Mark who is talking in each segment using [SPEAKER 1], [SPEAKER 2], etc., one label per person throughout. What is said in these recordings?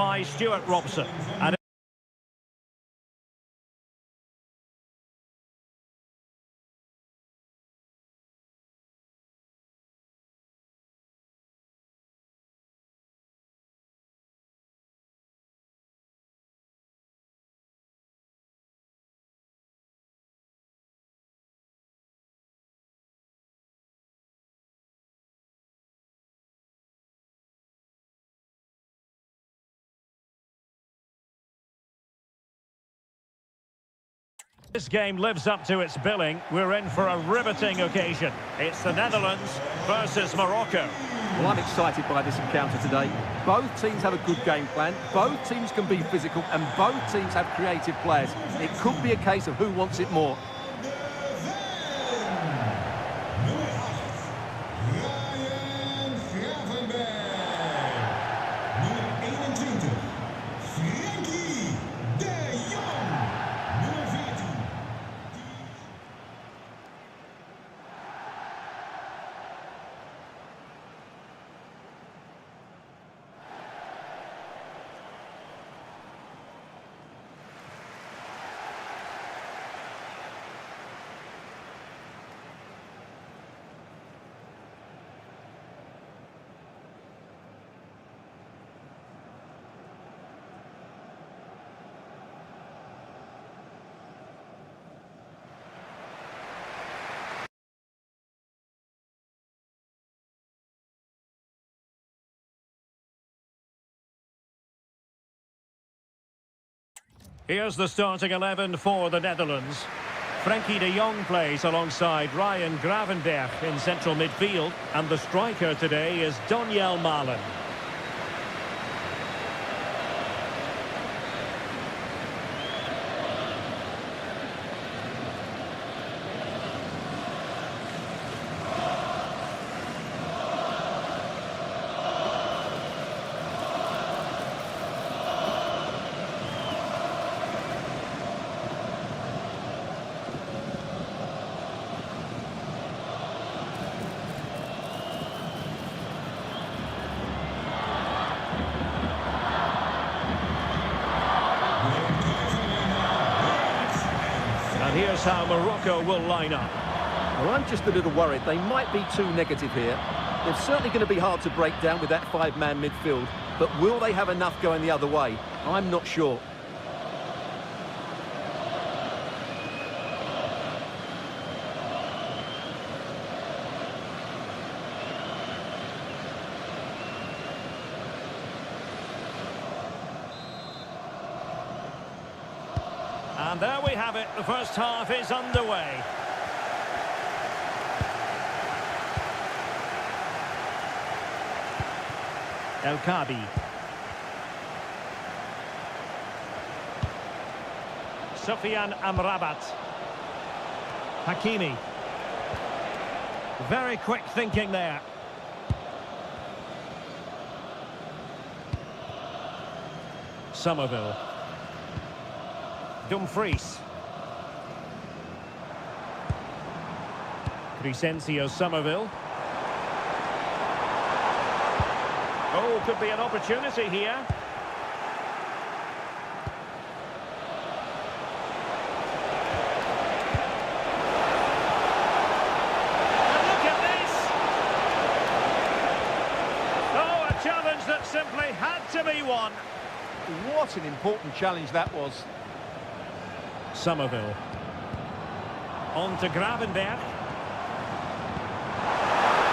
[SPEAKER 1] by Stuart Robson. And this game lives up to its billing. We're in for a riveting occasion. It's the Netherlands versus Morocco.
[SPEAKER 2] Well, I'm excited by this encounter today. Both teams have a good game plan, both teams can be physical, and both teams have creative players. It could be a case of who wants it more.
[SPEAKER 1] Here's the starting 11 for the Netherlands. Frenkie de Jong plays alongside Ryan Gravenberch in central midfield. And the striker today is Daniel Malen. And here's how Morocco will line up.
[SPEAKER 2] Well, I'm just a little worried. They might be too negative here. They're certainly going to be hard to break down with that five-man midfield. But will they have enough going the other way? I'm not sure.
[SPEAKER 1] And there we have it. The first half is underway. El Kabi. Sofiane Amrabat. Hakimi. Very quick thinking there. Somerville. Dumfries. Crescencio Somerville. Oh, could be an opportunity here. And look at this! Oh, a challenge that simply had to be won.
[SPEAKER 2] What an important challenge that was.
[SPEAKER 1] Somerville. On to Gravenberch.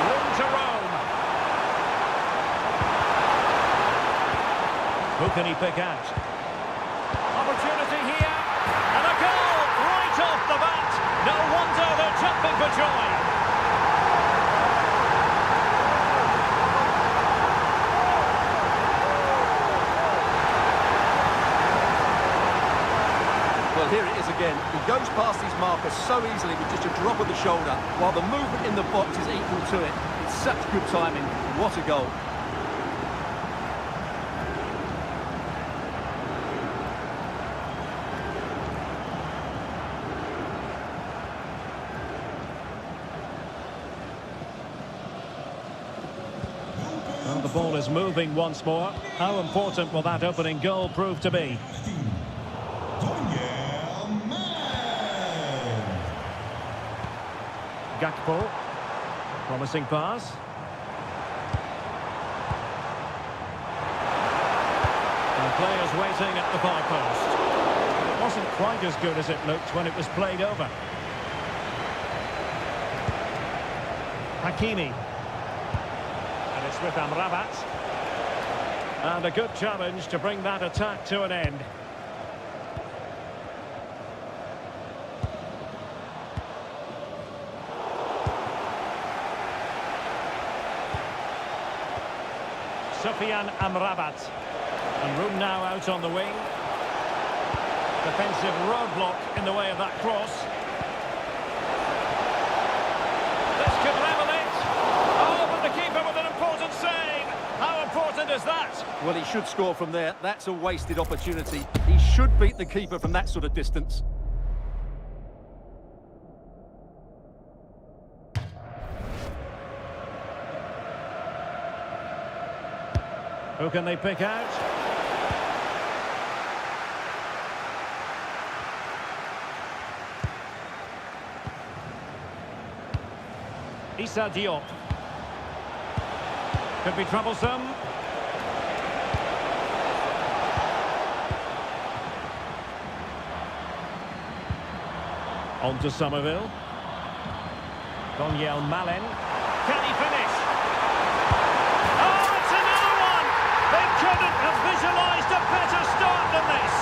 [SPEAKER 1] Room to roam. Who can he pick out? Opportunity here. And a goal right off the bat. No wonder they're jumping for joy.
[SPEAKER 2] Well, here it is again. He goes past his marker so easily with just a drop of the shoulder, while the movement in the box is equal to it. It's such good timing. What a goal.
[SPEAKER 1] Well, the ball is moving once more. How important will that opening goal prove to be? Gakpo. Promising pass. And players waiting at the far post. It wasn't quite as good as it looked when it was played over. Hakimi. And it's with Amrabat. And a good challenge to bring that attack to an end. Sufyan Amrabat. And room now out on the wing. Defensive roadblock in the way of that cross. This could level it. Oh, but the keeper with an important save. How important is that?
[SPEAKER 2] Well, he should score from there. That's a wasted opportunity. He should beat the keeper from that sort of distance.
[SPEAKER 1] Who can they pick out? Issa Diop. Could be troublesome. On to Somerville. Donyell Malen. Can he finish? Oh, it's another one! They couldn't have visualised a better start than this.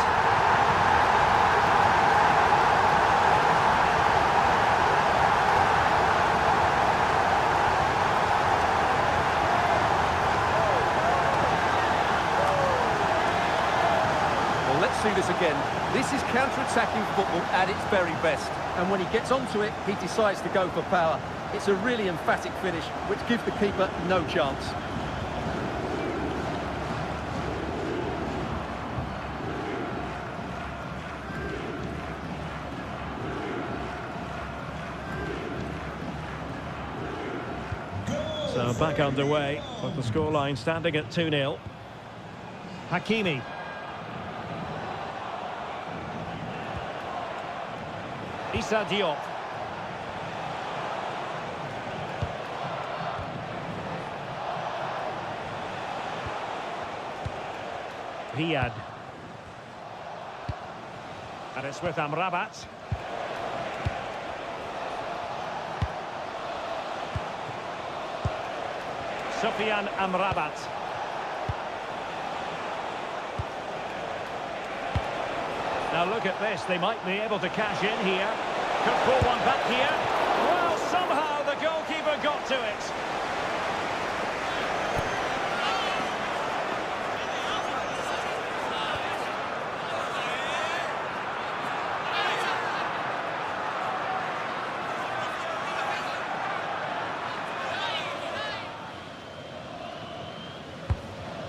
[SPEAKER 2] Let's see this again. This is counter-attacking football at its very best. And when he gets onto it, he decides to go for power. It's a really emphatic finish, which gives the keeper no chance.
[SPEAKER 1] So back underway, but the scoreline standing at 2-0. Hakimi. Issa Diop. Riyad. And it's with Amrabat. Sufyan Amrabat. Now look at this, they might be able to cash in here. Could pull one back here. Well, somehow the goalkeeper got to it.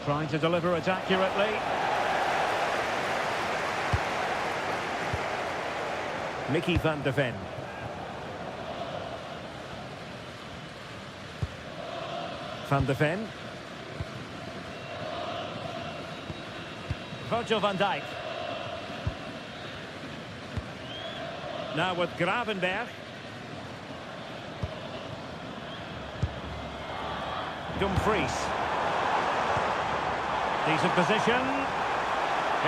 [SPEAKER 1] Trying to deliver it accurately. Mickey van de Ven. Van de Ven. Virgil van Dijk. Now with Gravenberg. Dumfries. Decent position.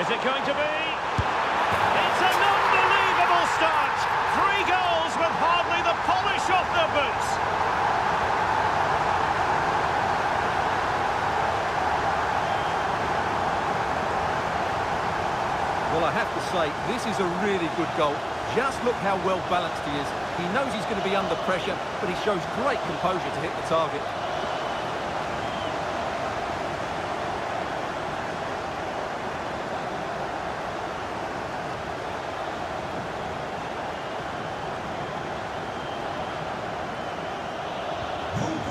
[SPEAKER 1] Is it going to be? It's an unbelievable start. 3 goals with hardly the polish off their boots.
[SPEAKER 2] Well, I have to say, this is a really good goal. Just look how well balanced he is. He knows he's going to be under pressure, but he shows great composure to hit the target.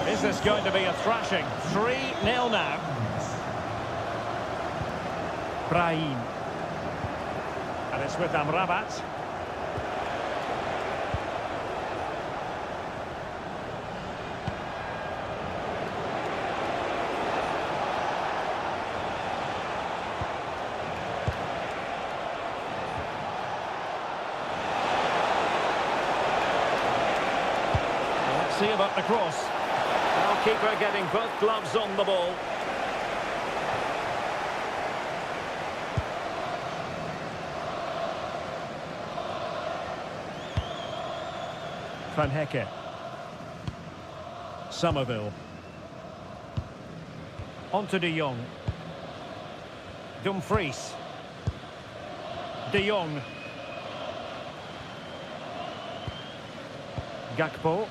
[SPEAKER 1] Is this going to be a thrashing? 3-0 now. Brahim. And it's with Amrabat. see about the cross. Now keeper getting both gloves on the ball. Van Hekke. Somerville. On to De Jong. Dumfries. De Jong. Gakpo.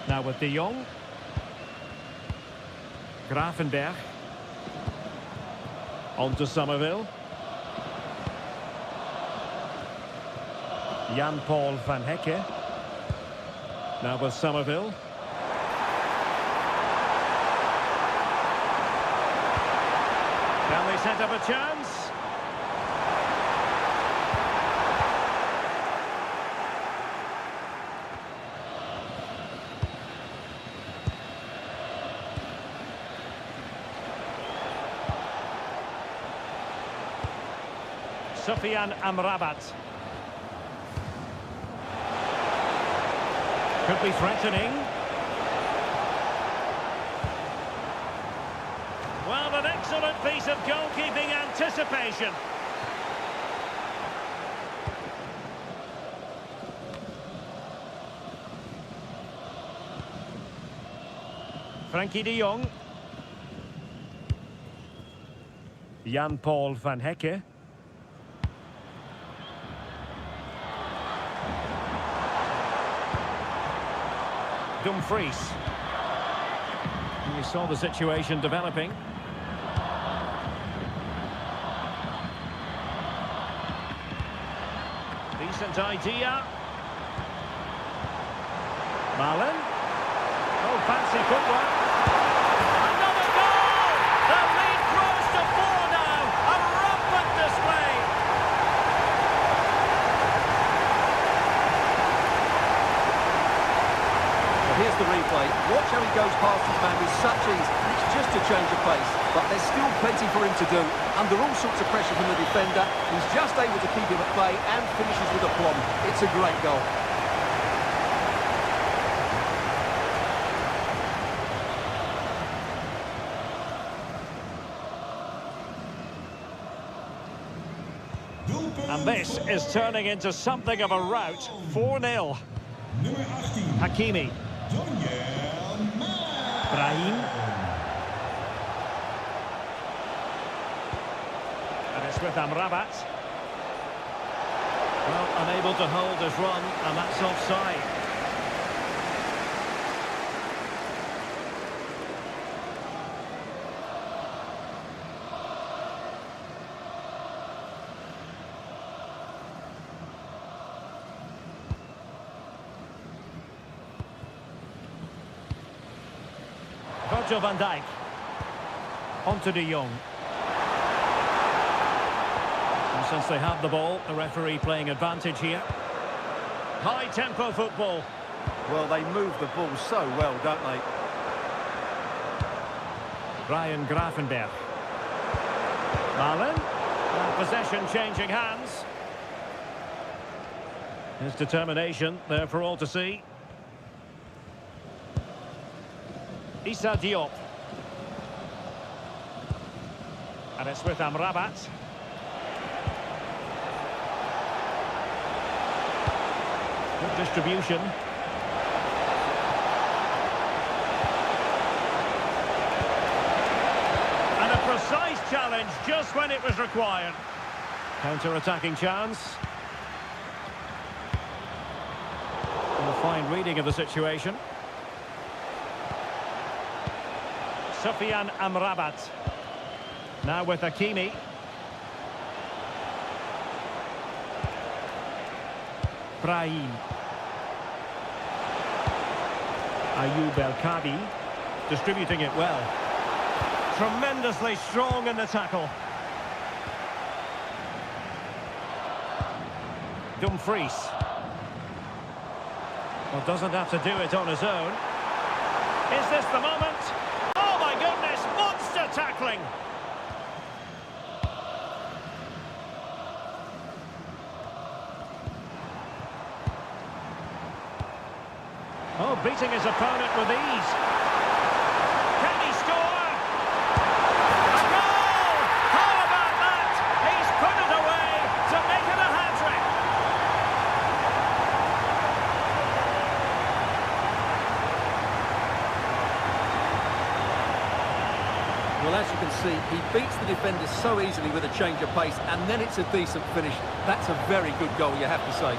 [SPEAKER 1] Now with De Jong. Gravenberch. On to Somerville. Jan-Paul van Hekke. Now with Somerville. Can they set up a chance? Sufyan Amrabat. Could be threatening. Well, an excellent piece of goalkeeping anticipation. Frenkie de Jong. Jan-Paul van Hekke. Dumfries. And we saw the situation developing. Decent idea. Malen. Oh, fancy footwork. Another goal! The lead grows to 4 now. A rampant display.
[SPEAKER 2] Here's the replay. Watch how he goes past his man with such ease. It's just a change of pace, but there's still plenty for him to do. Under all sorts of pressure from the defender, he's just able to keep him at bay and finishes with aplomb. It's a great goal.
[SPEAKER 1] And this is turning into something of a rout. 4-0. Hakimi. Brahim. And it's with Amrabat. Well, unable to hold his run, and that's offside. Virgil van Dijk. On to De Jong. And since they have the ball, the referee playing advantage here. High-tempo football.
[SPEAKER 2] Well, they move the ball so well, don't they?
[SPEAKER 1] Ryan Gravenberch. Malen. And possession changing hands. His determination there for all to see. Issa Diop. And it's with Amrabat. Good distribution. And a precise challenge just when it was required. Counter-attacking chance. And a fine reading of the situation. Sufyan Amrabat. Now with Hakimi. Brahim. Ayoub El-Kabi. Distributing it well. Tremendously strong in the tackle. Dumfries. Well, doesn't have to do it on his own. Is this the moment? Oh my goodness, monster tackling! Oh, beating his opponent with ease. Can he score? A goal! How about that? He's put it away to make it a hat-trick.
[SPEAKER 2] Well, as you can see, he beats the defenders so easily with a change of pace, and then it's a decent finish. That's a very good goal, you have to say.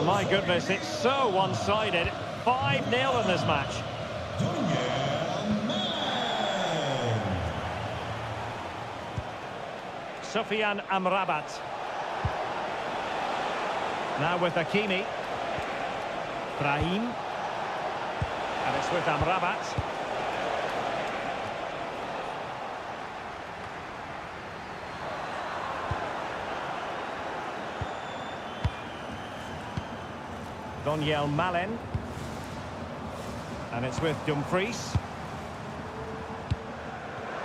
[SPEAKER 1] My goodness, it's so one-sided. 5-0 in this match. Sufyan Amrabat. Now with Hakimi. Brahim. And it's with Amrabat. Donyell Malen. And it's with Dumfries.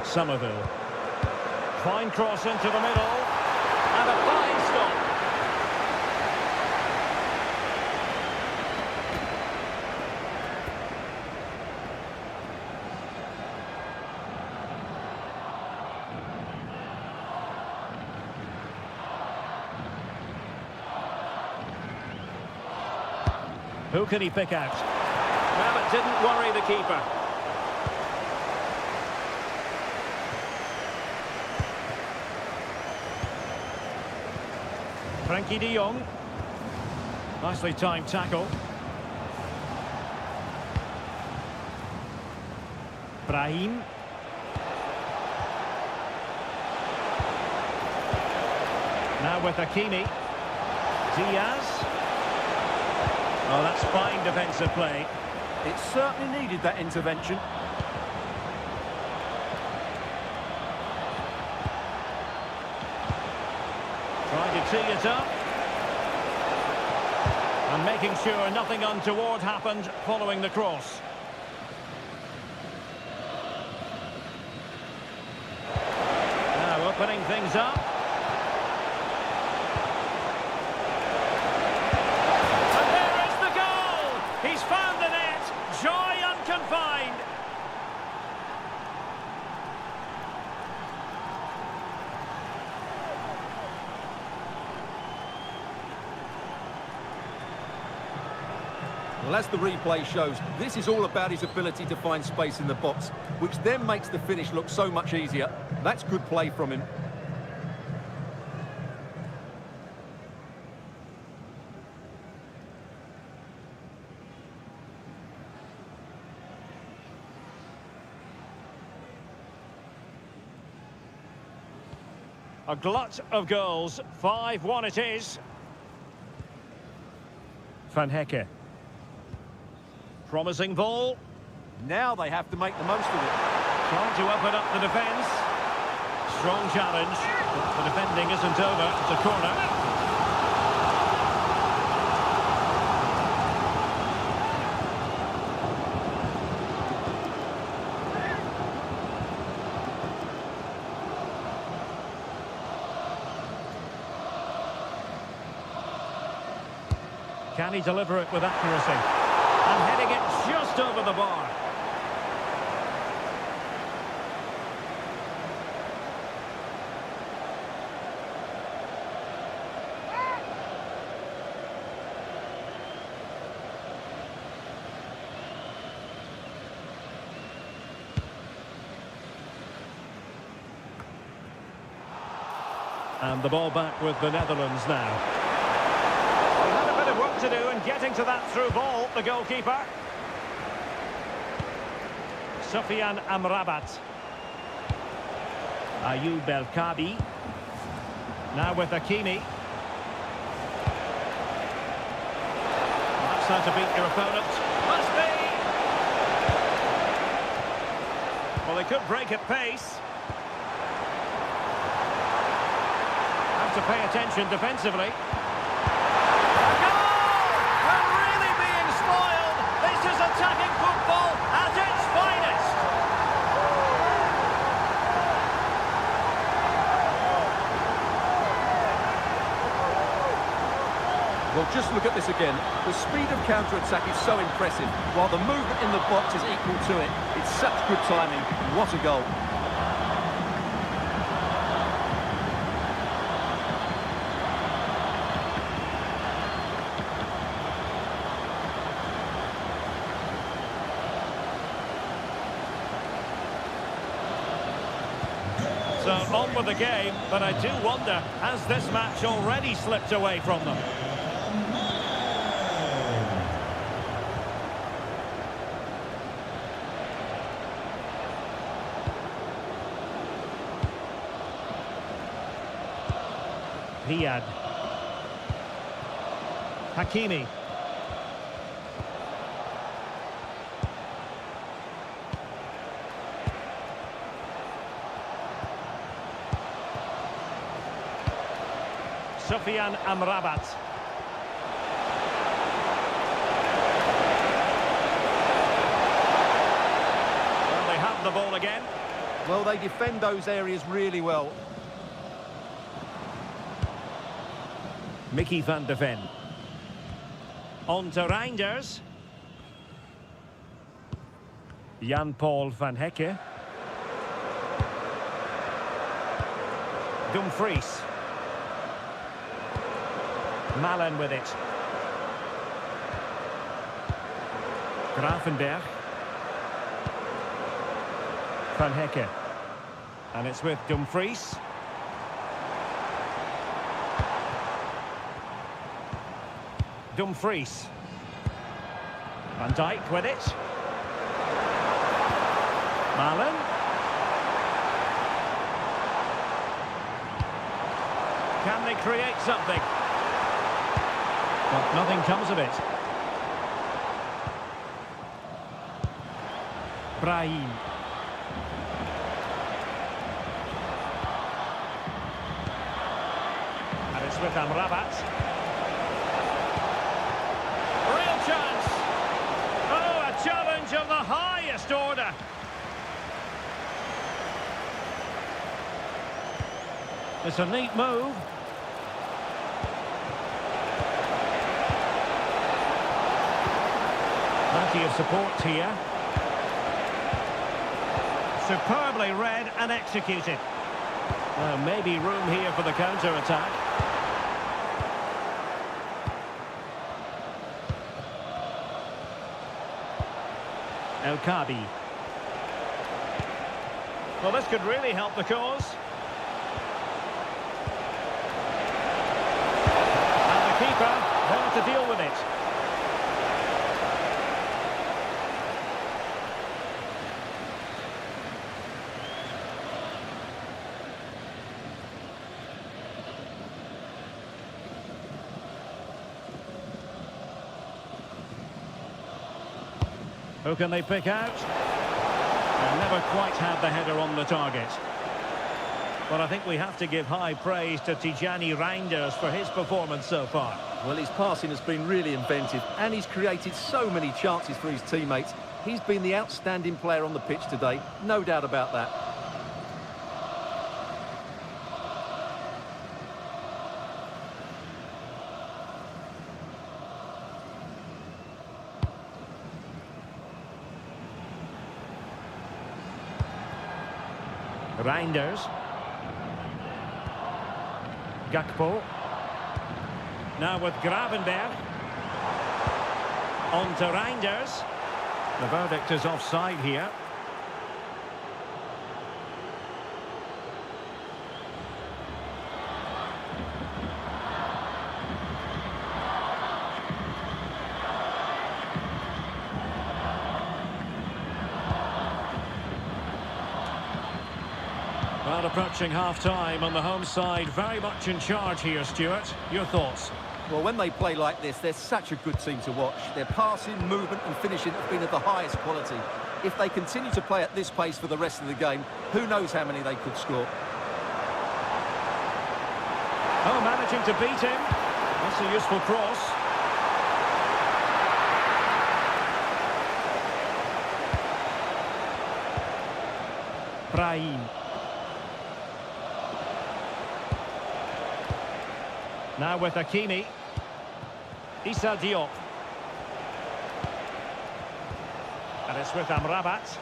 [SPEAKER 1] Somerville. Fine cross into the middle. And a fine stop. Who can he pick out? Well, it didn't worry the keeper. Frenkie de Jong. Nicely timed tackle. Brahim. Now with Hakimi. Diaz. Oh, that's fine defensive play.
[SPEAKER 2] It certainly needed that intervention.
[SPEAKER 1] Trying to tee it up. And making sure nothing untoward happened following the cross. Now opening things up. And there is the goal! He's found the net. Joy unconfined.
[SPEAKER 2] Well, as the replay shows, this is all about his ability to find space in the box, which then makes the finish look so much easier. That's good play from him.
[SPEAKER 1] A glut of goals. 5-1 it is. Van Hekke. Promising ball.
[SPEAKER 2] Now they have to make the most of it.
[SPEAKER 1] Trying to open up the defence. Strong challenge. But the defending isn't over. It's a corner. Can he deliver it with accuracy? And heading it just over the bar. And the ball back with the Netherlands now. To do and getting to that through ball, the goalkeeper. Sufyan Amrabat. Ayoub El Kabi. Now with Hakimi. That's how to beat your opponent. Must be! Well, they could break at pace. Have to pay attention defensively.
[SPEAKER 2] Just look at this again. The speed of counter-attack is so impressive, while the movement in the box is equal to it. It's such good timing. What a goal.
[SPEAKER 1] So on with the game, but I do wonder, has this match already slipped away from them? Riyad. Hakimi. Sufyan Amrabat. Well, they have the ball again.
[SPEAKER 2] Well, they defend those areas really well.
[SPEAKER 1] Mickey van de Ven. On to Reinders. Jan-Paul van Hecke. Dumfries. Malen with it. Gravenberg. Van Hecke. And it's with Dumfries. Dumfries. Van Dijk with it. Malen. Can they create something? But nothing comes of it. Brahim. And it's with Amrabat. Real chance. Oh, a challenge of the highest order. It's a neat move. Plenty of support here. Superbly read and executed. Maybe room here for the counter-attack. El Kabi. Well, this could really help the cause. And the keeper there to deal with it. Who can they pick out? They never quite had the header on the target. But I think we have to give high praise to Tijani Reinders for his performance so far.
[SPEAKER 2] Well, his passing has been really inventive, and he's created so many chances for his teammates. He's been the outstanding player on the pitch today, no doubt about that.
[SPEAKER 1] Reinders. Gakpo. Now with Gravenberg. On to Reinders. The verdict is offside here. Well, approaching half-time on the home side, very much in charge here, Stuart. Your thoughts?
[SPEAKER 2] Well, when they play like this, they're such a good team to watch. Their passing, movement and finishing have been of the highest quality. If they continue to play at this pace for the rest of the game, who knows how many they could score.
[SPEAKER 1] Oh, managing to beat him. That's a useful cross. Brahim. Now with Hakimi. Issa Diop. And it's with Amrabat.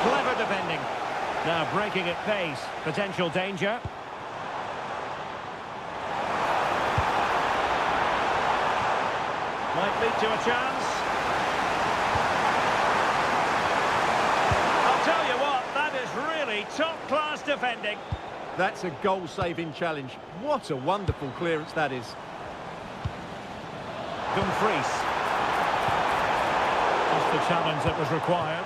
[SPEAKER 1] Clever defending. Now breaking at pace. Potential danger. Might lead to a chance. I'll tell you what, that is really top-class defending.
[SPEAKER 2] That's a goal-saving challenge. What a wonderful clearance that is.
[SPEAKER 1] Dumfries. Just the challenge that was required.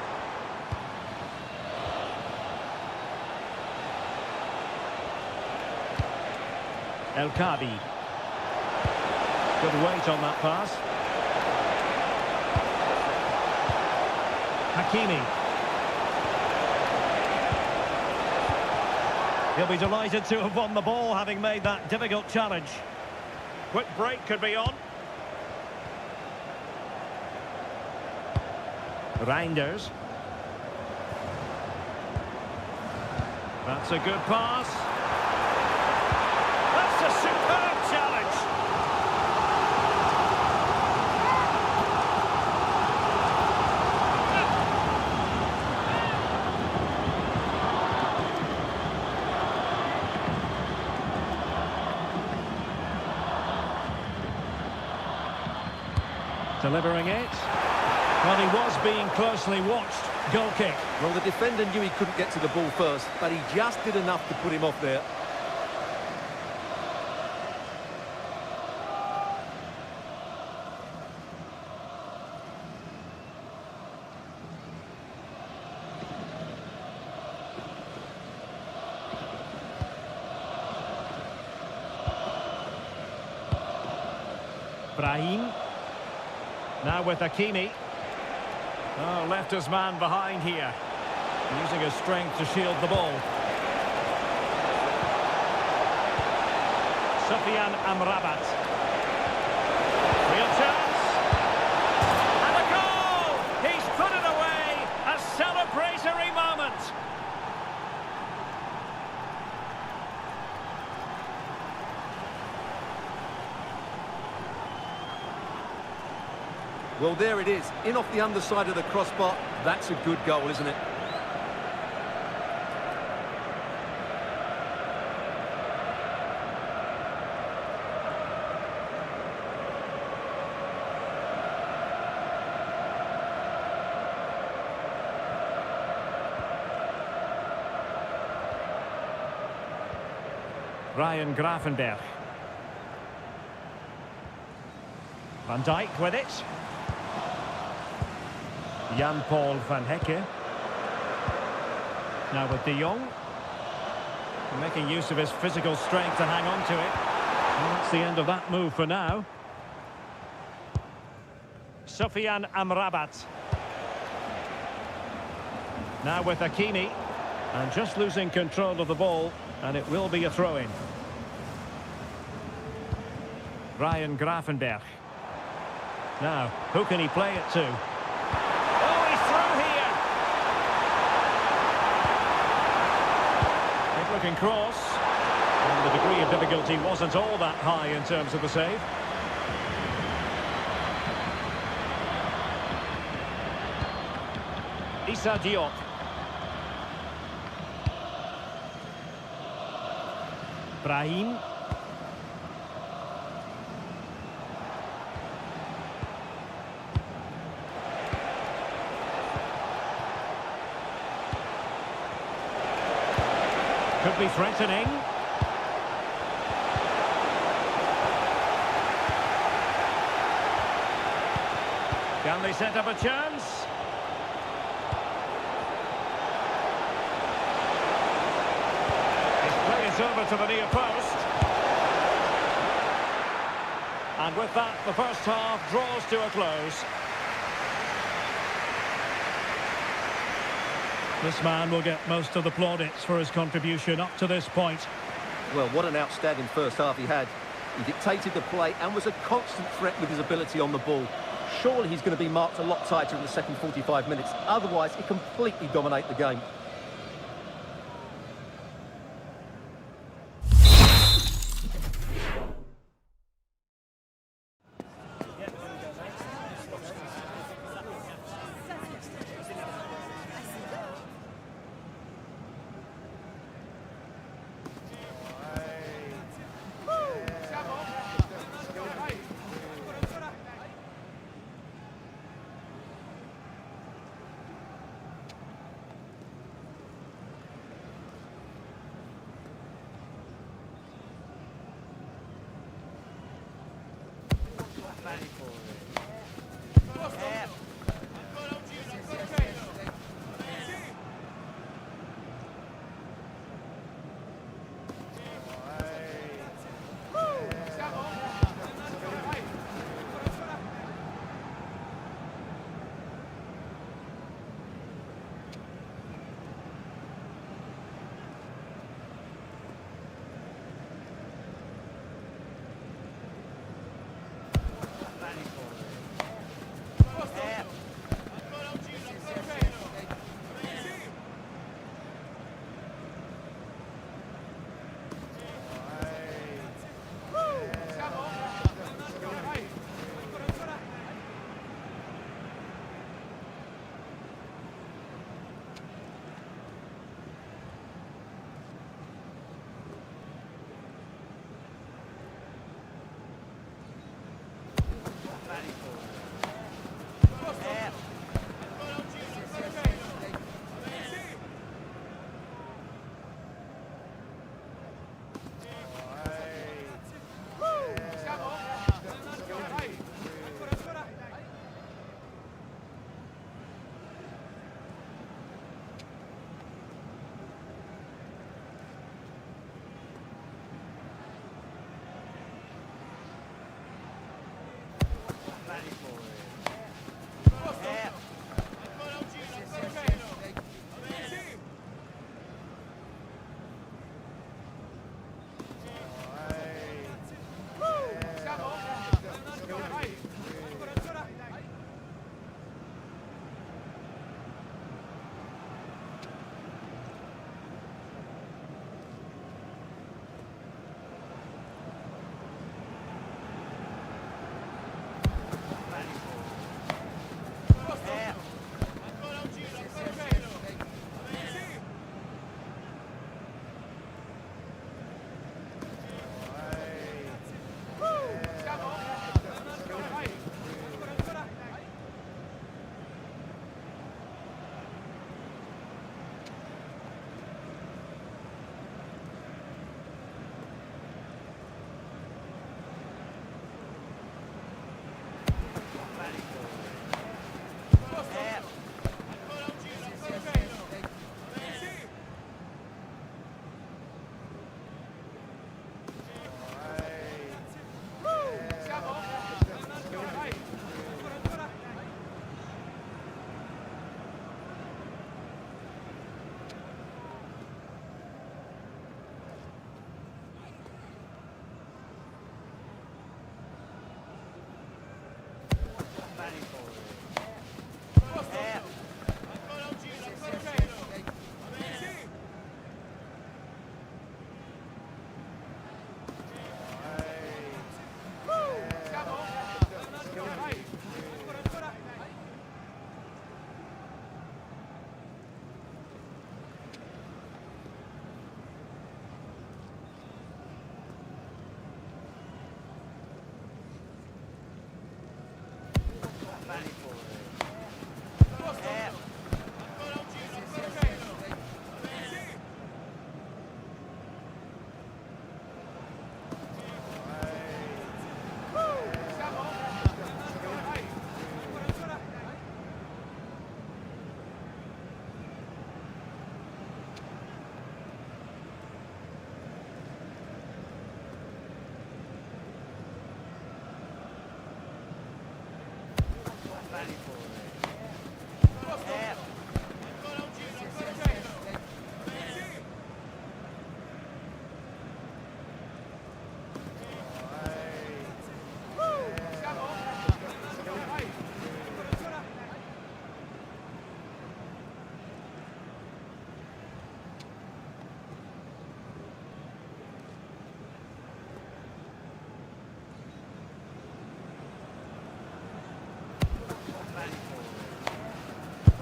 [SPEAKER 1] El Kadi. Good weight on that pass. Hakimi. He'll be delighted to have won the ball, having made that difficult challenge. Quick break could be on. Reinders. That's a good pass. That's a superb challenge. Delivering it. Well, he was being closely watched. Goal kick.
[SPEAKER 2] Well, the defender knew he couldn't get to the ball first, but he just did enough to put him off there.
[SPEAKER 1] Brahim. Now with Hakimi. Oh, left his man behind here. Using his strength to shield the ball. Sufyan Amrabat. Real chance. And a goal! He's put it away. A celebratory moment.
[SPEAKER 2] Well, there it is. In off the underside of the crossbar. That's a good goal, isn't it?
[SPEAKER 1] Ryan Gravenberch. Van Dijk with it. Jan-Paul van Hekke. Now with De Jong. Making use of his physical strength to hang on to it. And that's the end of that move for now. Sufyan Amrabat. Now with Hakimi. And just losing control of the ball. And it will be a throw-in. Ryan Gravenberch. Now, who can he play it to? Looking cross, and the degree of difficulty wasn't all that high in terms of the save. Issa Diop. Brahim. Could be threatening. Can they set up a chance? His play is over to the near post. And with that, the first half draws to a close. This man will get most of the plaudits for his contribution up to this point.
[SPEAKER 2] Well, what an outstanding first half he had. He dictated the play and was a constant threat with his ability on the ball. Surely he's going to be marked a lot tighter in the second 45 minutes. Otherwise, he completely dominate the game.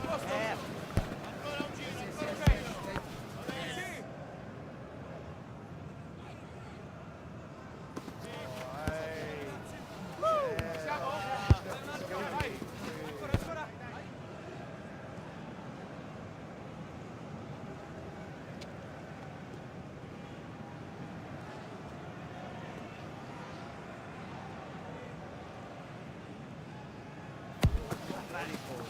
[SPEAKER 2] Well,
[SPEAKER 3] Manifold.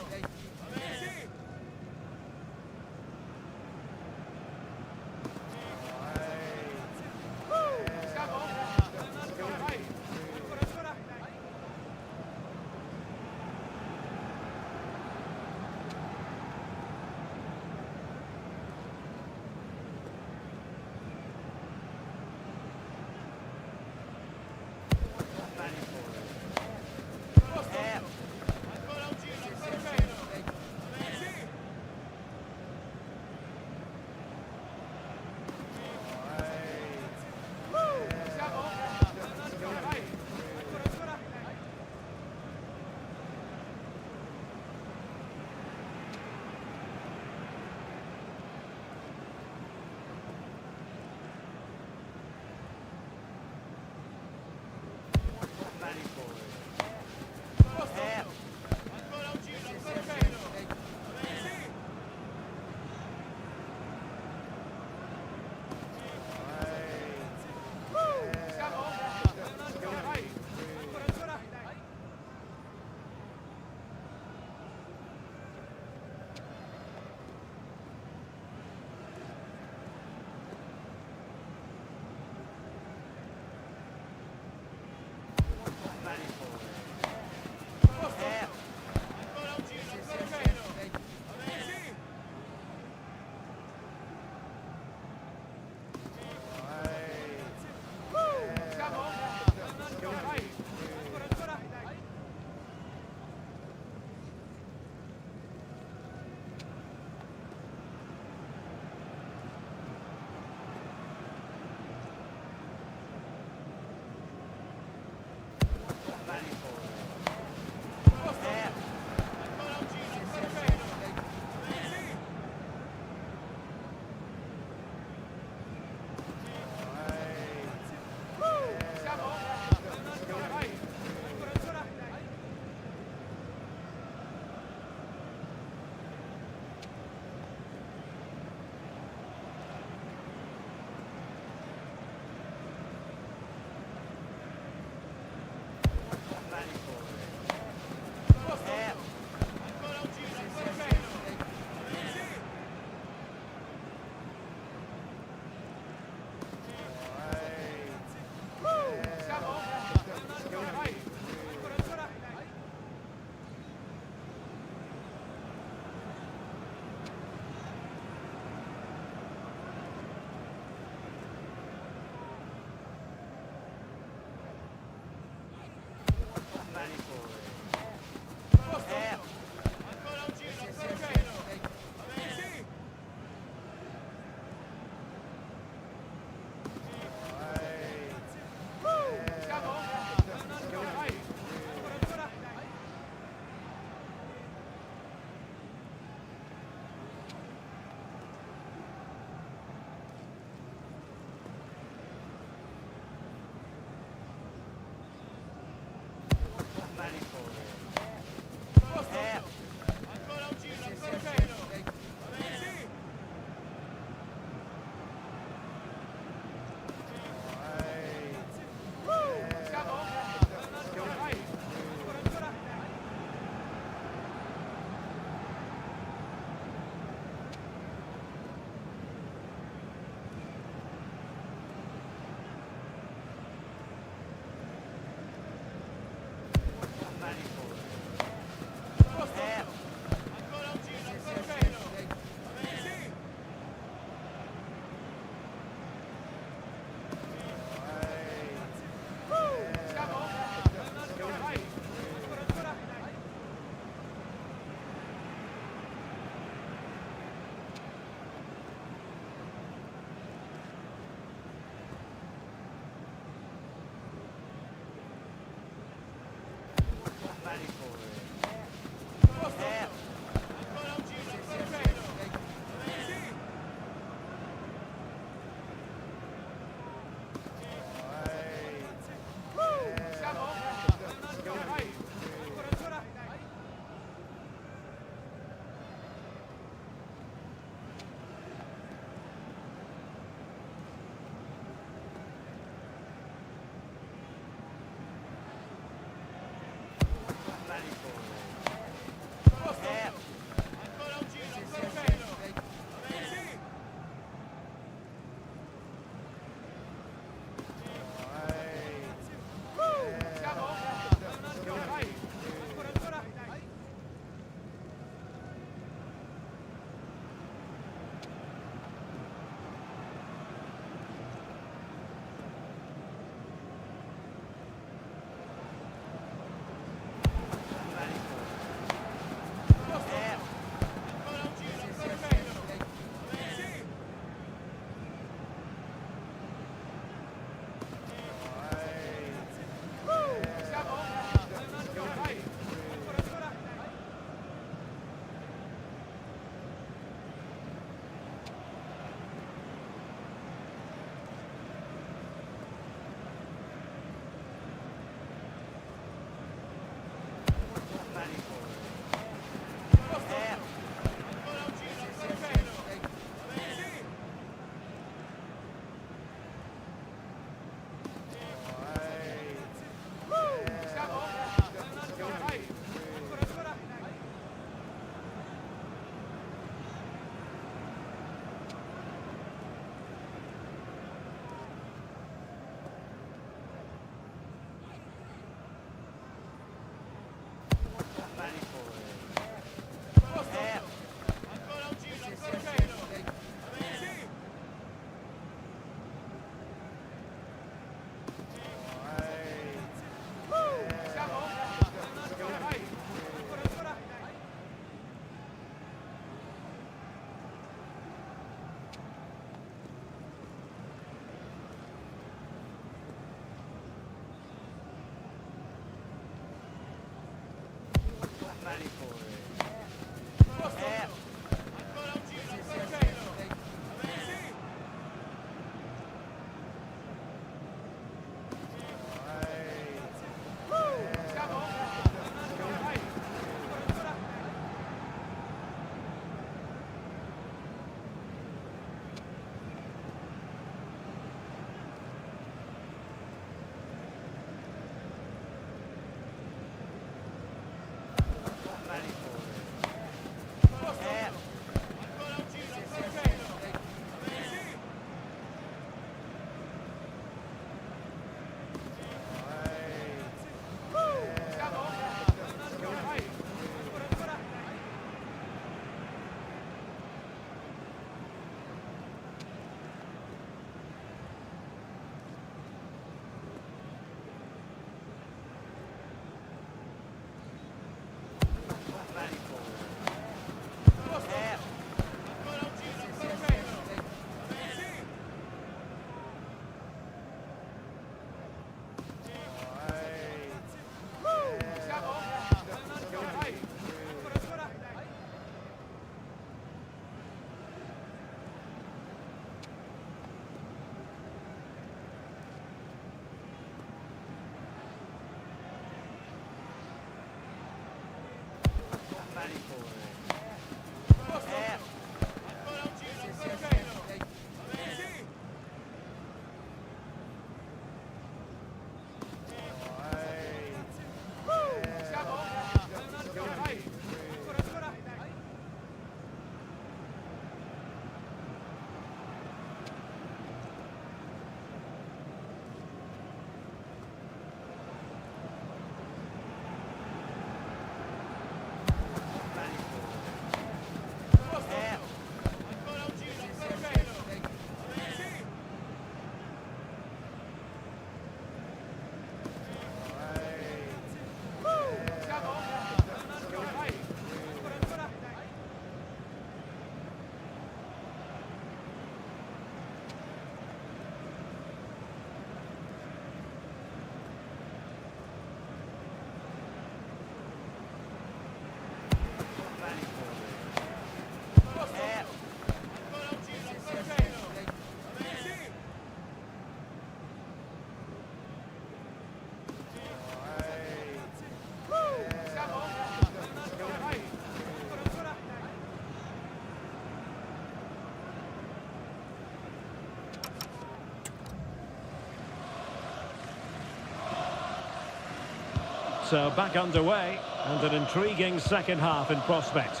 [SPEAKER 1] So back underway, and an intriguing second half in prospect.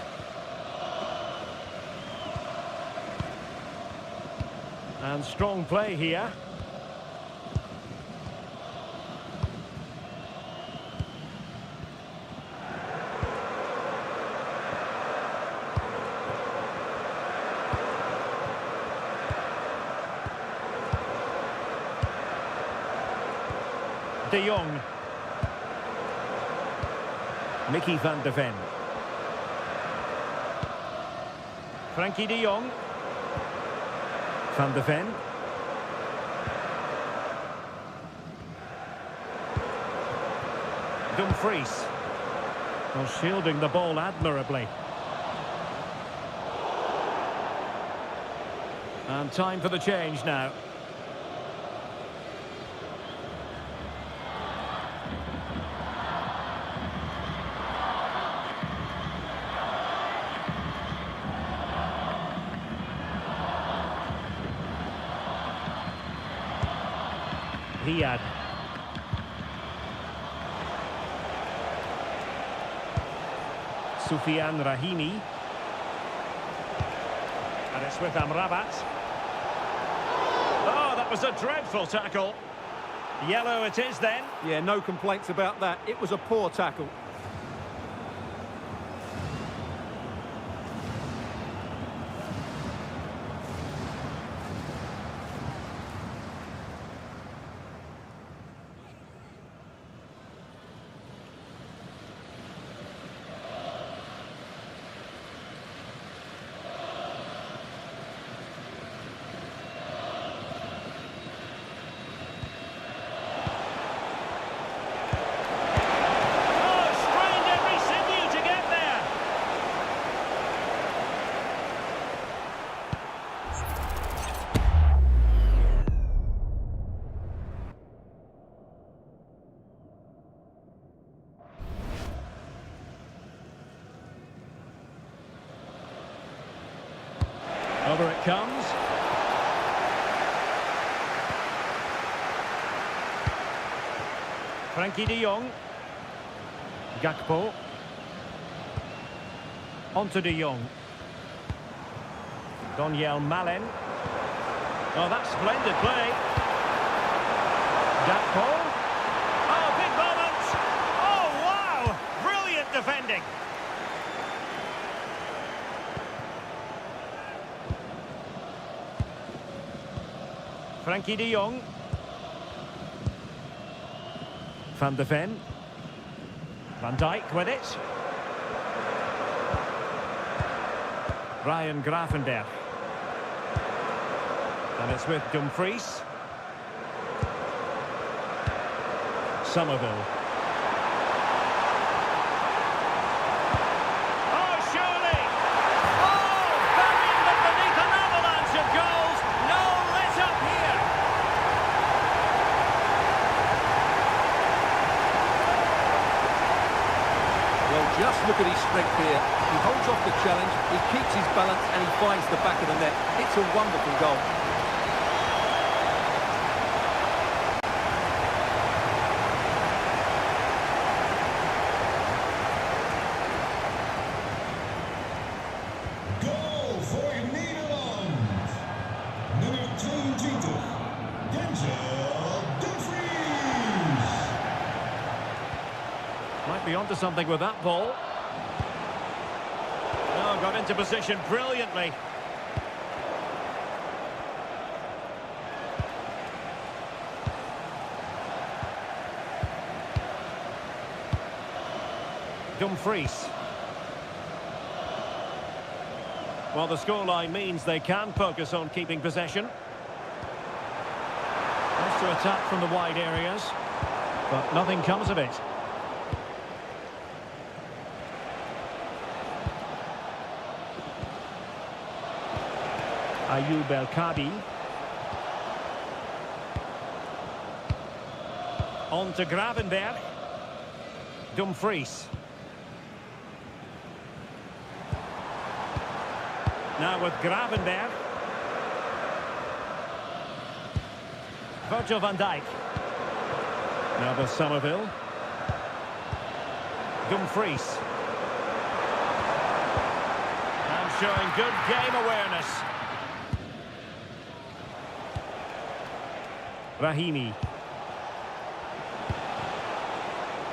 [SPEAKER 1] And strong play here. De Jong. Mickey van de Ven. Frenkie de Jong. Van de Ven. Dumfries. Well, shielding the ball admirably. And time for the change now. Riyad. Soufiane Rahimi. And it's with Amrabat. Oh, that was a dreadful tackle. Yellow it is then.
[SPEAKER 2] Yeah, no complaints about that. It was a poor tackle.
[SPEAKER 1] Over it comes. Frenkie de Jong. Gakpo. Onto de Jong. Donyell Malen. Oh, that's splendid play. Gakpo. Oh, big moment. Oh, wow. Brilliant defending. Frenkie de Jong. Van de Ven. Van Dijk with it. Ryan Gravenberch. And it's with Dumfries. Somerville. Oh, surely! Oh, buried but beneath an avalanche of goals. No let up here.
[SPEAKER 2] Well, just look at his strength here. He holds off the challenge, he keeps his balance, and he finds the back of the net. It's a wonderful goal.
[SPEAKER 3] Goal voor Nederland. Nummer 22. Dumfries.
[SPEAKER 1] Might be onto something with that ball. Oh, got into position brilliantly. Dumfries. Well, the scoreline means they can focus on keeping possession. Has to attack from the wide areas, but nothing comes of it. Ayoub El Kadi. On to Gravenberch. Dumfries. Now with Gravenberch. Virgil van Dijk. Now with Somerville. Dumfries. And showing good game awareness. Rahimi.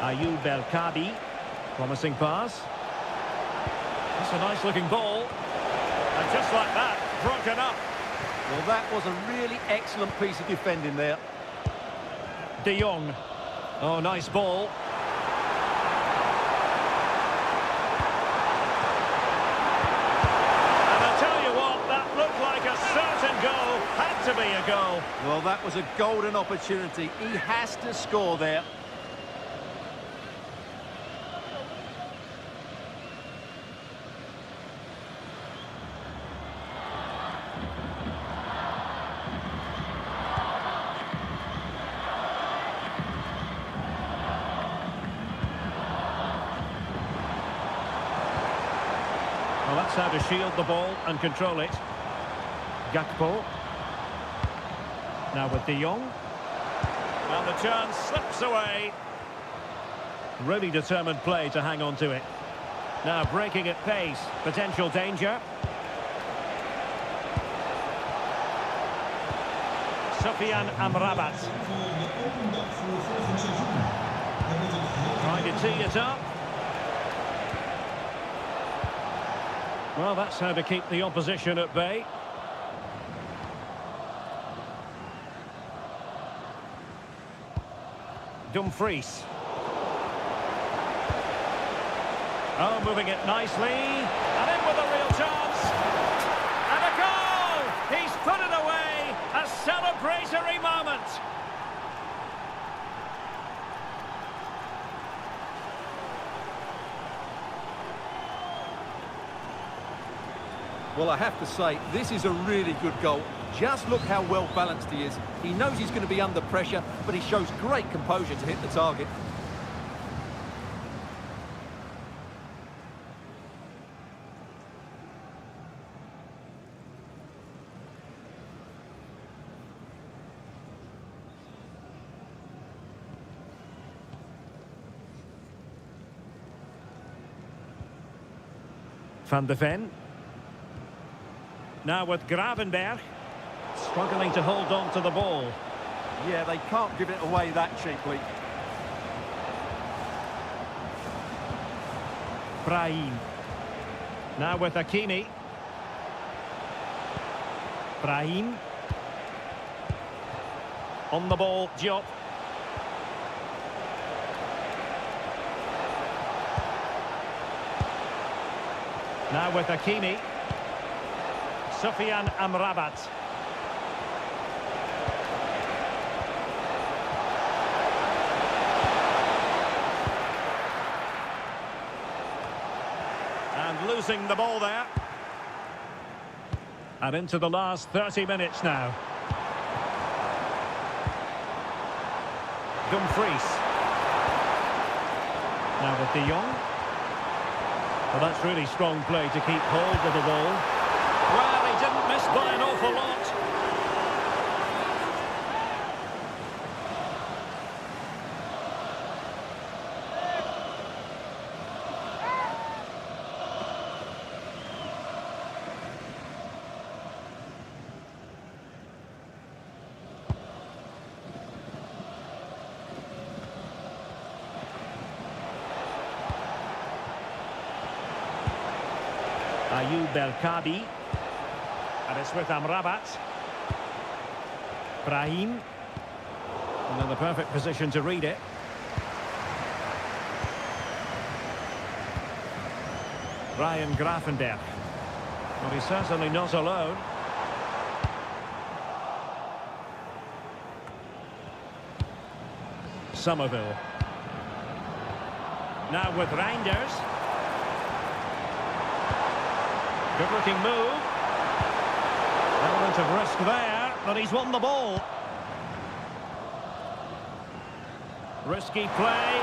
[SPEAKER 1] Ayoub El-Kabi. Promising pass. That's a nice looking ball. And just like that, broken up.
[SPEAKER 2] Well, that was a really excellent piece of defending there.
[SPEAKER 1] De Jong. Oh, nice ball. And I'll tell you what, that looked like a certain goal. Had to be a goal.
[SPEAKER 2] Well, that was a golden opportunity. He has to score there.
[SPEAKER 1] Well, that's how to shield the ball and control it. Gakpo. Now with De Jong. And the chance slips away. Really determined play to hang on to it. Now breaking at pace. Potential danger. Sofiane Amrabat. Trying to tee it up. Well, that's how to keep the opposition at bay. Dumfries. Oh, moving it nicely. And in with a real chance. And a goal! He's put it away. A celebratory moment.
[SPEAKER 2] Well, I have to say, this is a really good goal. Just look how well balanced he is. He knows he's going to be under pressure, but he shows great composure to hit the target.
[SPEAKER 1] Van de Ven. Now with Gravenberch. Struggling to hold on to the ball.
[SPEAKER 2] Yeah, they can't give it away that cheaply.
[SPEAKER 1] Brahim. Now with Hakimi. Brahim. On the ball, Diop. Now with Hakimi. Sofiane Amrabat. And losing the ball there. And into the last 30 minutes now. Dumfries. Now with De Jong. Well, that's really strong play to keep hold of the ball. Well, he didn't miss by an awful lot. Ayoub El-Kabi. And it's with Amrabat. Brahim. And in the perfect position to read it. Ryan Gravenberch. Well, he's certainly not alone. Somerville. Now with Reinders. Good looking move. Element of risk there, but he's won the ball. Risky play.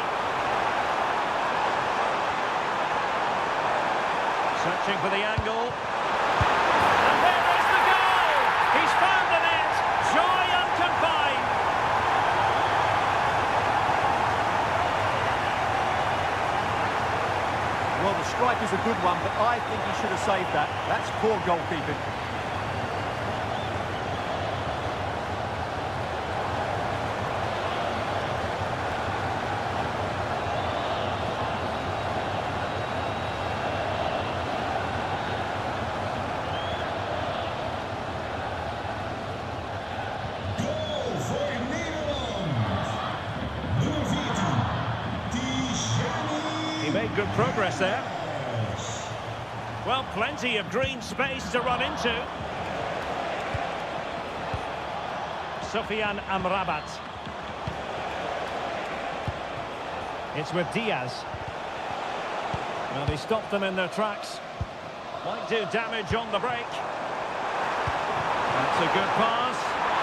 [SPEAKER 1] Searching for the angle. And there is the goal! He's found the net! Joy unconfined!
[SPEAKER 2] strike is a good one, but I think he should have saved that. That's poor goalkeeping.
[SPEAKER 3] Goal voor Nederland. Nummer 14.
[SPEAKER 1] He made good progress there. Well, plenty of green space to run into. Sofiane Amrabat. It's with Diaz. Well, he stopped them in their tracks. Might do damage on the break. That's a good pass.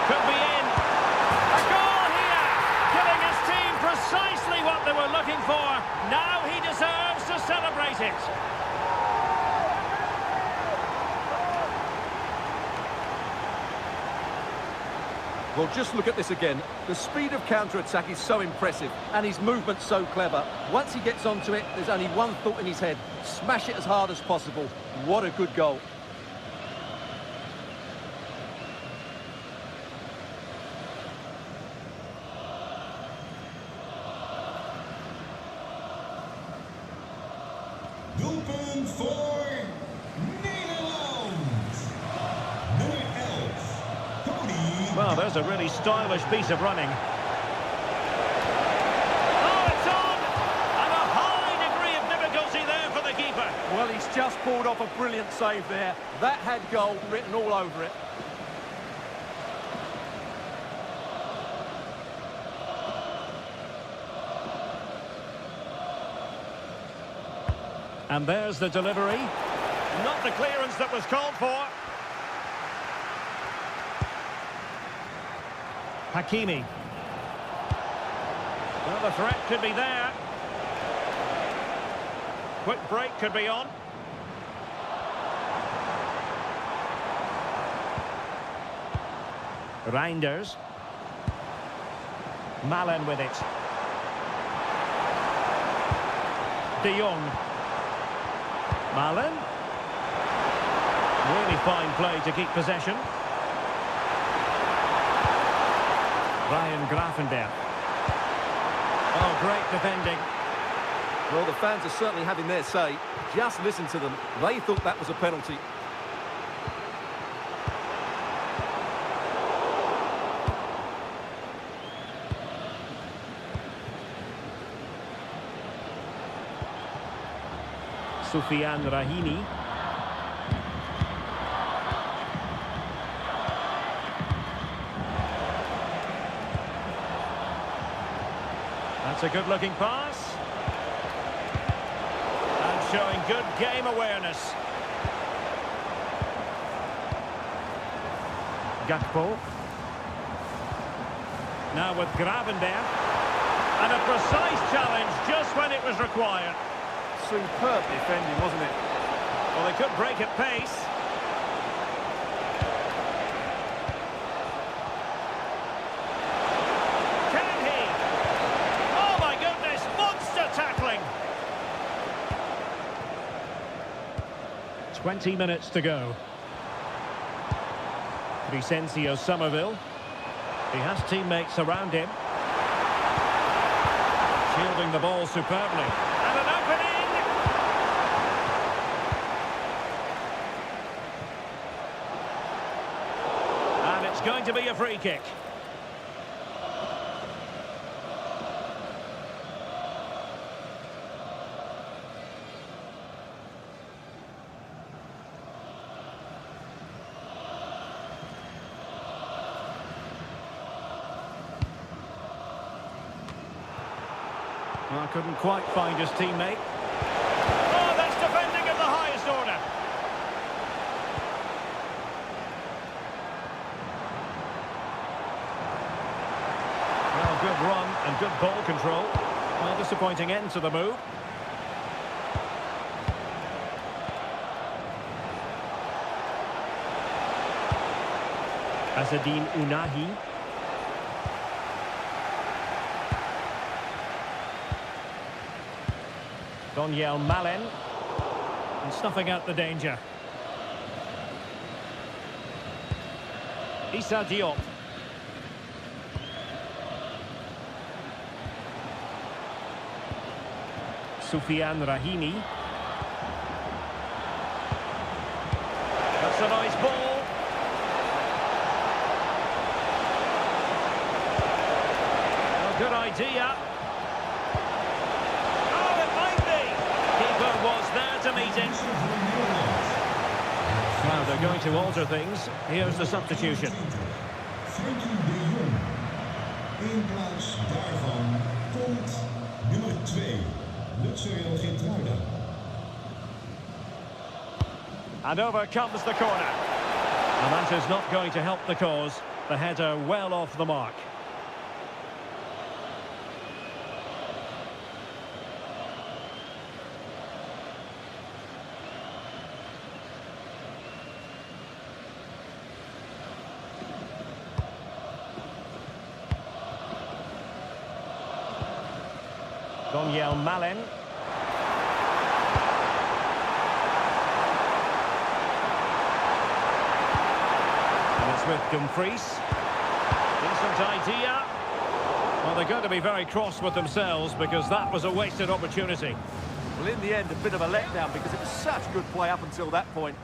[SPEAKER 1] Could be in. A goal here! Giving his team precisely what they were looking for. Now he deserves to celebrate it.
[SPEAKER 2] Well, just look at this again. The speed of counter-attack is so impressive, and his movement's so clever. Once he gets onto it, there's only one thought in his head. Smash it as hard as possible. What a good goal.
[SPEAKER 3] Doelpunt voor Nederland. Nummer 11.
[SPEAKER 1] Well, there's a really stylish piece of running. Oh, it's on! And a high degree of difficulty there for the keeper.
[SPEAKER 2] Well, he's just pulled off a brilliant save there. That had goal written all over it.
[SPEAKER 1] And there's the delivery. Not the clearance that was called for. Hakimi. Well, the threat could be there. Quick break could be on. Reinders. Malen with it. De Jong. Malen. Really fine play to keep possession. Ryan Gravenberch. Oh, great defending.
[SPEAKER 2] Well, the fans are certainly having their say. Just listen to them. They thought that was a penalty.
[SPEAKER 1] Soufiane Rahimi. That's a good-looking pass. And showing good game awareness. Gakpo. Now with Gravenberch. And a precise challenge just when it was required.
[SPEAKER 2] Superb defending, wasn't it?
[SPEAKER 1] Well, they could break at pace. Can he? Oh my goodness, monster tackling! 20 minutes to go. Vicencio Somerville. He has teammates around him. Shielding the ball superbly. And an opening! Going to be a free kick. Well, couldn't quite find his teammate. Oh, that's defending of the highest order. Good run and good ball control. Well, disappointing end to the move. Azzedine Ounahi. Donyell Malen. snuffing out the danger. Issa Diop. Soufiane Rahimi. That's a nice ball. A good idea. Oh, it might be. Keeper was there to meet it. Now they're going to alter things. Here's the substitution.
[SPEAKER 3] Frenkie de Jong. In plaats daarvan komt nummer 2. Luxuriel Gintruida.
[SPEAKER 1] And over comes the corner. And that is not going to help the cause. The header well off the mark. Daniel Malen. And it's with Dumfries. Decent idea. Well, they're going to be very cross with themselves because that was a wasted opportunity.
[SPEAKER 2] Well, in the end, a bit of a letdown because it was such good play up until that point.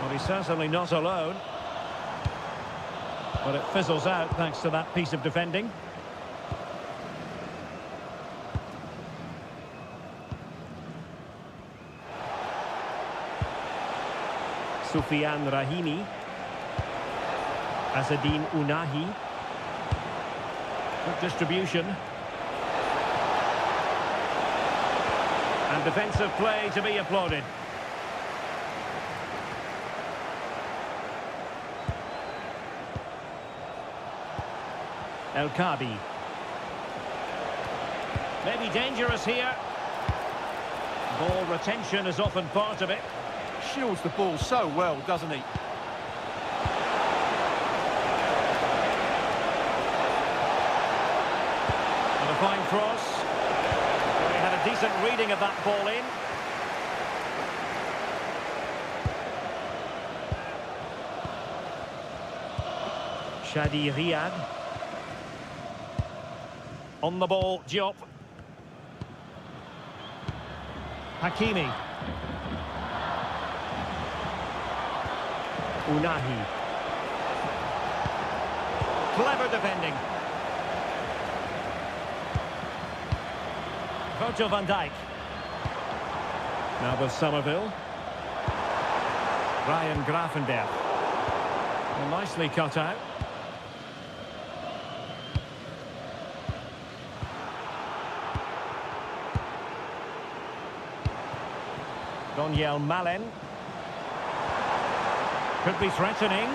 [SPEAKER 1] Well, he's certainly not alone. But it fizzles out thanks to that piece of defending. Soufiane Rahimi. Azzedine Ounahi. Good distribution. And defensive play to be applauded. El Kabi. Maybe dangerous here. Ball retention is often part of it.
[SPEAKER 2] Shields the ball so well, doesn't he?
[SPEAKER 1] And a fine cross. Well, he had a decent reading of that ball in. Shadi Riyad. On the ball, Diop. Hakimi. Ounahi. Clever defending. Virgil van Dijk. Now with Somerville. Ryan Gravenberch. Well, nicely cut out. Daniel Malen. Could be threatening.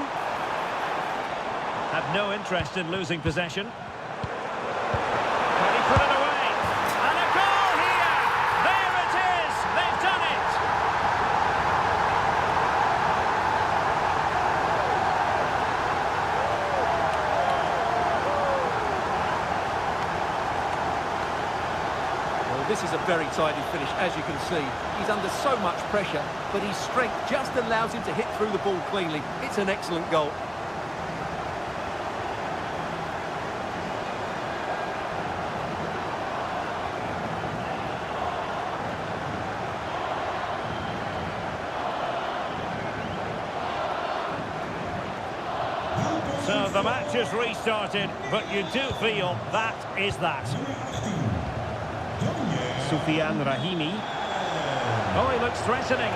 [SPEAKER 1] Had no interest in losing possession. Can he put it away? And a goal here! There it is! They've done it!
[SPEAKER 2] Well, this is a very tidy finish, as you can see. He's under so much pressure, but his strength just allows him to hit through the ball cleanly. It's an excellent goal.
[SPEAKER 1] So the match is restarted, but you do feel that is that. Soufiane Rahimi. Oh, he looks threatening.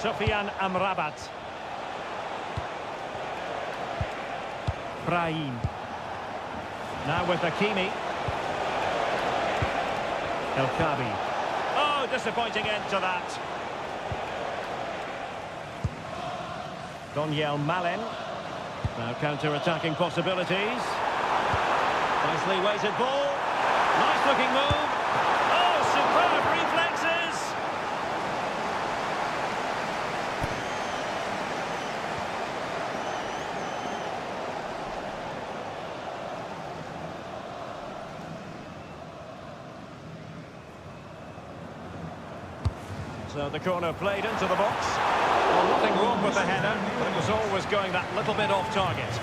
[SPEAKER 1] Soufiane Amrabat. Brahim. Now with Hakimi. El Kabi. Oh, disappointing end to that. Daniel Malen. Now counter-attacking possibilities. Nicely weighted ball. Nice looking move. Oh, superb reflexes. So the corner played into the box. Well, nothing wrong with the header, but it was always going that little bit off target.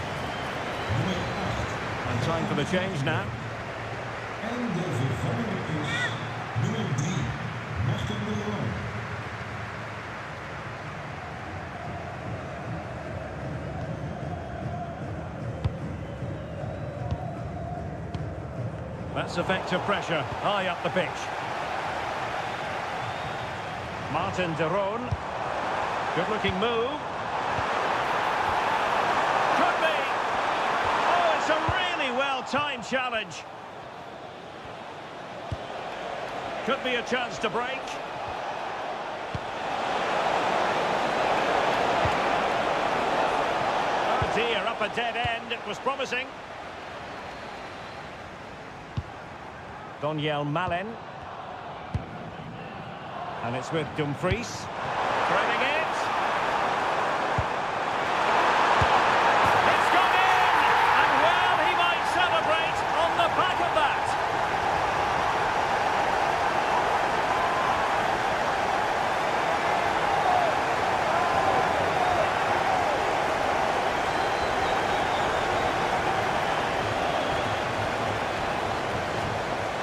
[SPEAKER 1] And time for the change now.
[SPEAKER 3] En de vervanger is nummer 3, Marokko.
[SPEAKER 1] That's effective pressure, high up the pitch. Martin de Roon. Good-looking move. Could be. Oh, it's a really well-timed challenge. Could be a chance to break. Oh dear, up a dead end. It was promising. Daniel Malen. And it's with Dumfries. Threading it. It's gone in! And well, he might celebrate on the back of that.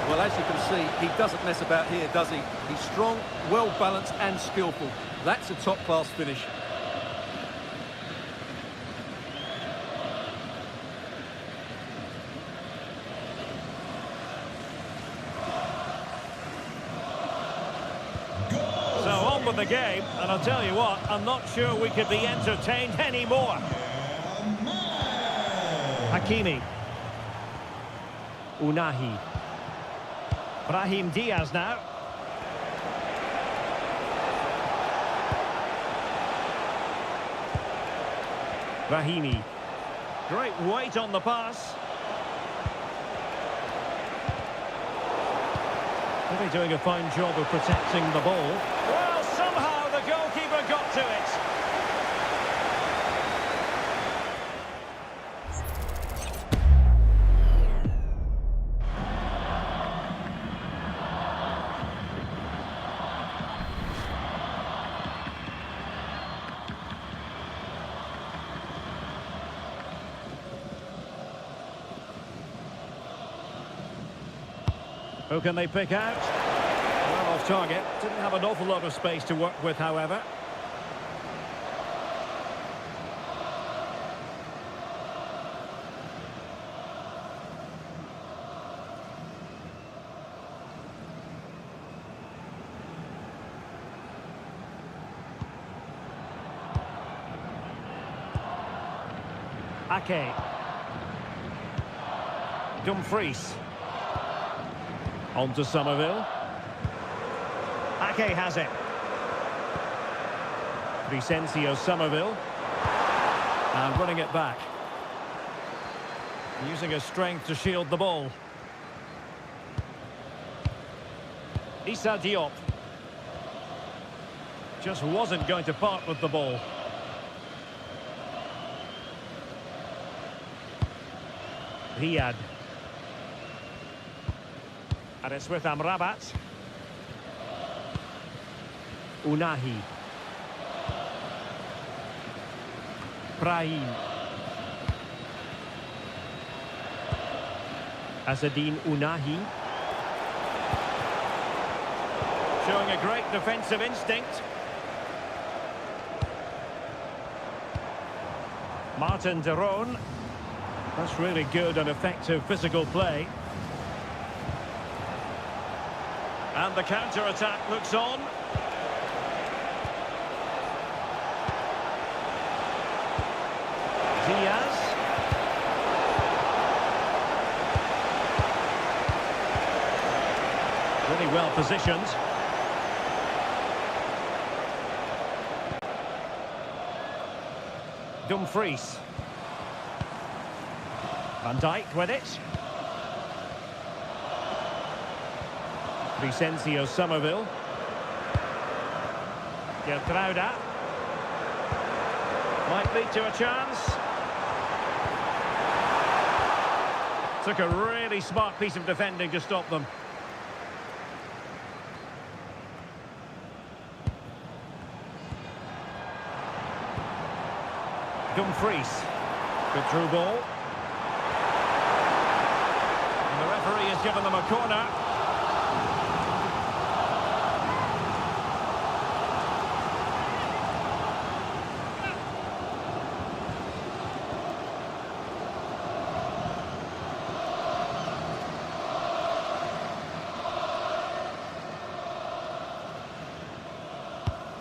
[SPEAKER 2] Well, as you can see, he doesn't mess about here, does he? He's strong, well-balanced and skillful. That's a top-class finish.
[SPEAKER 1] So on with the game, and I'll tell you what, I'm not sure we could be entertained anymore. Hakimi. Unahi. Brahim Diaz now. Rahimi. Great weight on the pass. Really doing a fine job of protecting the ball. Well, somehow the goalkeeper got to it. Who can they pick out? Well, off target. Didn't have an awful lot of space to work with, however. Ake. Dumfries. On to Somerville. Ake has it. Vicencio Somerville. And running it back. Using his strength to shield the ball. Issa Diop. Just wasn't going to part with the ball. Riyad. And it's with Amrabat. Unahi. Brahim. Azzedine Unahi. Showing a great defensive instinct. Martin de Roon. That's really good and effective physical play. And the counter-attack looks on. Diaz. Really well positioned. Dumfries. Van Dijk with it. Vicencio Somerville. Gertruida. Might lead to a chance. Took a really smart piece of defending to stop them. Dumfries. Good through ball. And the referee has given them a corner.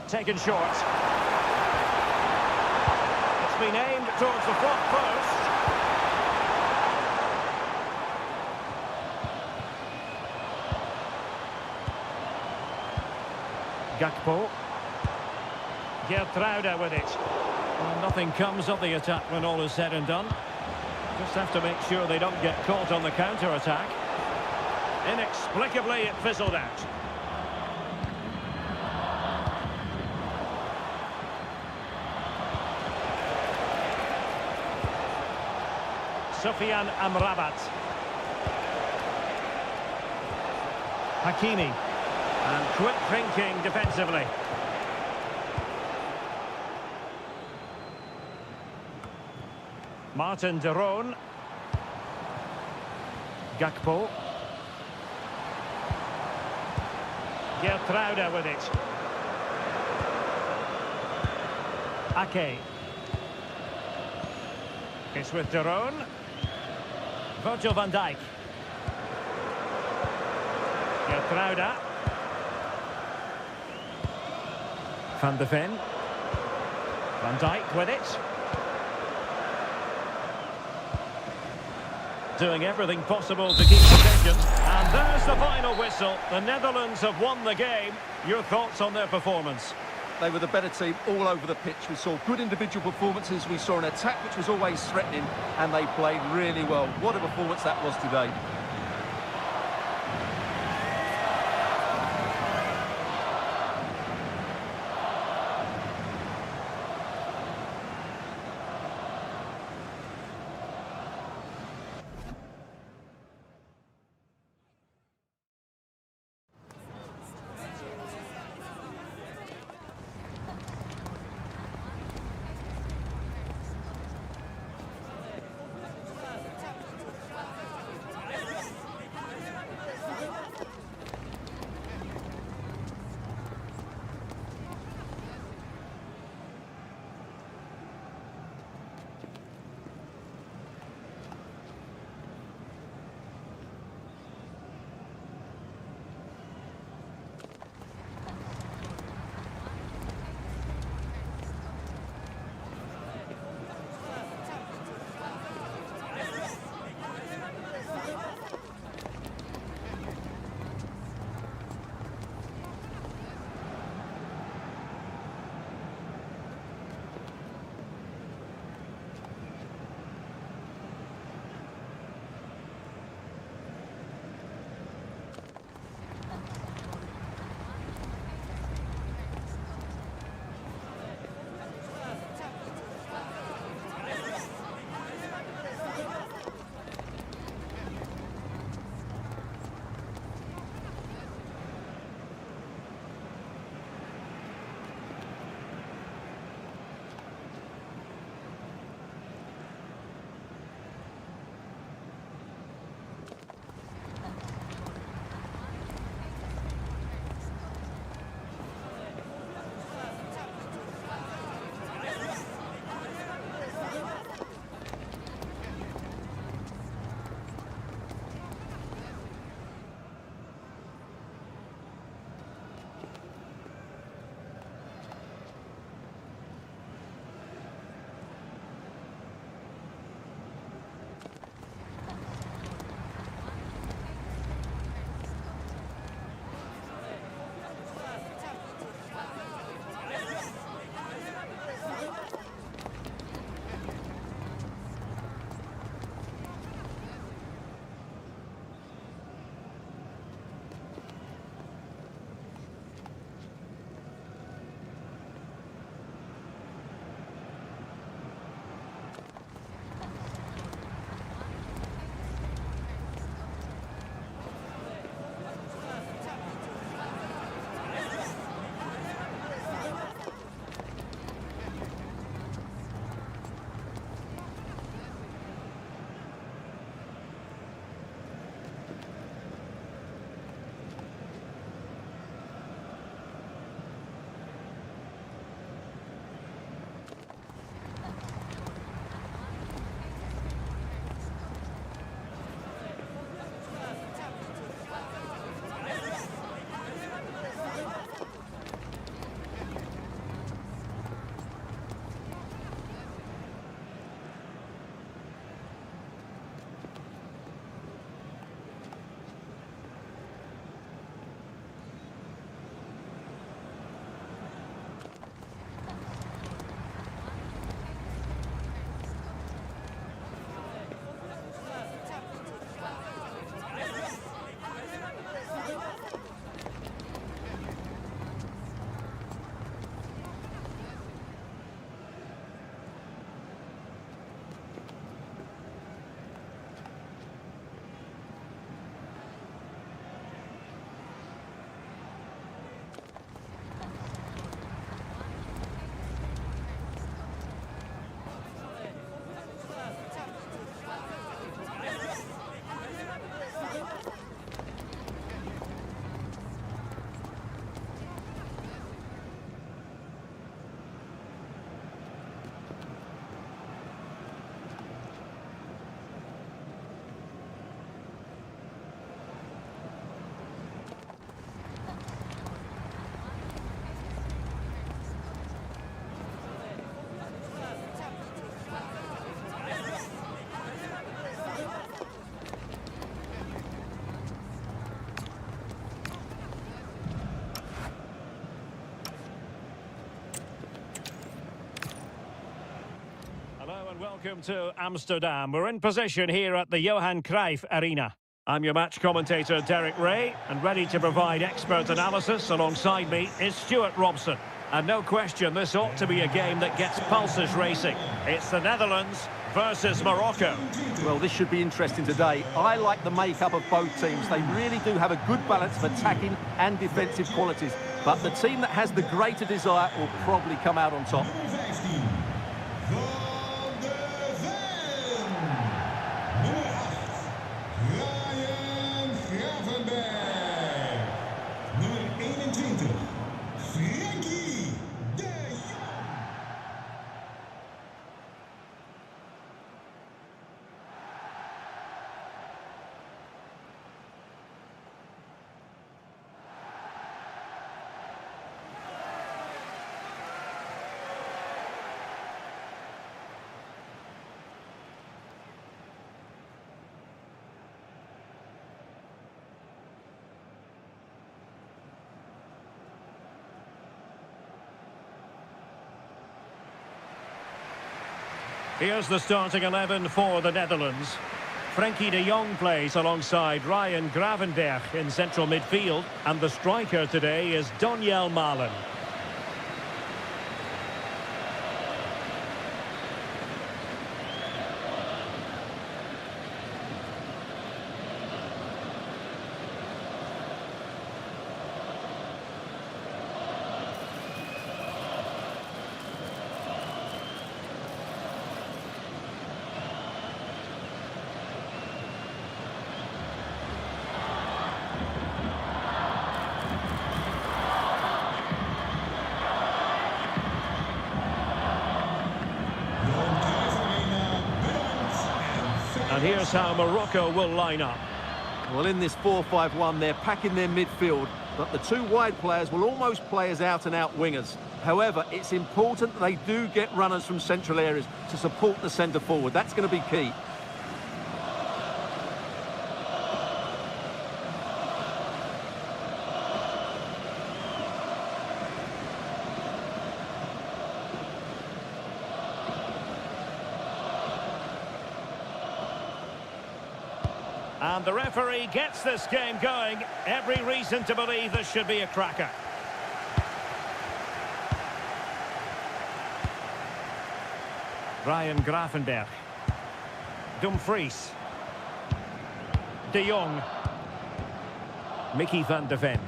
[SPEAKER 1] Taken short. It's been aimed towards the front post. Gakpo. Gertruida with it. Well, nothing comes of the attack when all is said and done. Just have to make sure they don't get caught on the counter-attack. Inexplicably, it fizzled out. Sofiane Amrabat. Hakimi. And quick thinking defensively. Martin de Roon. Gakpo. Gertruida with it. Ake. It's with de Roon. Virgil van Dijk. Gertruida. Van de Ven. Van Dijk with it. Doing everything possible to keep possession. And there's the final whistle. The Netherlands have won the game. Your thoughts on their performance?
[SPEAKER 2] They were the better team all over the pitch. We saw good individual performances. We saw an attack which was always threatening, and they played really well. What a performance that was today.
[SPEAKER 1] welcome to Amsterdam. We're in position here at the Johan Cruyff Arena. I'm your match commentator, Derek Ray, and ready to provide expert analysis alongside me is Stuart Robson. And no question, this ought to be a game that gets pulses racing. It's the Netherlands versus Morocco.
[SPEAKER 2] Well, this should be interesting today. I like the makeup of both teams. They really do have a good balance of attacking and defensive qualities. But the team that has the greater desire will probably come out on top.
[SPEAKER 1] Here's the starting 11 for the Netherlands. Frenkie de Jong plays alongside Ryan Gravenberch in central midfield. And the striker today is Donyell Malen. And here's how Morocco will line up.
[SPEAKER 2] Well, in this 4-5-1, they're packing their midfield, but the two wide players will almost play as out-and-out wingers. However, it's important that they do get runners from central areas to support the centre forward. That's going to be key.
[SPEAKER 1] And the referee gets this game going. Every reason to believe this should be a cracker. Ryan Gravenberch. Dumfries. De Jong. Mickey van de Ven.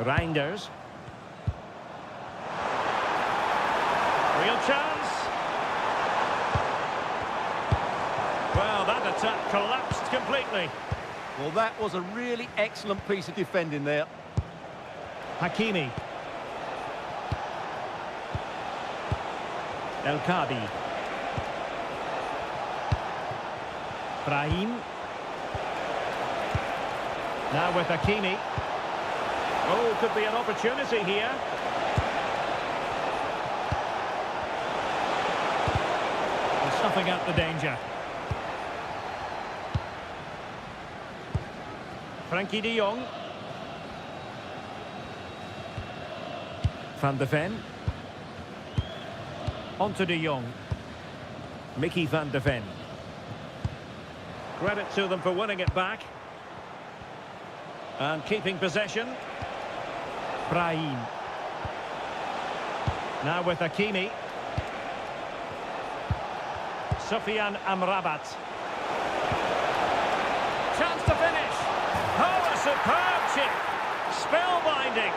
[SPEAKER 1] Reinders. Real chance. Well, that attack collapsed completely.
[SPEAKER 2] Well, that was a really excellent piece of defending there.
[SPEAKER 1] Hakimi. El Kadi. Brahim. Now with Hakimi. Oh, could be an opportunity here. And snuffing out the danger. Frenkie de Jong. Van de Ven. Onto de Jong. Mickey van de Ven. Credit to them for winning it back. And keeping possession. Brahim. Now with Hakimi. Sofiane Amrabat. Chance to finish. Oh, a superb chip. Spellbinding.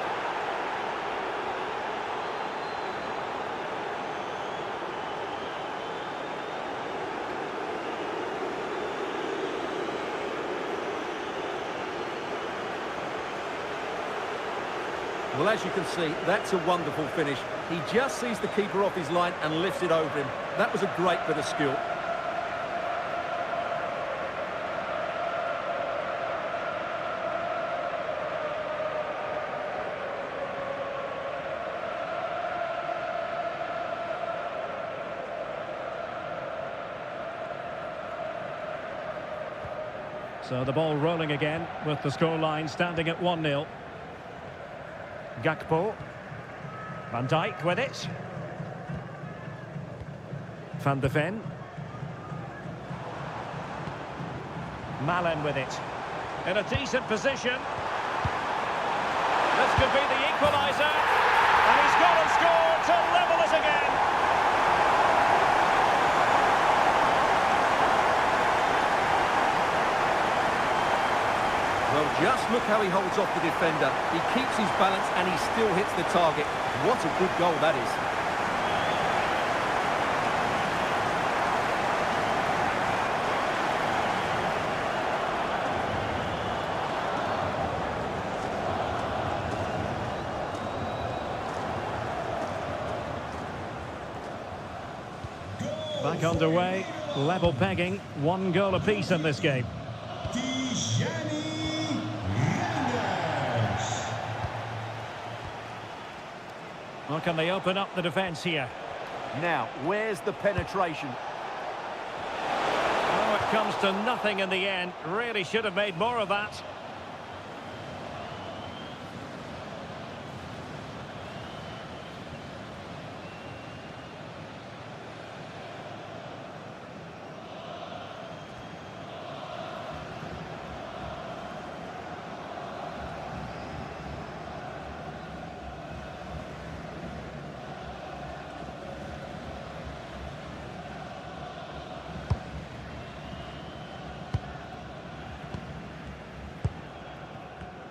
[SPEAKER 2] Well, as you can see, that's a wonderful finish. He just sees the keeper off his line and lifts it over him. That was a great bit of skill.
[SPEAKER 1] So the ball rolling again with the scoreline standing at 1-0. Gakpo. Van Dijk with it. Van de Ven. Malen with it. In a decent position. This could be the equaliser. And he's gone and scored to level it again.
[SPEAKER 2] Well, just look how he holds off the defender. He keeps his balance and he still hits the target. What a good goal that is.
[SPEAKER 1] Back underway, level pegging, 1 goal apiece in this game. Well, can they open up the defence here?
[SPEAKER 2] Now, where's the penetration?
[SPEAKER 1] Oh, it comes to nothing in the end. Really should have made more of that.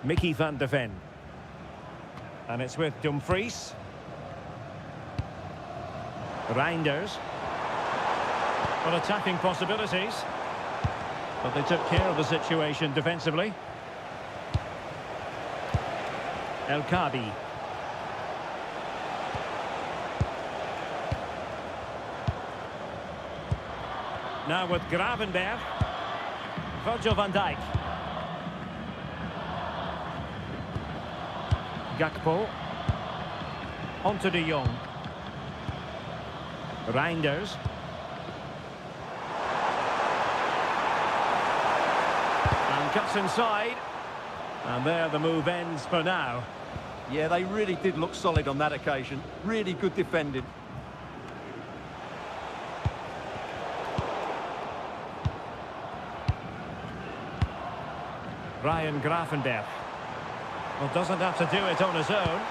[SPEAKER 1] Mickey van de Ven. And it's with Dumfries. Reinders. Well, attacking possibilities. But they took care of the situation defensively. El Kadi. Now with Gravenberg. Virgil van Dijk. Gakpo. Onto de Jong. Reinders. And cuts inside. And there the move ends for now.
[SPEAKER 2] Yeah, they really did look solid on that occasion. Really good defending.
[SPEAKER 1] Ryan Gravenberg. Well, doesn't have to do it on his own.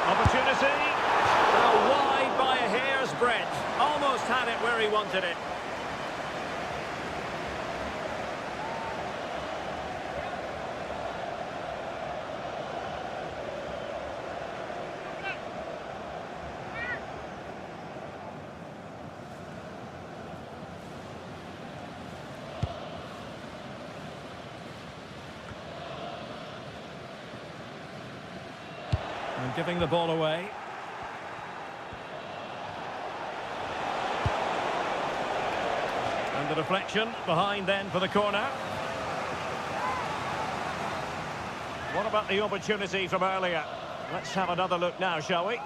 [SPEAKER 1] Opportunity. Oh, wide by a hair's breadth. Almost had it where he wanted it. And giving the ball away. And the deflection behind then for the corner. What about the opportunity from earlier? Let's have another look now, shall we?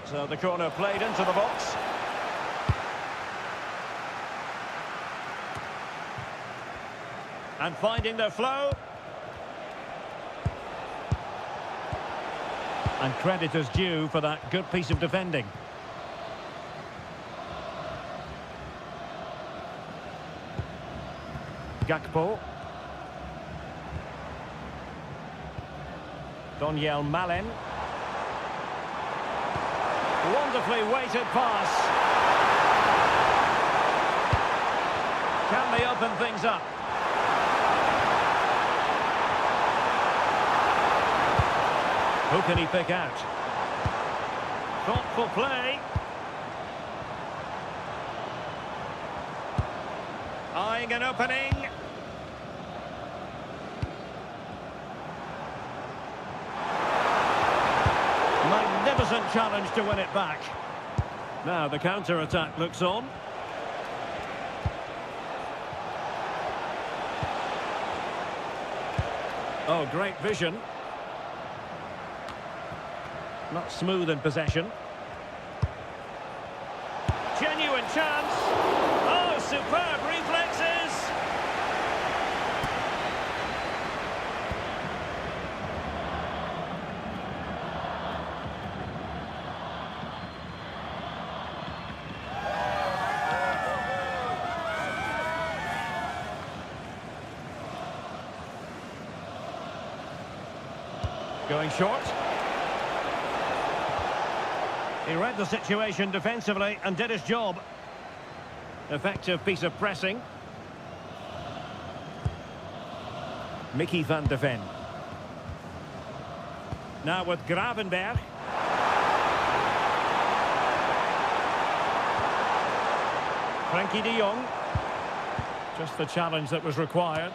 [SPEAKER 1] So the corner played into the box. And finding their flow. And credit is due for that good piece of defending. Gakpo. Donyell Malen. Wonderfully weighted pass. Can they open things up? Who can he pick out? Thoughtful play. Eyeing an opening. Magnificent challenge to win it back. Now the counter-attack looks on. Oh, great vision. Not smooth in possession. genuine chance. Oh, superb reflexes. Going short. He read the situation defensively and did his job. Effective piece of pressing. Mickey van de Ven. Now with Gravenberg. Frenkie de Jong. Just the challenge that was required.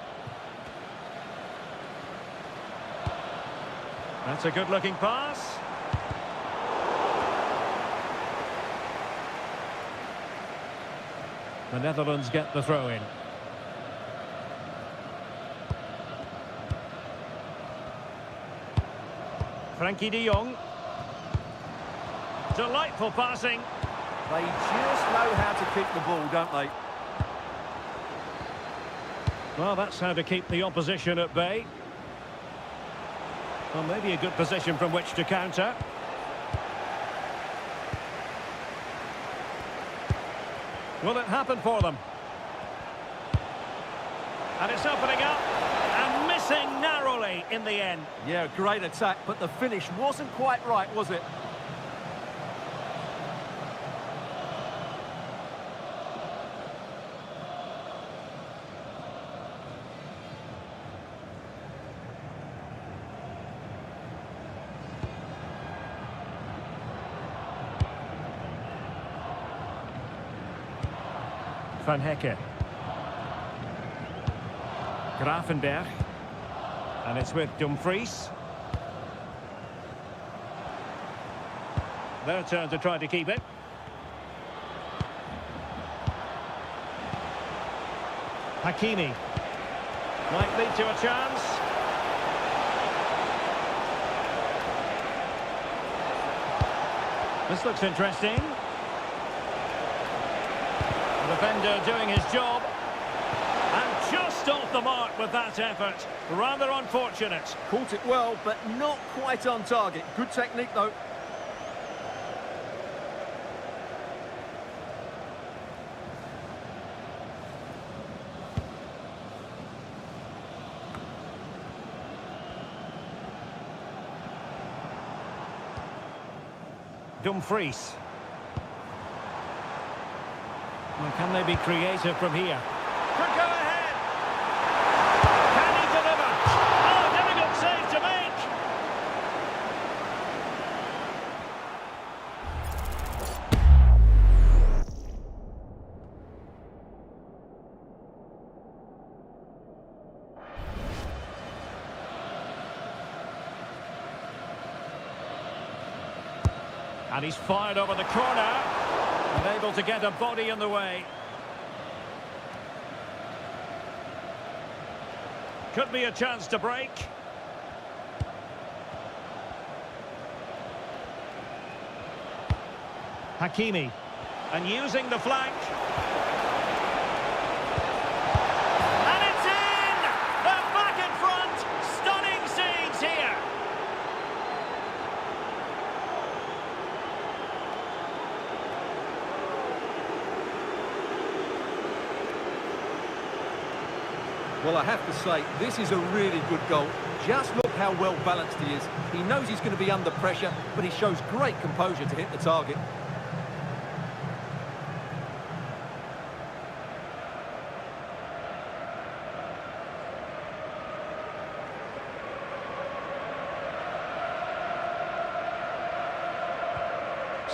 [SPEAKER 1] That's a good-looking pass. The Netherlands get the throw-in. Frenkie de Jong. Delightful passing.
[SPEAKER 2] They just know how to keep the ball, don't they?
[SPEAKER 1] Well, that's how to keep the opposition at bay. Well, maybe a good position from which to counter. Will it happen for them? And it's opening up and missing narrowly in the end.
[SPEAKER 2] Yeah, great attack, but the finish wasn't quite right, was it?
[SPEAKER 1] Van Hekke. Gravenberg. And it's with Dumfries. Their turn to try to keep it. Hakimi. Might lead to a chance. This looks interesting. The defender doing his job. And just off the mark with that effort. Rather unfortunate.
[SPEAKER 2] Caught it well, but not quite on target. Good technique, though.
[SPEAKER 1] Dumfries. Well, can they be creative from here? Could go ahead. Can he deliver? Oh, difficult save to make. And he's fired over the corner. Unable to get a body in the way. Could be a chance to break. Hakimi. And using the flank. And it's in! They're back in front! Stunning scenes here!
[SPEAKER 2] Well, I have to say, this is a really good goal. Just look how well balanced he is. He knows he's going to be under pressure, but he shows great composure to hit the target.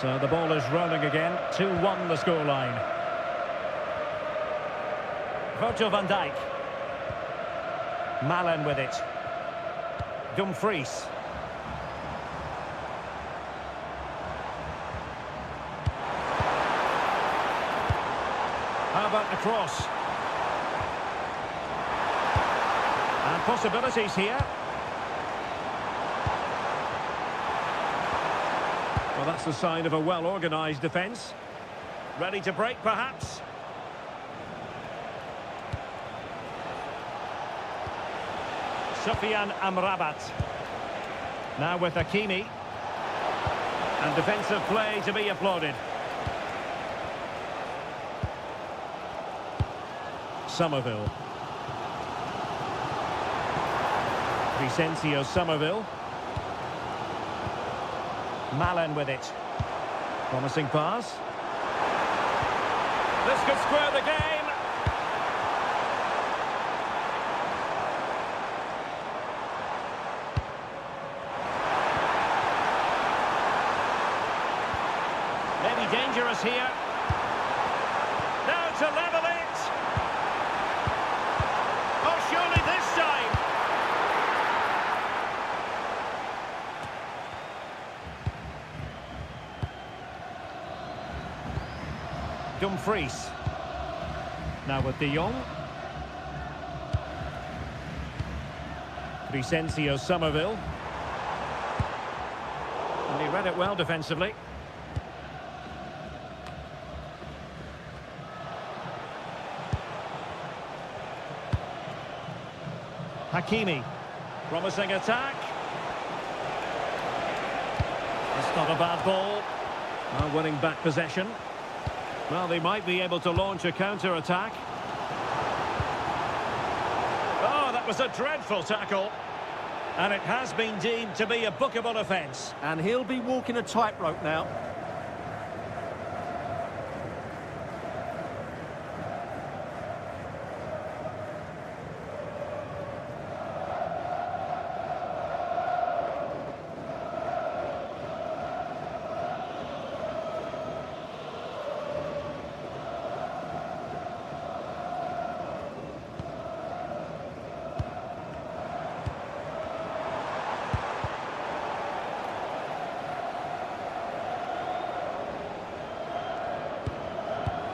[SPEAKER 1] So the ball is rolling again. 2-1 the scoreline. Virgil van Dijk. Malen with it. Dumfries. How about the cross? And possibilities here. Well, that's the sign of a well-organised defence. Ready to break, perhaps? Sufyan Amrabat. Now with Hakimi. And defensive play to be applauded. Somerville. Vicencio Somerville. Malen with it. Promising pass. This could square the game. Maybe dangerous here. Now to level it. Oh, surely this time. Dumfries. Now with De Jong. Vicencio Somerville. And he read it well defensively. Hakimi. Promising attack. That's not a bad ball. Now winning back possession. Well, they might be able to launch a counter-attack. Oh, that was a dreadful tackle. And it has been deemed to be a bookable offence.
[SPEAKER 2] And he'll be walking a tightrope now.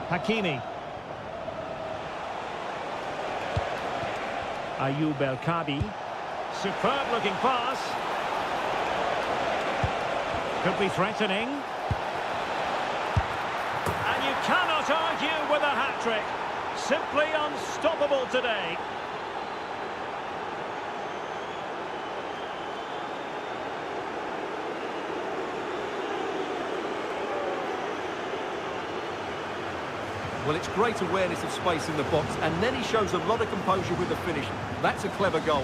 [SPEAKER 1] Hakimi. Ayoub El Kabi. Superb looking pass. Could be threatening. And you cannot argue with a hat-trick. Simply unstoppable today.
[SPEAKER 2] Well, it's great awareness of space in the box, and then he shows a lot of composure with the finish. That's a clever goal.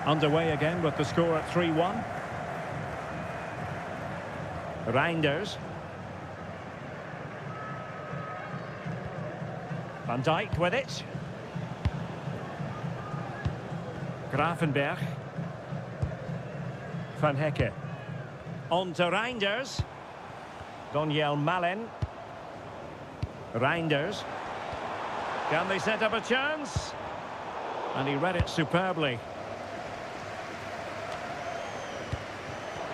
[SPEAKER 1] Underway again with the score at 3-1. Reinders. Van Dijk with it. Gravenberg. Van Hekke. On to Reinders. Donyell Malen. Reinders. Can they set up a chance? And he read it superbly.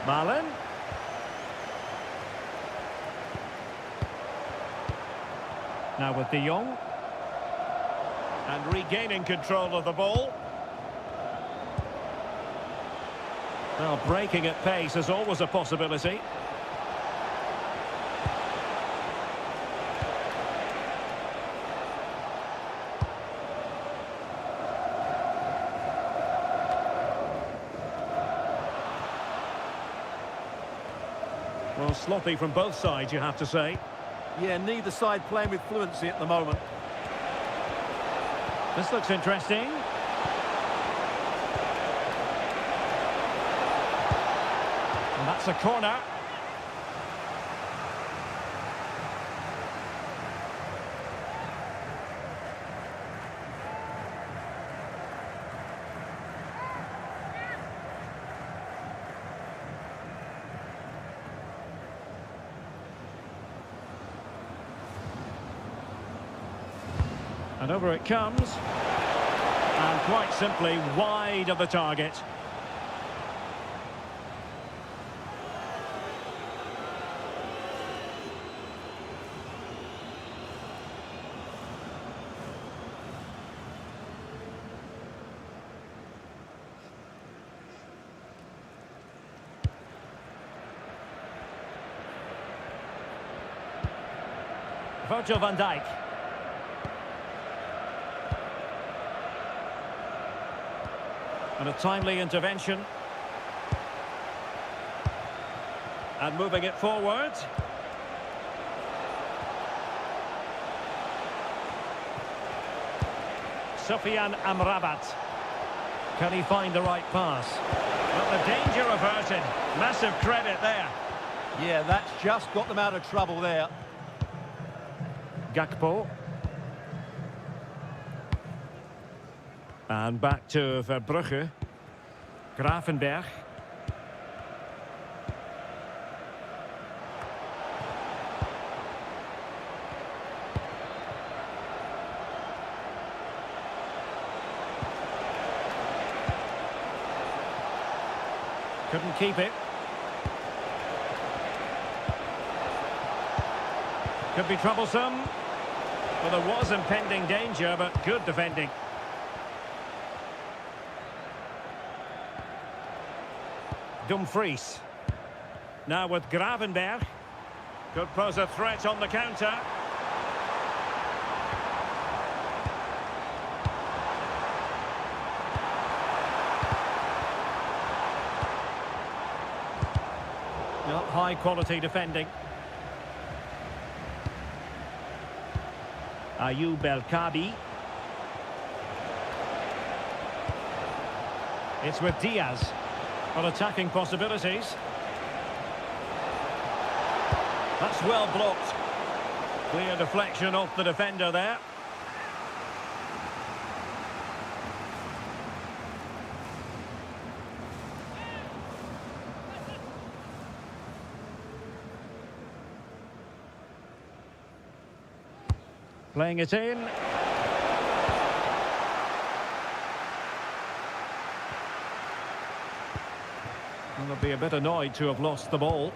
[SPEAKER 1] Malen. Now with De Jong. And regaining control of the ball. Well, breaking at pace is always a possibility. Well, sloppy from both sides, you have to say.
[SPEAKER 2] Yeah, neither side playing with fluency at the moment.
[SPEAKER 1] This looks interesting. And that's a corner. And over it comes. And quite simply wide of the target. Virgil van Dijk. And a timely intervention. And moving it forward. Sufyan Amrabat. Can he find the right pass? Well, the danger averted. Massive credit there.
[SPEAKER 2] Yeah, that's just got them out of trouble there.
[SPEAKER 1] Gakpo. And back to Verbrugge. Gravenberch. Couldn't keep it. Could be troublesome. Well, there was impending danger, but good defending. Dumfries. Now with Gravenberch. Could pose a threat on the counter. Not high quality defending. Ayoub El Kabi. It's with Diaz. On attacking possibilities. That's well blocked. Clear deflection off the defender there. Playing it in. And they'll be a bit annoyed to have lost the ball.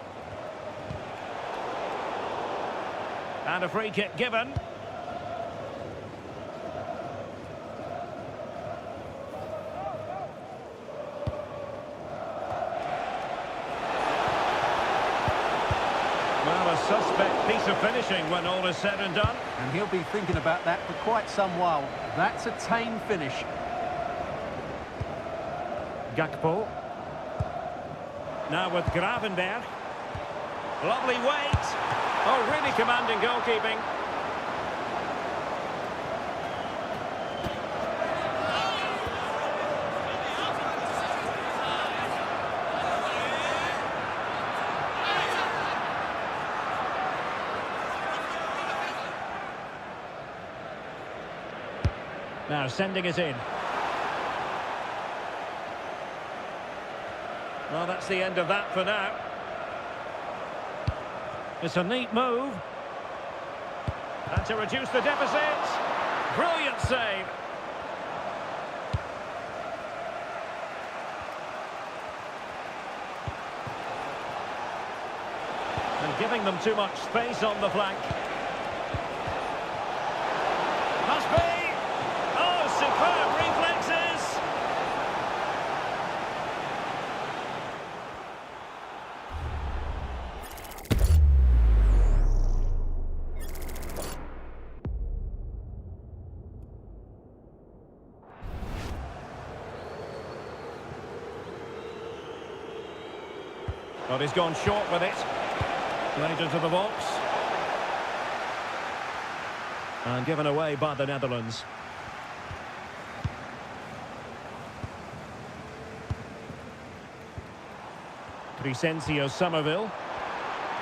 [SPEAKER 1] And a free kick given. Well, a suspect piece of finishing when all is said and done.
[SPEAKER 2] And he'll be thinking about that for quite some while. That's a tame finish.
[SPEAKER 1] Gakpo. Now with Gravenberch. Lovely weight. Oh, really commanding goalkeeping. Now sending it in. Well, that's the end of that for now. It's a neat move. And to reduce the deficit. Brilliant save. And giving them too much space on the flank. Must be. Oh, superb reflexes. But he's gone short with it. Played into the box. And given away by the Netherlands. Crescencio Somerville.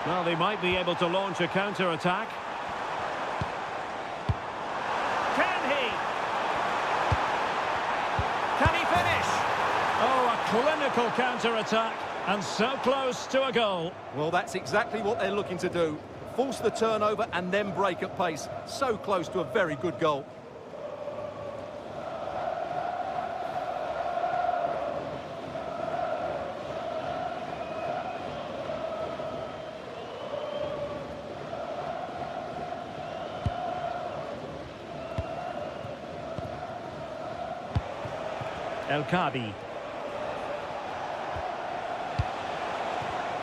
[SPEAKER 1] Well, they might be able to launch a counter-attack. Can he? Can he finish? Oh, a clinical counter-attack. And so close to a goal.
[SPEAKER 2] Well, that's exactly what they're looking to do. Force the turnover and then break at pace. So close to a very good goal.
[SPEAKER 1] El Kabi.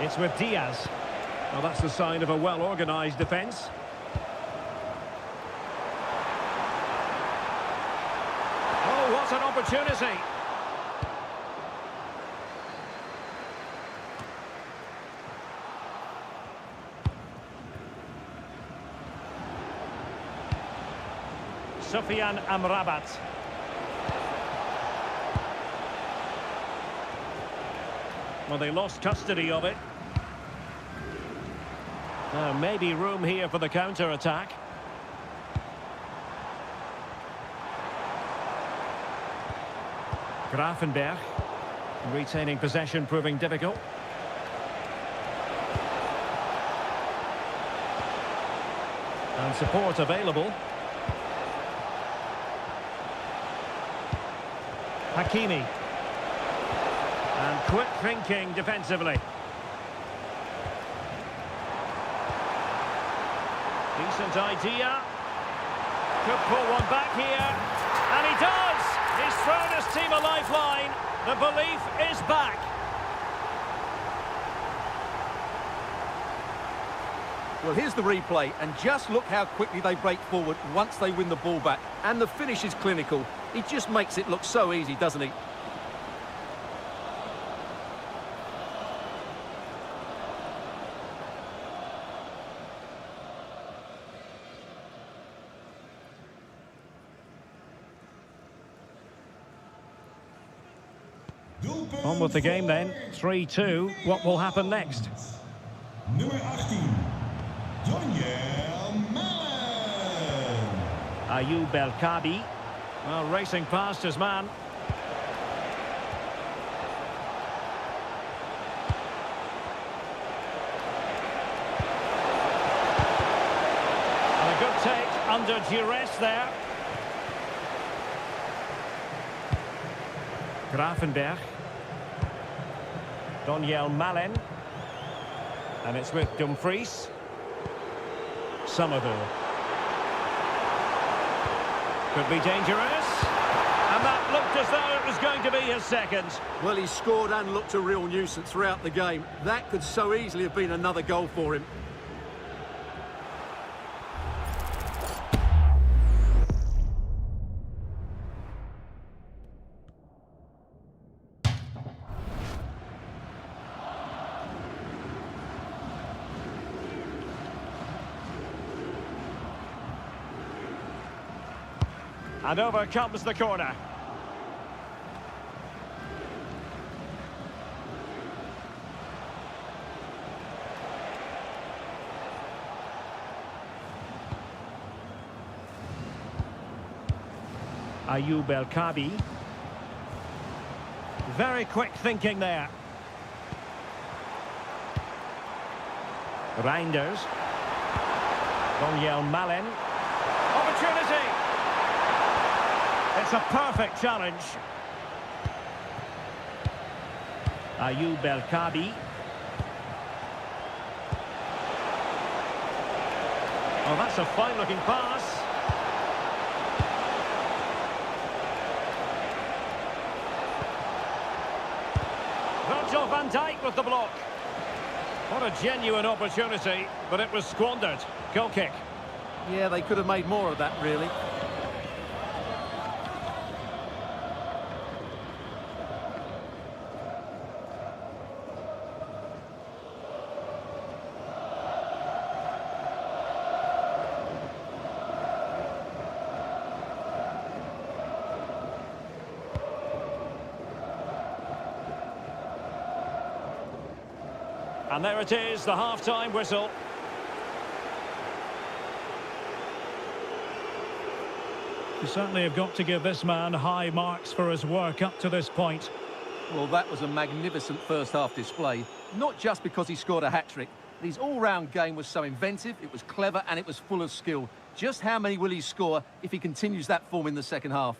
[SPEAKER 1] It's with Diaz. Well, that's the sign of a well-organised defence. What an opportunity. Sufyan Amrabat. Well, they lost custody of it. Maybe room here for the counter-attack. Gravenberch. Retaining possession proving difficult. And support available. Hakimi. And quick thinking defensively. Decent idea. Could pull one back here. And he does! He's thrown his team a lifeline. The belief is back.
[SPEAKER 2] Well, here's the replay, and just look how quickly they break forward once they win the ball back. And the finish is clinical. He just makes it look so easy, doesn't he?
[SPEAKER 1] On with the game then, 3-2. What will happen next?
[SPEAKER 3] Nummer 18, Daniel Malen.
[SPEAKER 1] Ayoub El Kabi. Well, racing past his man. And a good take under duress there. Gravenberch. Daniel Malen. And it's with Dumfries. Somerville. Could be dangerous. And that looked as though it was going to be his second.
[SPEAKER 2] Well, he scored and looked a real nuisance throughout the game. That could so easily have been another goal for him.
[SPEAKER 1] And over comes the corner. Ayoub El Kabi. Very quick thinking there. Reinders. Daniel Malen. Opportunity! It's a perfect challenge. Ayoub El Kabi. Oh, that's a fine-looking pass. Virgil van Dijk with the block. What a genuine opportunity, but it was squandered. Goal kick.
[SPEAKER 2] Yeah, they could have made more of that, really.
[SPEAKER 1] And there it is, the half-time whistle. You certainly have got to give this man high marks for his work up to this point.
[SPEAKER 2] Well, that was a magnificent first-half display. Not just because he scored a hat-trick. His all-round game was so inventive, it was clever, and it was full of skill. Just how many will he score if he continues that form in the second half?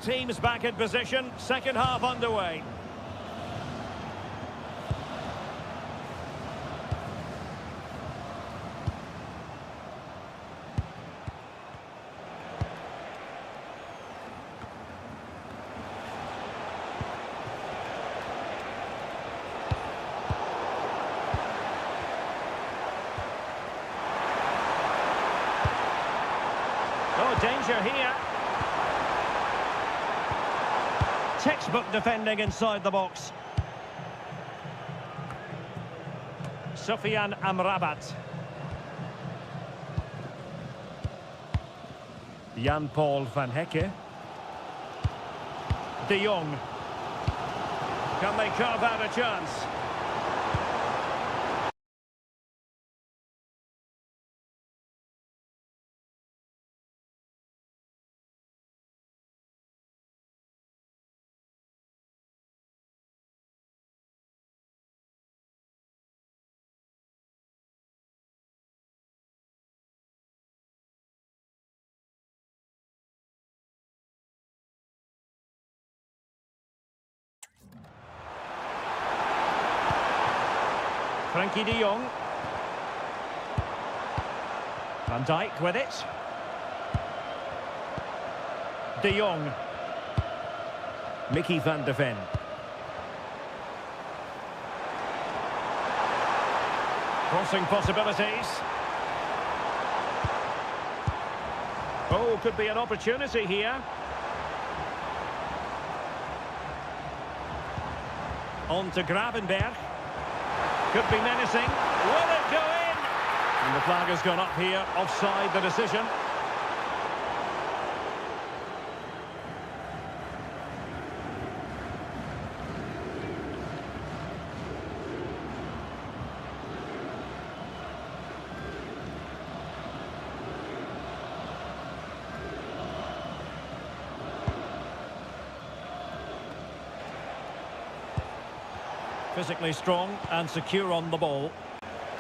[SPEAKER 1] teams back in position. Second half underway. Oh, danger here. Textbook defending inside the box. Sufyan Amrabat. Jan-Paul van Hecke. De Jong. Can they carve out a chance? Frankie de Jong. Van Dijk with it. De Jong. Mickey van de Ven. Crossing possibilities. Oh, could be an opportunity here. On to Gravenberg. Could be menacing. Will it go in? And the flag has gone up here. Offside the decision. Physically strong and secure on the ball.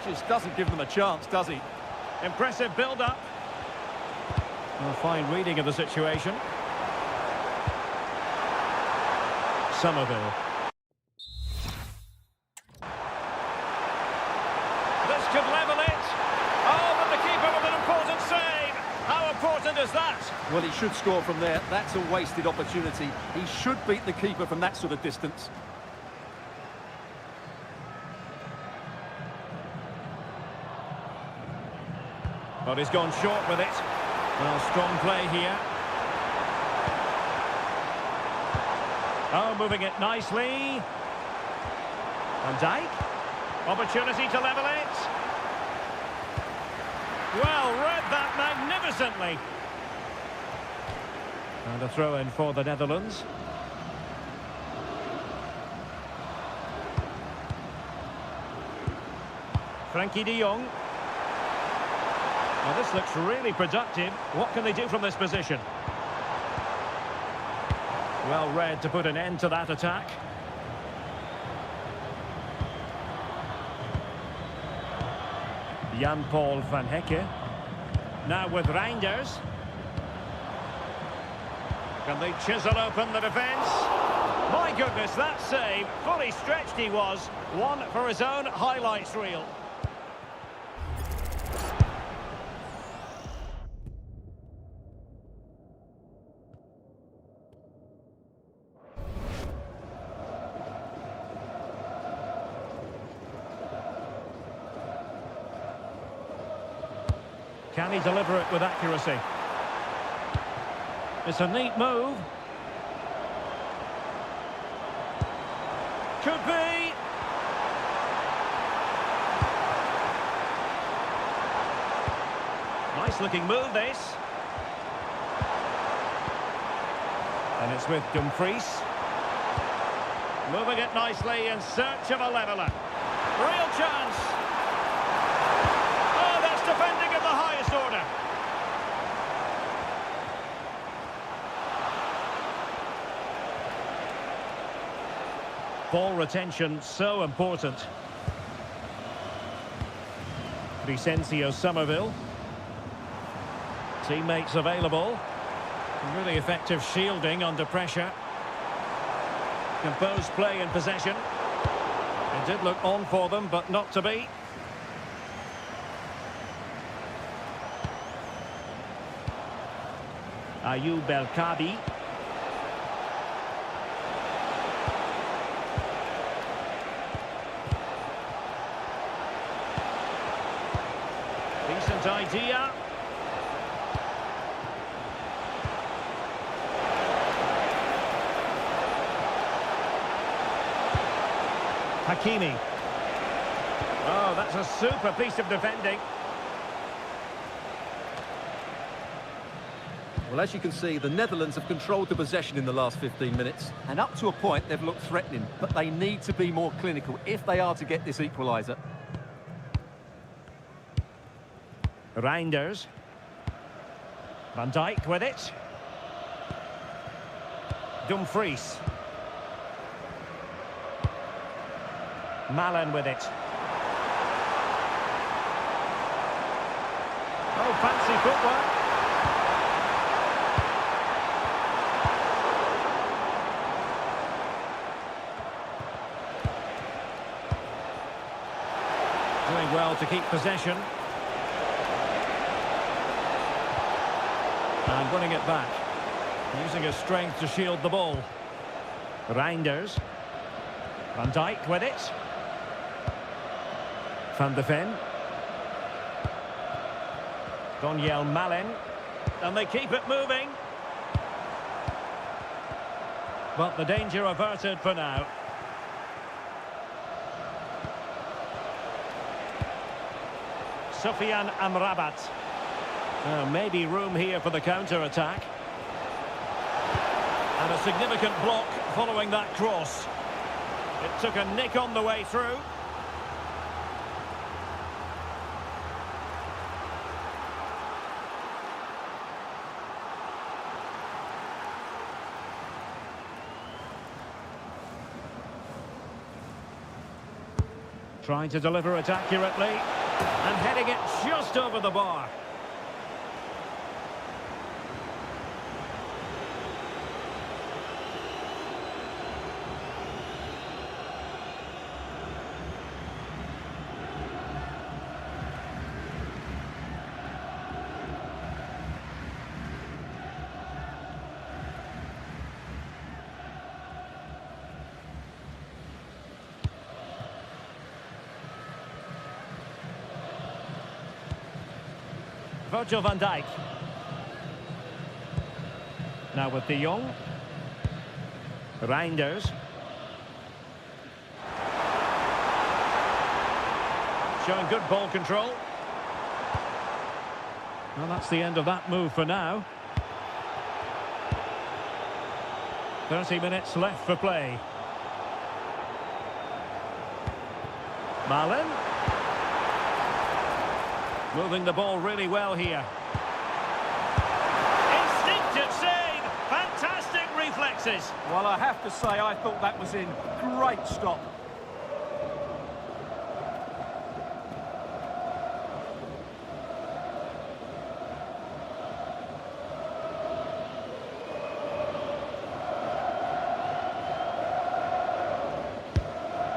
[SPEAKER 2] Just doesn't give them a chance, does he?
[SPEAKER 1] Impressive build-up. A fine reading of the situation. Somerville. This could level it. Oh, but the keeper with an important save. How important is that?
[SPEAKER 2] Well, he should score from there. That's a wasted opportunity. He should beat the keeper from that sort of distance.
[SPEAKER 1] But he's gone short with it. Well, strong play here. Oh, moving it nicely. Van Dijk. Opportunity to level it. Well, read that magnificently. And a throw-in for the Netherlands. Frankie de Jong. Well, this looks really productive. What can they do from this position? Well read to put an end to that attack. Jan-Paul van Hecke. Now with Reinders. Can they chisel open the defence? My goodness, that save. Fully stretched he was. One for his own highlights reel. Can he deliver it with accuracy? It's a neat move. Could be. Nice looking move, this. And it's with Dumfries. Moving it nicely in search of a leveller. Real chance. Oh, that's defending of the highest order. Ball retention so important. Vicencio Somerville. Teammates available. Really effective shielding under pressure. Composed play in possession. It did look on for them, but not to be. Ayoub El-Kabi. Decent idea. Hakimi. Oh, that's a super piece of defending.
[SPEAKER 2] Well, as you can see, the Netherlands have controlled the possession in the last 15 minutes. And up to a point, they've looked threatening. But they need to be more clinical if they are to get this equaliser.
[SPEAKER 1] Reinders. Van Dijk with it. Dumfries. Malen with it. Oh, fancy footwork. Doing well to keep possession. And winning it back. Using his strength to shield the ball. Reinders. Van Dijk with it. Van de Ven. Donyell Malen. And they keep it moving. But the danger averted for now. Sofiane Amrabat. Maybe room here for the counter-attack. And a significant block following that cross. It took a nick on the way through. Trying to deliver it accurately. And heading it just over the bar. Virgil van Dijk. Now with De Jong. Reinders. Showing good ball control. Well, that's the end of that move for now. 30 minutes left for play. Malen. Moving the ball really well here. Instinctive save! Fantastic reflexes!
[SPEAKER 2] Well, I have to say, I thought that was in. Great stop.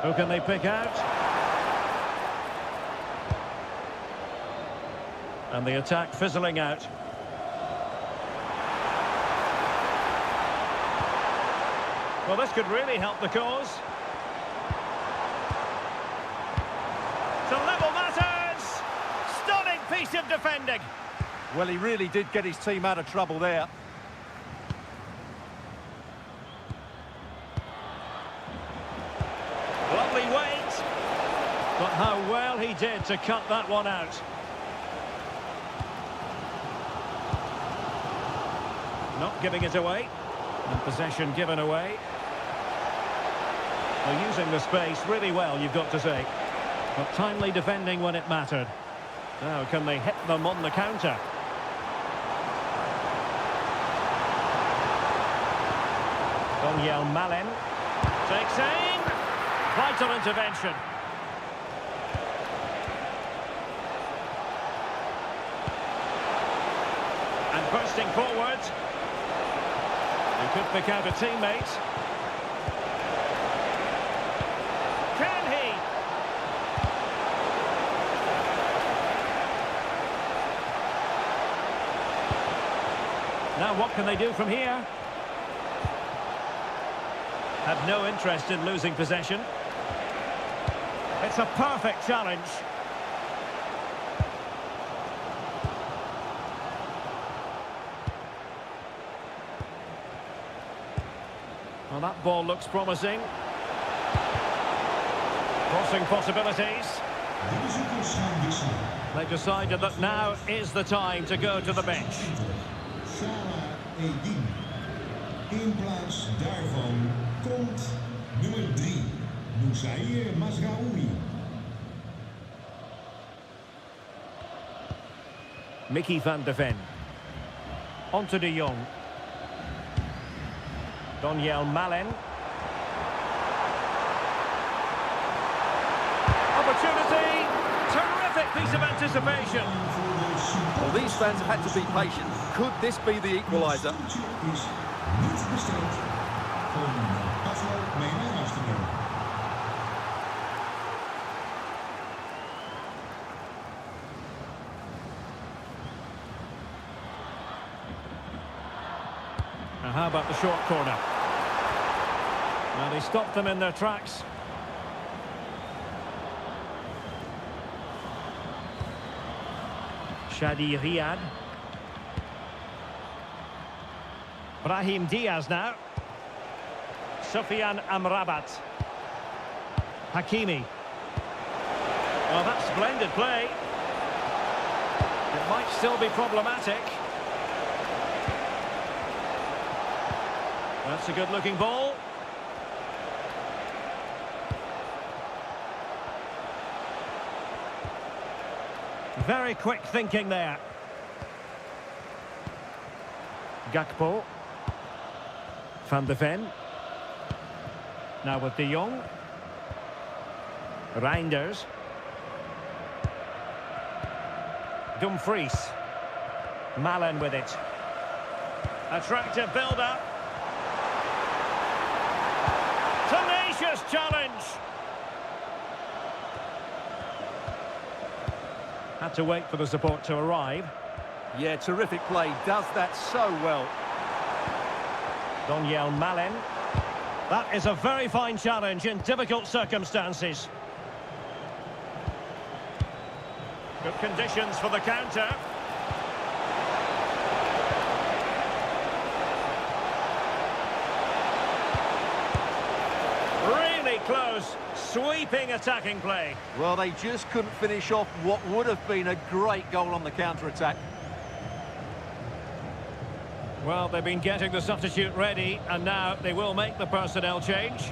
[SPEAKER 1] Who can they pick out? And the attack fizzling out. Well, this could really help the cause. To level matters! Stunning piece of defending.
[SPEAKER 2] Well, he really did get his team out of trouble there.
[SPEAKER 1] Lovely weight. But how well he did to cut that one out. Not giving it away. And possession given away. They're using the space really well, you've got to say. But timely defending when it mattered. Now, can they hit them on the counter? Donyell Malen takes aim. Vital intervention. And bursting forward. He could pick out a teammate. Can he? Now what can they do from here? Have no interest in losing possession. It's a perfect challenge. Well, that ball looks promising. Crossing possibilities. They've decided that now is the time to go to the bench.
[SPEAKER 3] In plaats daarvan komt nummer 3, Mazraoui.
[SPEAKER 1] Mickey van de Ven. Onto de Jong. Daniel Malen. Opportunity! Terrific piece of anticipation.
[SPEAKER 2] Well, these fans have had to be patient. Could this be the equaliser?
[SPEAKER 1] Now how about the short corner? Now they stopped them in their tracks. Shadi Riyad. Brahim Diaz now. Sofiane Amrabat. Hakimi. Well, that's splendid play. It might still be problematic. That's a good-looking ball. Very quick thinking there. Gakpo. Van de Ven. Now with de Jong. Reinders. Dumfries. Malen with it. Attractive build-up. Tenacious challenge. Had to wait for the support to arrive.
[SPEAKER 2] Yeah, terrific play. Does that so well.
[SPEAKER 1] Daniel Malen. That is a very fine challenge in difficult circumstances. Good conditions for the counter. Really close, sweeping attacking play.
[SPEAKER 2] Well, they just couldn't finish off what would have been a great goal on the counter-attack.
[SPEAKER 1] Well, they've been getting the substitute ready, and now they will make the personnel change.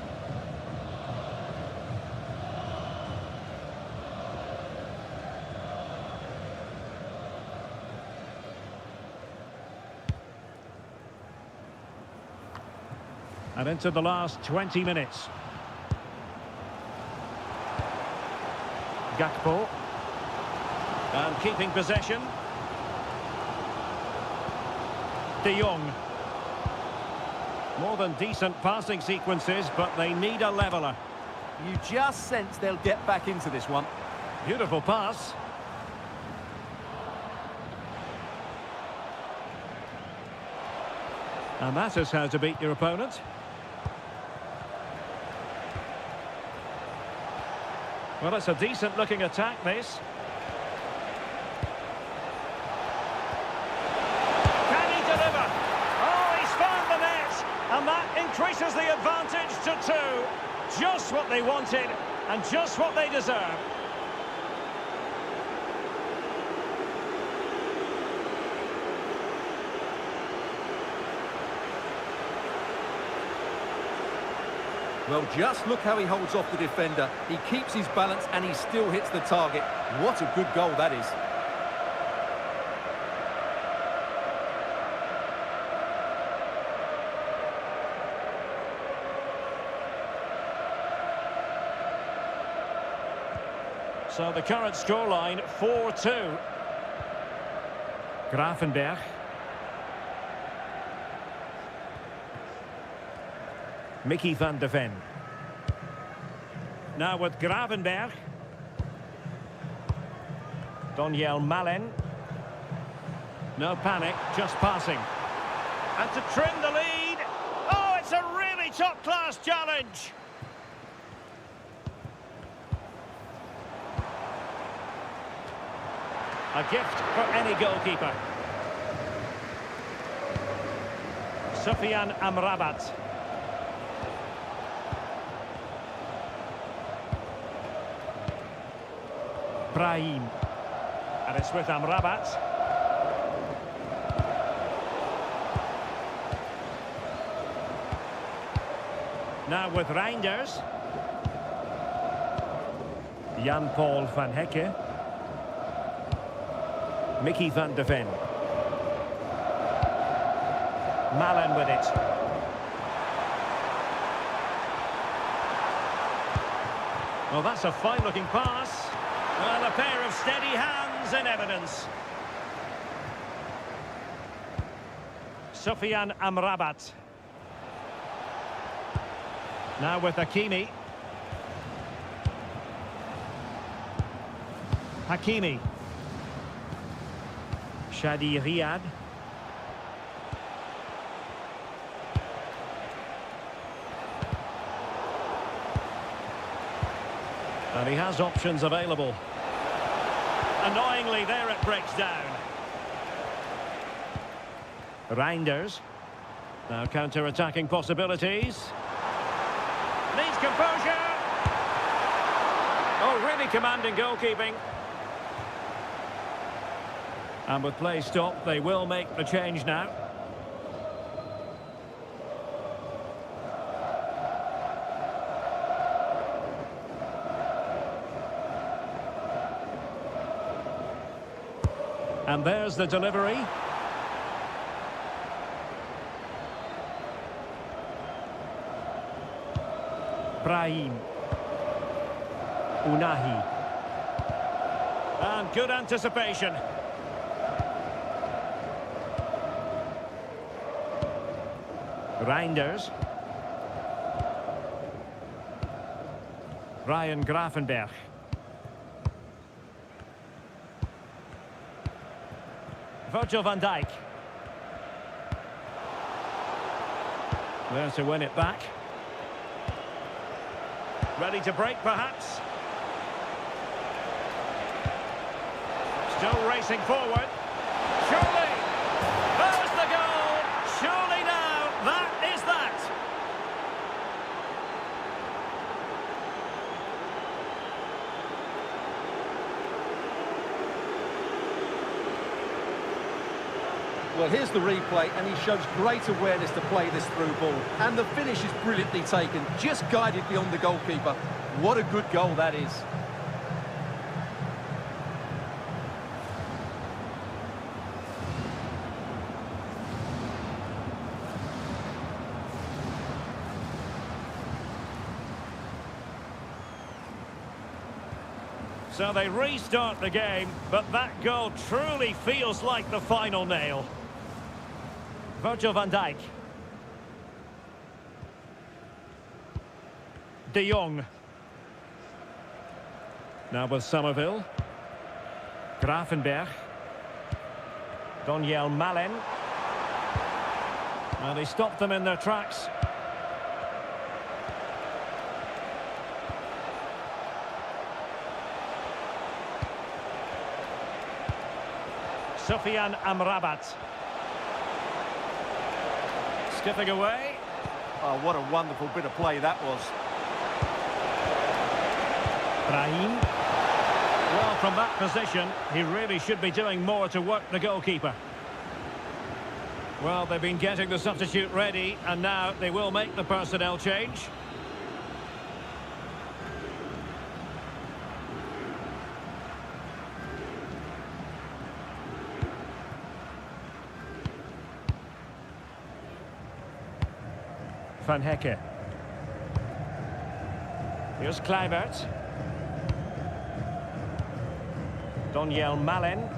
[SPEAKER 1] And into the last 20 minutes. Gakpo. And keeping possession. De Jong. More than decent passing sequences, but they need a leveller.
[SPEAKER 2] You just sense they'll get back into this one.
[SPEAKER 1] Beautiful pass. And that is how to beat your opponent. Well, it's a decent-looking attack, this. Can he deliver? Oh, he's found the net! And that increases the advantage to 2. Just what they wanted, and just what they deserve.
[SPEAKER 2] Well, just look how he holds off the defender. He keeps his balance and he still hits the target. What a good goal that is.
[SPEAKER 1] So the current scoreline, 4-2. Gravenberch. Mickey van de Ven. Now with Gravenberg. Daniel Malen. No panic, just passing. And to trim the lead. Oh, it's a really top-class challenge. A gift for any goalkeeper. Sufyan Amrabat. Brahim. And it's with Amrabat. Now with Reinders. Jan-Paul van Hecke. Mickey van de Ven. Malen with it. Well, that's a fine-looking pass. Well, a pair of steady hands in evidence. Sufyan Amrabat. Now with Hakimi. Hakimi. Shadi Riyad. And he has options available. Annoyingly, there it breaks down. Reinders. Now counter-attacking possibilities. Needs composure. Oh, really commanding goalkeeping. And with play stopped, they will make the change now. And there's the delivery. Brahim. Unahi. And good anticipation. Reinders. Ryan Gravenberg. Virgil van Dijk. There to win it back. Ready to break, perhaps. Still racing forward. Surely. There's the goal. Surely now. That is that.
[SPEAKER 2] Well, here's the replay, and he shows great awareness to play this through ball. And the finish is brilliantly taken, just guided beyond the goalkeeper. What a good goal that is.
[SPEAKER 1] So they restart the game, but that goal truly feels like the final nail. Virgil van Dijk. De Jong. Now with Somerville. Gravenberg. Daniel Malen. Well, he stopped them in their tracks. Sufyan Amrabat. Skipping away.
[SPEAKER 2] Oh, what a wonderful bit of play that was.
[SPEAKER 1] Brahim. Well, from that position, he really should be doing more to work the goalkeeper. Well, they've been getting the substitute ready, and now they will make the personnel change. Van Hecke. Here's Kluivert. Daniel Malen.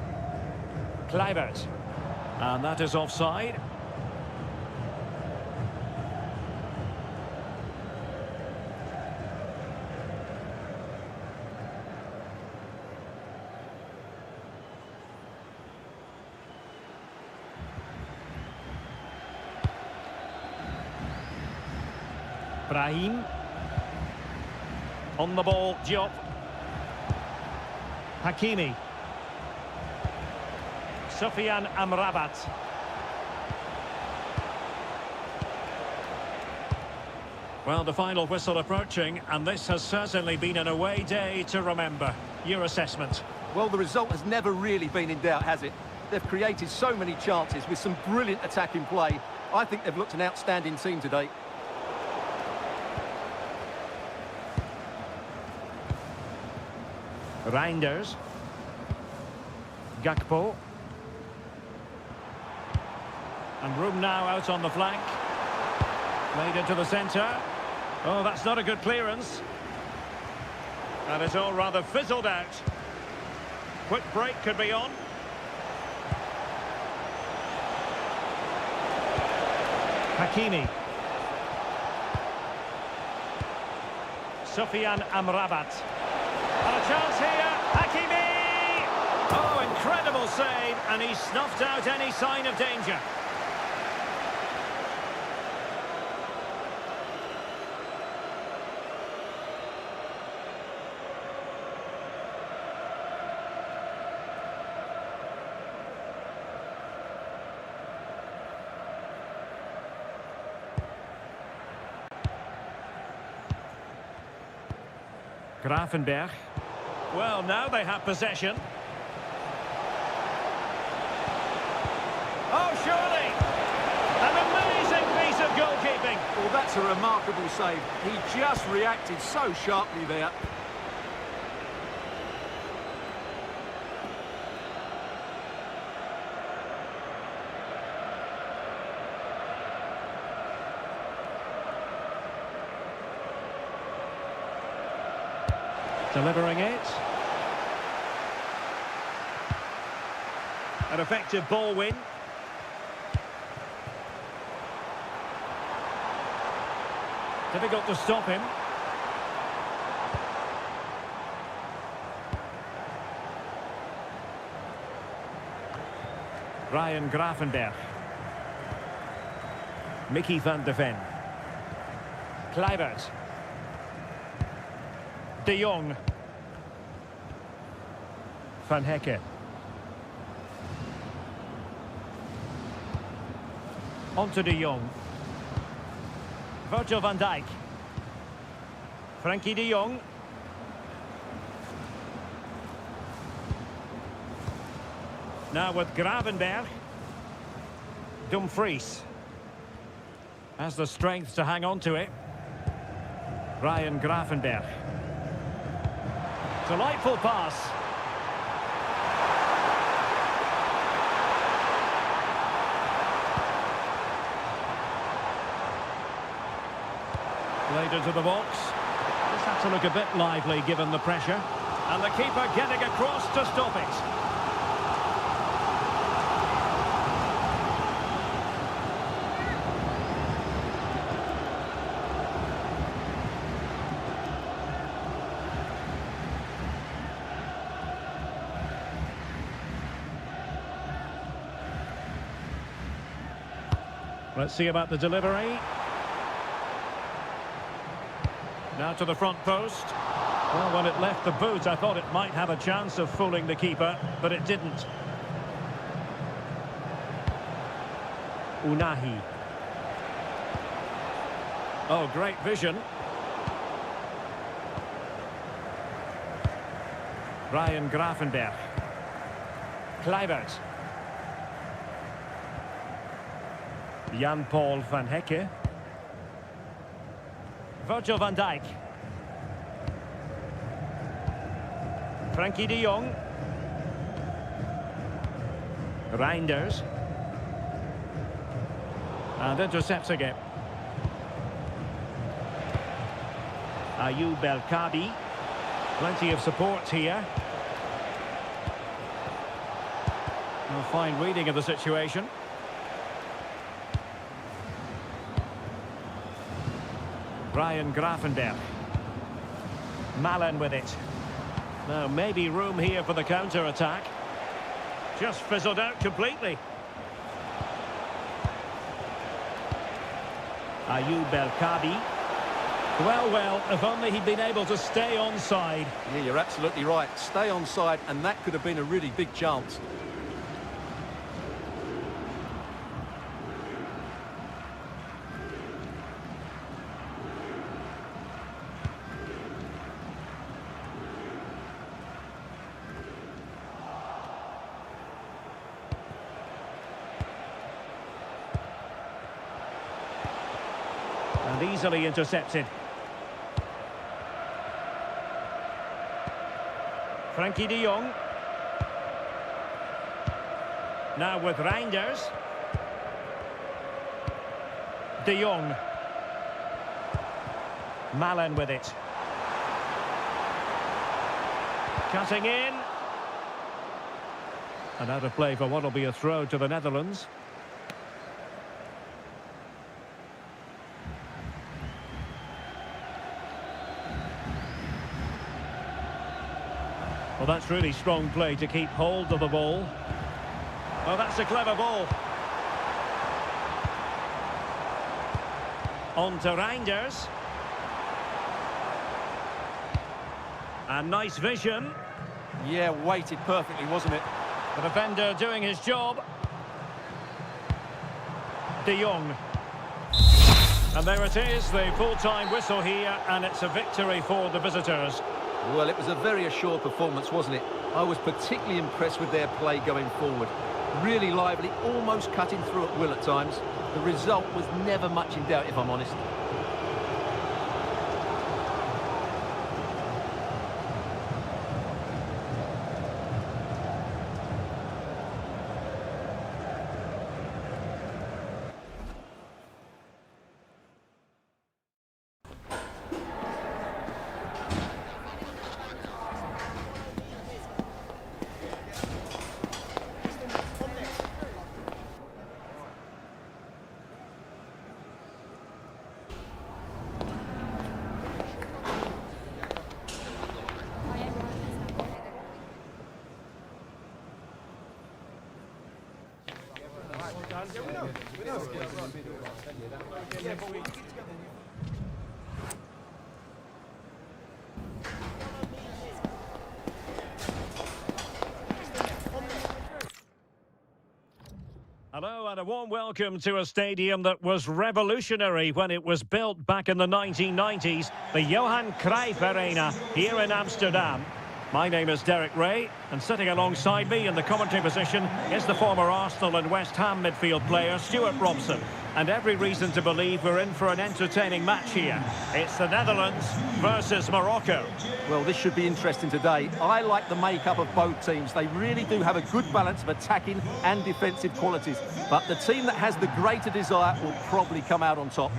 [SPEAKER 1] Kluivert. And that is offside. Brahim. On the ball, Diop. Hakimi. Sofiane Amrabat. Well, the final whistle approaching, and this has certainly been an away day to remember. Your assessment?
[SPEAKER 2] Well, the result has never really been in doubt, has it? They've created so many chances with some brilliant attacking play. I think they've looked an outstanding team today.
[SPEAKER 1] Reinders. Gakpo. And room now out on the flank. Played into the centre. Oh, that's not a good clearance. And it's all rather fizzled out. Quick break could be on. Hakimi. Sofiane Amrabat. And a chance here. Hakimi! Oh, incredible save. And he snuffed out any sign of danger. Gravenberch. Well, now they have possession. Oh, surely! An amazing piece of goalkeeping.
[SPEAKER 2] Well, that's a remarkable save. He just reacted so sharply there.
[SPEAKER 1] Delivering it. An effective ball win. Difficult to stop him. Ryan Gravenberch. Mickey van de Ven. Kluivert. De Jong. Van Hekke. On to De Jong. Virgil van Dijk. Frenkie de Jong. Now with Gravenberch. Dumfries. Has the strength to hang on to it. Ryan Gravenberch. Delightful pass. Played into the box. This had to look a bit lively given the pressure. And the keeper getting across to stop it. Let's see about the delivery. Now to the front post. Well, when it left the boot, I thought it might have a chance of fooling the keeper, but it didn't. Unahi. Oh, great vision. Ryan Gravenberch. Kluivert. Jan-Paul van Hekke. Virgil van Dijk. Frenkie de Jong. Reinders. And intercepting it. Ayoub El-Kabi. Plenty of support here. A fine reading of the situation. Ryan Gravenberch. Malen with it. Now maybe room here for the counter-attack. Just fizzled out completely. Ayoub El-Kabi. Well, if only he'd been able to stay onside.
[SPEAKER 2] Yeah, you're absolutely right. Stay onside, and that could have been a really big chance.
[SPEAKER 1] And easily intercepted. Frankie de Jong. Now with Reinders. De Jong. Malen with it. Cutting in. And out of play for what will be a throw to the Netherlands. Well, that's really strong play to keep hold of the ball. Well, that's a clever ball. On to Reinders. And nice vision.
[SPEAKER 2] Yeah, weighted perfectly, wasn't it?
[SPEAKER 1] The defender doing his job. De Jong. And there it is, the full-time whistle here, and it's a victory for the visitors.
[SPEAKER 2] Well, it was a very assured performance, wasn't it? I was particularly impressed with their play going forward. Really lively, almost cutting through at will at times. The result was never much in doubt, if I'm honest.
[SPEAKER 1] Hello and a warm welcome to a stadium that was revolutionary when it was built back in the 1990s, the Johan Cruyff Arena here in Amsterdam. My name is Derek Ray, and sitting alongside me in the commentary position is the former Arsenal and West Ham midfield player Stuart Robson. And every reason to believe we're in for an entertaining match here. It's the Netherlands versus Morocco.
[SPEAKER 2] Well, this should be interesting today. I like the makeup of both teams. They really do have a good balance of attacking and defensive qualities. But the team that has the greater desire will probably come out on top.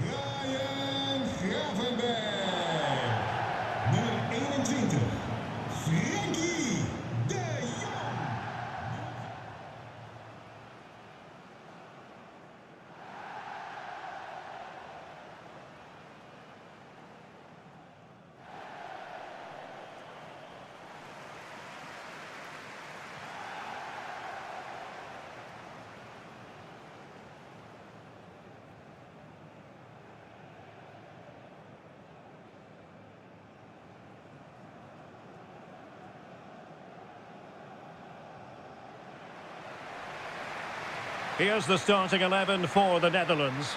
[SPEAKER 1] Here's the starting 11 for the Netherlands.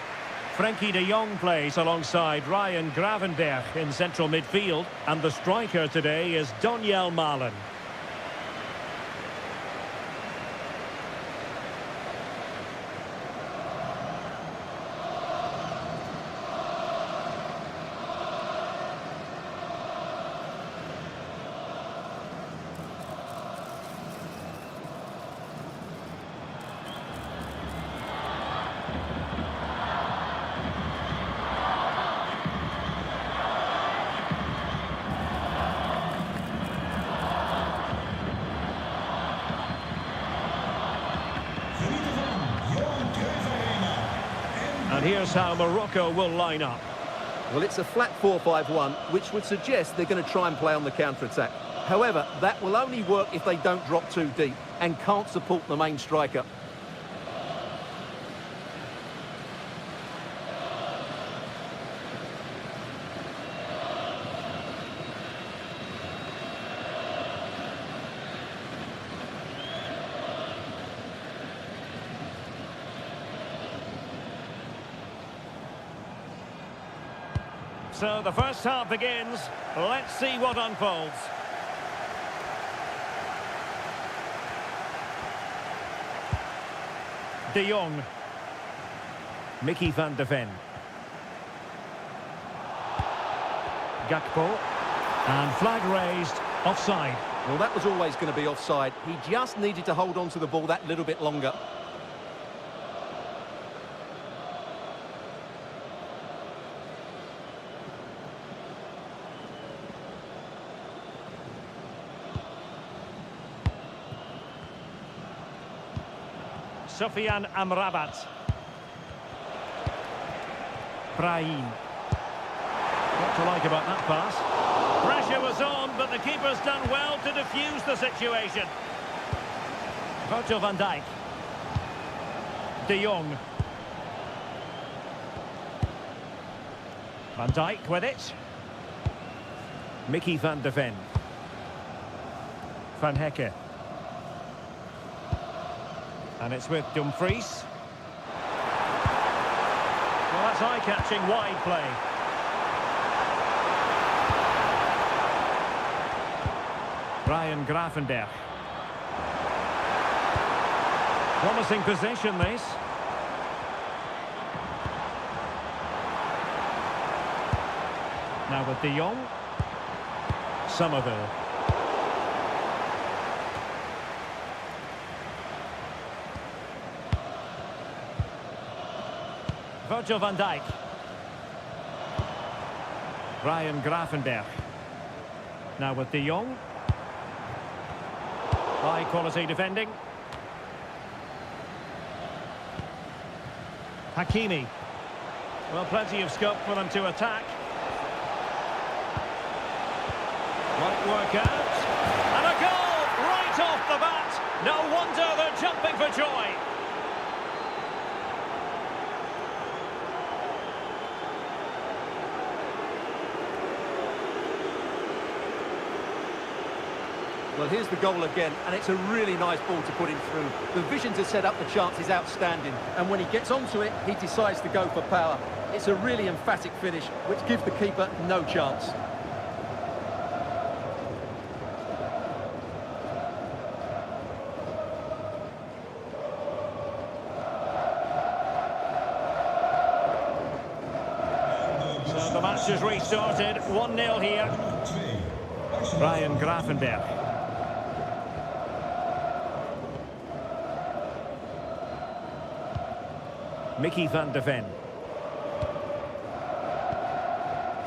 [SPEAKER 1] Frankie de Jong plays alongside Ryan Gravenberch in central midfield. And the striker today is Donyell Malen. And here's how Morocco will line up.
[SPEAKER 2] Well, it's a flat 4-5-1, which would suggest they're going to try and play on the counter-attack. However, that will only work if they don't drop too deep and can't support the main striker.
[SPEAKER 1] So the first half begins. Let's see what unfolds. De Jong. Mickey van de Ven. Gakpo. And flag raised. Offside.
[SPEAKER 2] Well, that was always going to be offside. He just needed to hold on to the ball that little bit longer.
[SPEAKER 1] Sofiane Amrabat. Brahim. What to like about that pass? Pressure was on, but the keeper's done well to defuse the situation. Virgil van Dijk. De Jong. Van Dijk with it. Mickey van de Ven. Van Hekke. And it's with Dumfries. Well, that's eye-catching wide play. Ryan Gravenberch. Promising possession, this. Now with De Jong. Somerville. Virgil van Dijk. Ryan Gravenberch. Now with De Jong. High quality defending. Hakimi. Well, plenty of scope for them to attack. Might work out. And a goal right off the bat. No wonder they're jumping for joy.
[SPEAKER 2] Well, here's the goal again, and it's a really nice ball to put him through. The vision to set up the chance is outstanding, and when he gets onto it, he decides to go for power. It's a really emphatic finish, which gives the keeper no chance.
[SPEAKER 1] So the match has restarted, 1-0 here. Ryan Gravenberch. Mickey van de Ven.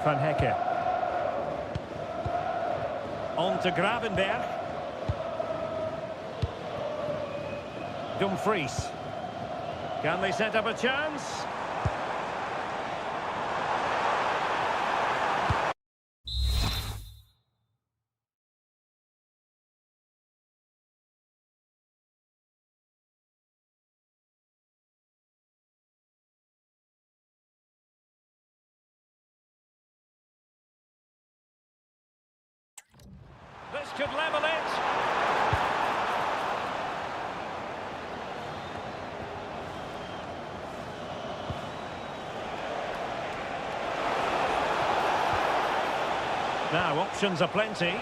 [SPEAKER 1] Van Hekke. On to Gravenberch. Dumfries. Can they set up a chance? This could level it. Now, options are plenty.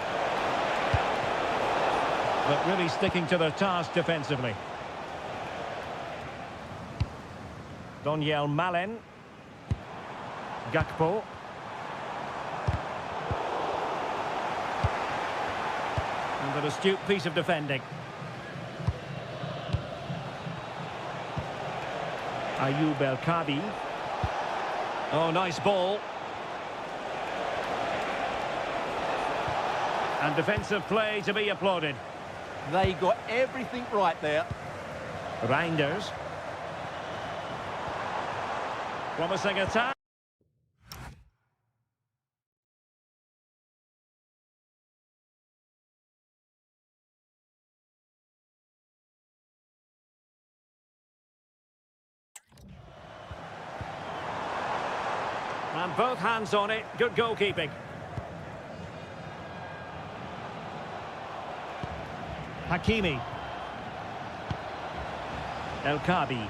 [SPEAKER 1] But really sticking to their task defensively. Donyell Malen. Gakpo. And an astute piece of defending. Ayoub El-Kabi. Oh, nice ball. And defensive play to be applauded.
[SPEAKER 2] They got everything right there.
[SPEAKER 1] Reinders. Promising attack. And both hands on it. Good goalkeeping. Hakimi. El-Kabi.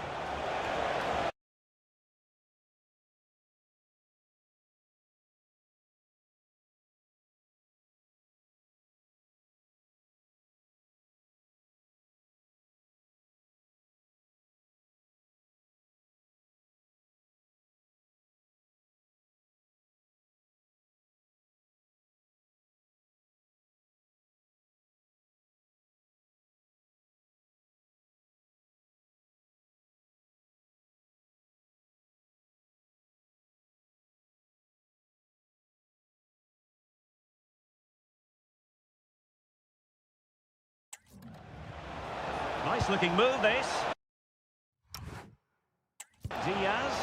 [SPEAKER 1] Nice looking move, this. Diaz.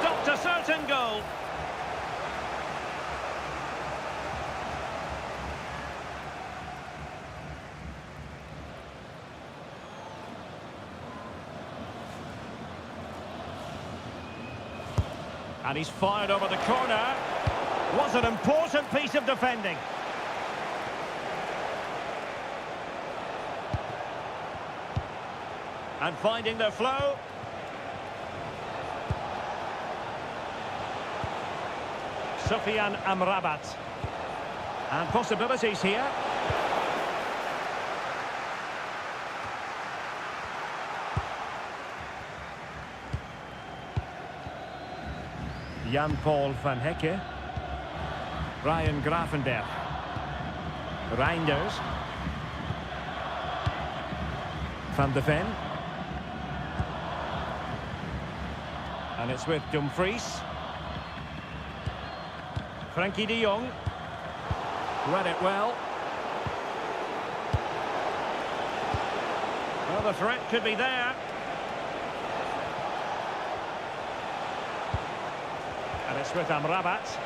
[SPEAKER 1] Stopped a certain goal. And he's fired over the corner. Was an important piece of defending. And finding the flow. Sufyan Amrabat. And possibilities here. Jan-Paul van Hecke. Ryan Gravenberg. Reinders. Van de Ven. And it's with Dumfries. Frenkie de Jong. Read it well. Well, the threat could be there. And it's with Amrabat.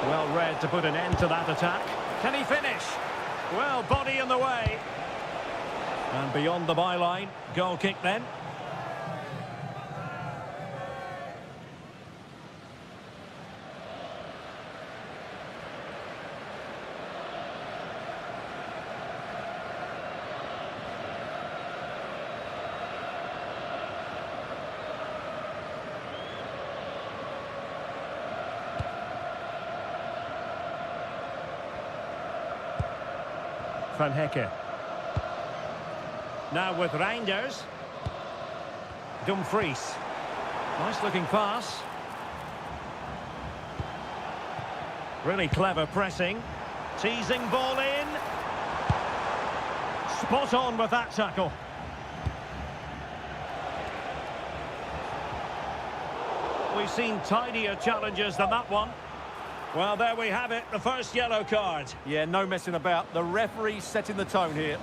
[SPEAKER 1] Well read to put an end to that attack. Can he finish? Well, body in the way. And beyond the byline, goal kick then. Van Hecke. Now with Reinders. Dumfries. Nice looking pass. Really clever pressing. Teasing ball in. Spot on with that tackle. We've seen tidier challenges than that one. Well, there we have it, the first yellow card.
[SPEAKER 2] Yeah, no messing about. The referee setting the tone here.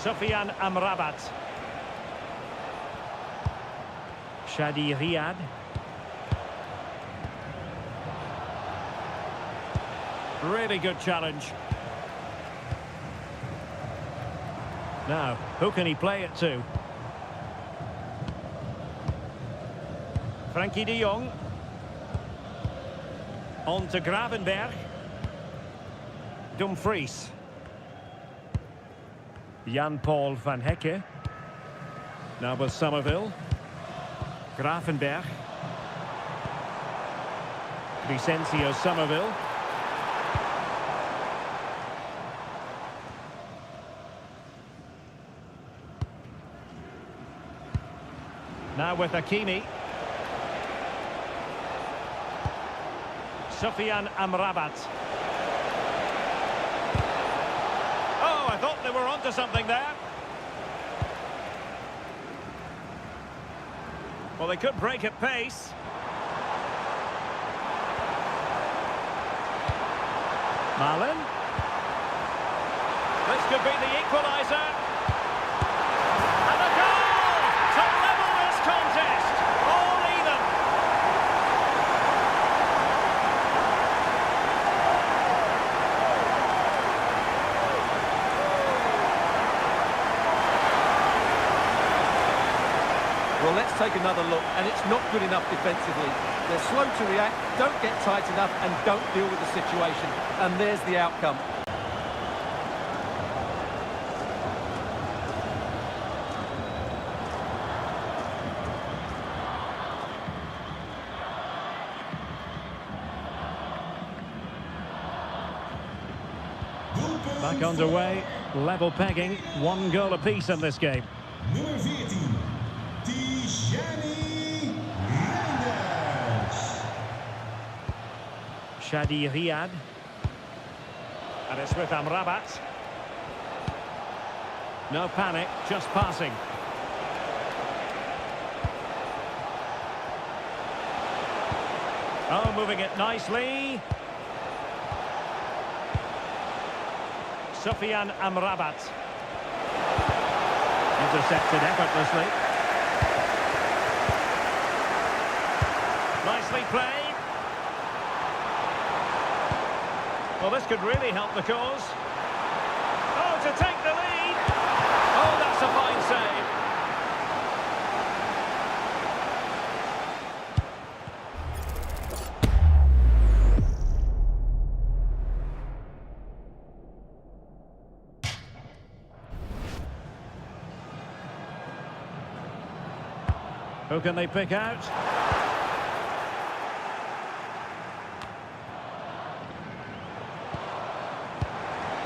[SPEAKER 1] Sufyan Amrabat. Shadi Riyad. Really good challenge. Now, who can he play it to? Frenkie de Jong. On to Gravenberg. Dumfries. Jan-Paul van Hecke. Now with Somerville. Gravenberg. Vicencio Somerville. Now with Hakimi. Sufyan Amrabat. Oh, I thought they were onto something there. Well, they could break at pace. Malen. This could be the equaliser. And a goal to level this contest. All even.
[SPEAKER 2] Well, let's take another look, and it's not good enough defensively. They're slow to react, don't get tight enough, and don't deal with the situation. And there's the outcome.
[SPEAKER 1] Back underway, level pegging, 1 goal apiece in this game.
[SPEAKER 3] Nummer 14, Tijani Reinders.
[SPEAKER 1] Shadi Riyad. And it's with Amrabat. No panic, just passing. Oh, moving it nicely. Sufyan Amrabat. Intercepted effortlessly. Nicely played. Well, this could really help the cause. Oh, to take the lead. Oh, that's a fine save. Who can they pick out?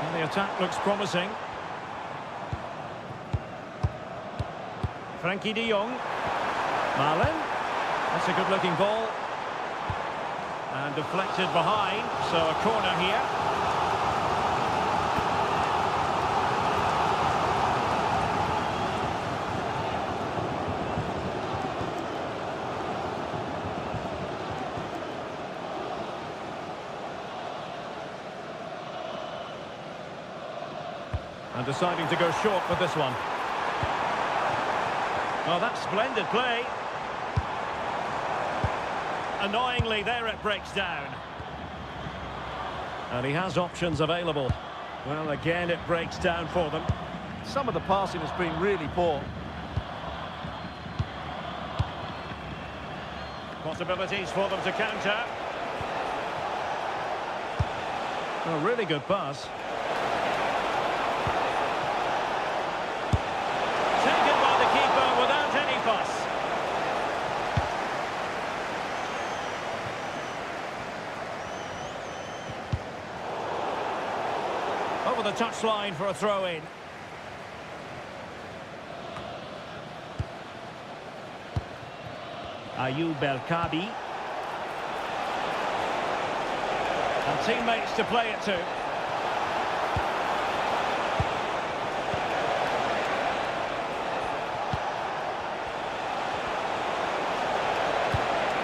[SPEAKER 1] Well, the attack looks promising. Frankie de Jong. Malen. That's a good-looking ball. And deflected behind, so a corner here. And deciding to go short with this one. Well, that's splendid play. Annoyingly, there it breaks down. And he has options available. Well, again, it breaks down for them.
[SPEAKER 2] Some of the passing has been really poor.
[SPEAKER 1] Possibilities for them to counter. A really good pass. Taken by the keeper without any fuss. Over the touchline for a throw-in. Ayoub El-Kabi. And teammates to play it to.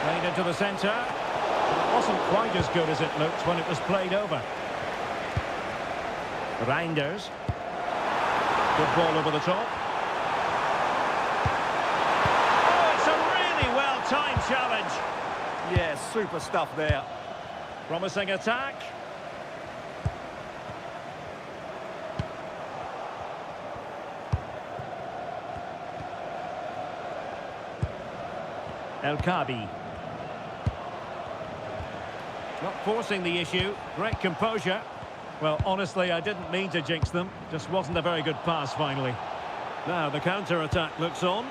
[SPEAKER 1] Played into the centre. It wasn't quite as good as it looked when it was played over. Reinders. Good ball over the top. Oh, it's a really well-timed challenge.
[SPEAKER 2] Yeah, super stuff there.
[SPEAKER 1] Promising attack. El-Kabi. Not forcing the issue. Great composure. Well, honestly, I didn't mean to jinx them. Just wasn't a very good pass, finally. Now, the counter-attack looks on.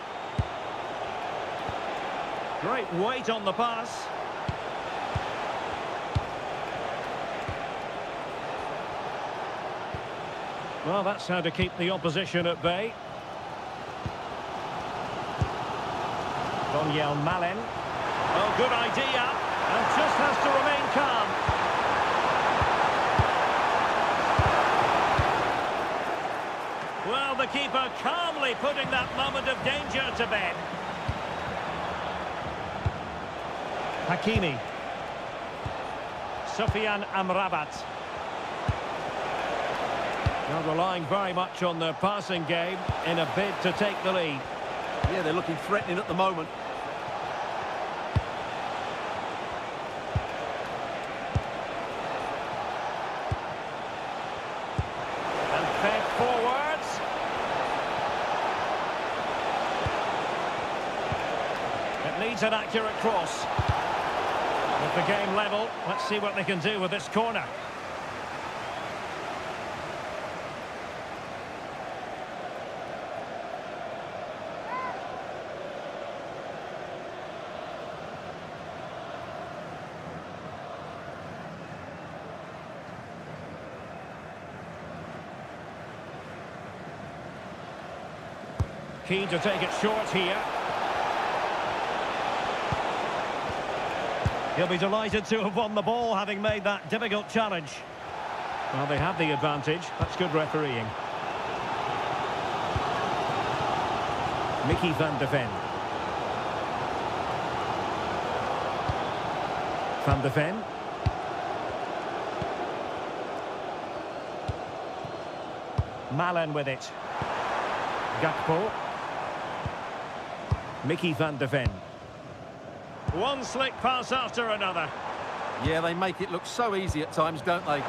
[SPEAKER 1] Great weight on the pass. Well, that's how to keep the opposition at bay. Donyell Malen. Oh, good idea. And just has to remain calm. Well, the keeper calmly putting that moment of danger to bed. Hakimi. Sufyan Amrabat. They're relying very much on their passing game in a bid to take the lead.
[SPEAKER 2] Yeah, they're looking threatening at the moment.
[SPEAKER 1] And fed forwards. It needs an accurate cross. With the game level, let's see what they can do with this corner. Keen to take it short here. He'll be delighted to have won the ball, having made that difficult challenge. Well, they have the advantage. That's good refereeing. Mickey van de Ven. Van de Ven. Malen with it. Gakpo. Mickey van de Ven. One slick pass after another.
[SPEAKER 2] Yeah, they make it look so easy at times, don't they?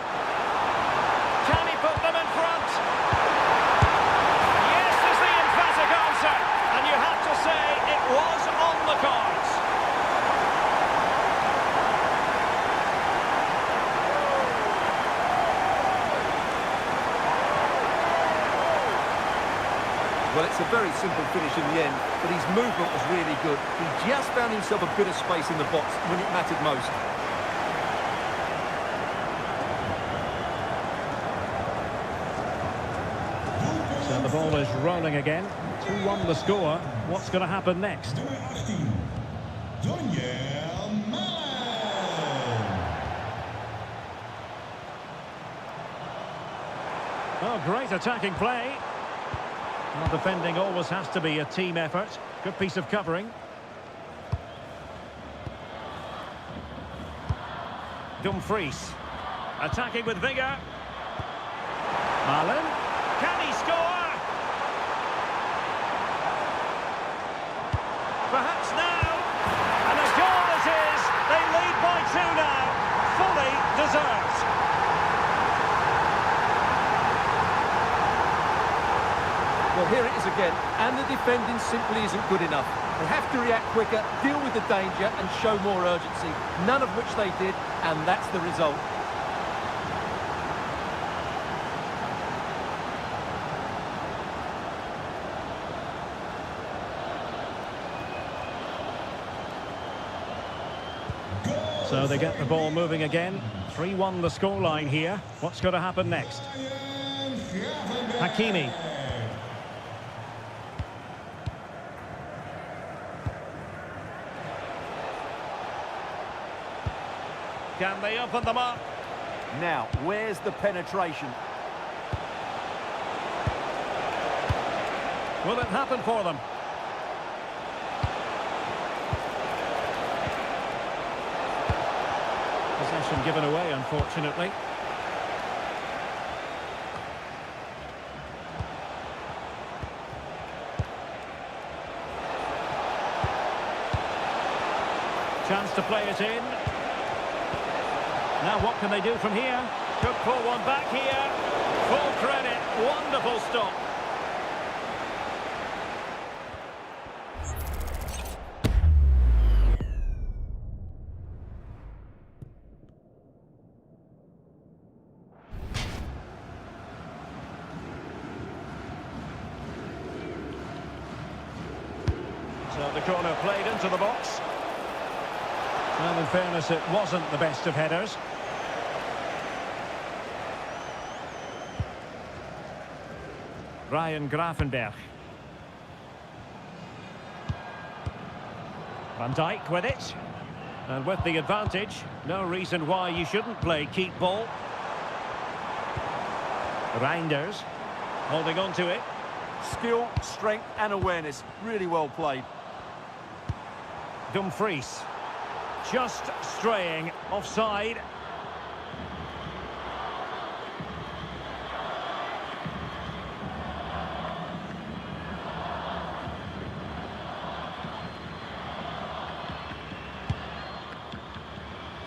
[SPEAKER 1] Can he put them in front? Yes, is the emphatic answer. And you have to say it was on the cards.
[SPEAKER 2] Well, it's a very simple finish in the end, but his movement was really good. He just found himself a bit of space in the box when it mattered most.
[SPEAKER 1] So the ball is rolling again. 2-1 the score. What's going to happen next?
[SPEAKER 3] Nummer 18. Daniel Malen.
[SPEAKER 1] Oh, great attacking play. Well, defending always has to be a team effort. Good piece of covering. Dumfries. Attacking with vigour. Malen. Can he score? Perhaps now. And a goal it is. They lead by 2 now. Fully deserved.
[SPEAKER 2] Well, here it is again, and the defending simply isn't good enough. They have to react quicker, deal with the danger, and show more urgency. None of which they did, and that's the result.
[SPEAKER 1] So they get the ball moving again. 3-1 the scoreline here. What's going to happen next? Hakimi. Can they open them up?
[SPEAKER 2] Now, where's the penetration?
[SPEAKER 1] Will it happen for them? Possession given away, unfortunately. Chance to play it in. Now what can they do from here? Could pull one back here. Full credit. Wonderful stop. So the corner played into the box. Well, in fairness, it wasn't the best of headers. Ryan Gravenberch. Van Dijk with it. And with the advantage, no reason why you shouldn't play keep ball. Reinders holding on to it.
[SPEAKER 2] Skill, strength and awareness. Really well played.
[SPEAKER 1] Dumfries. Just straying offside.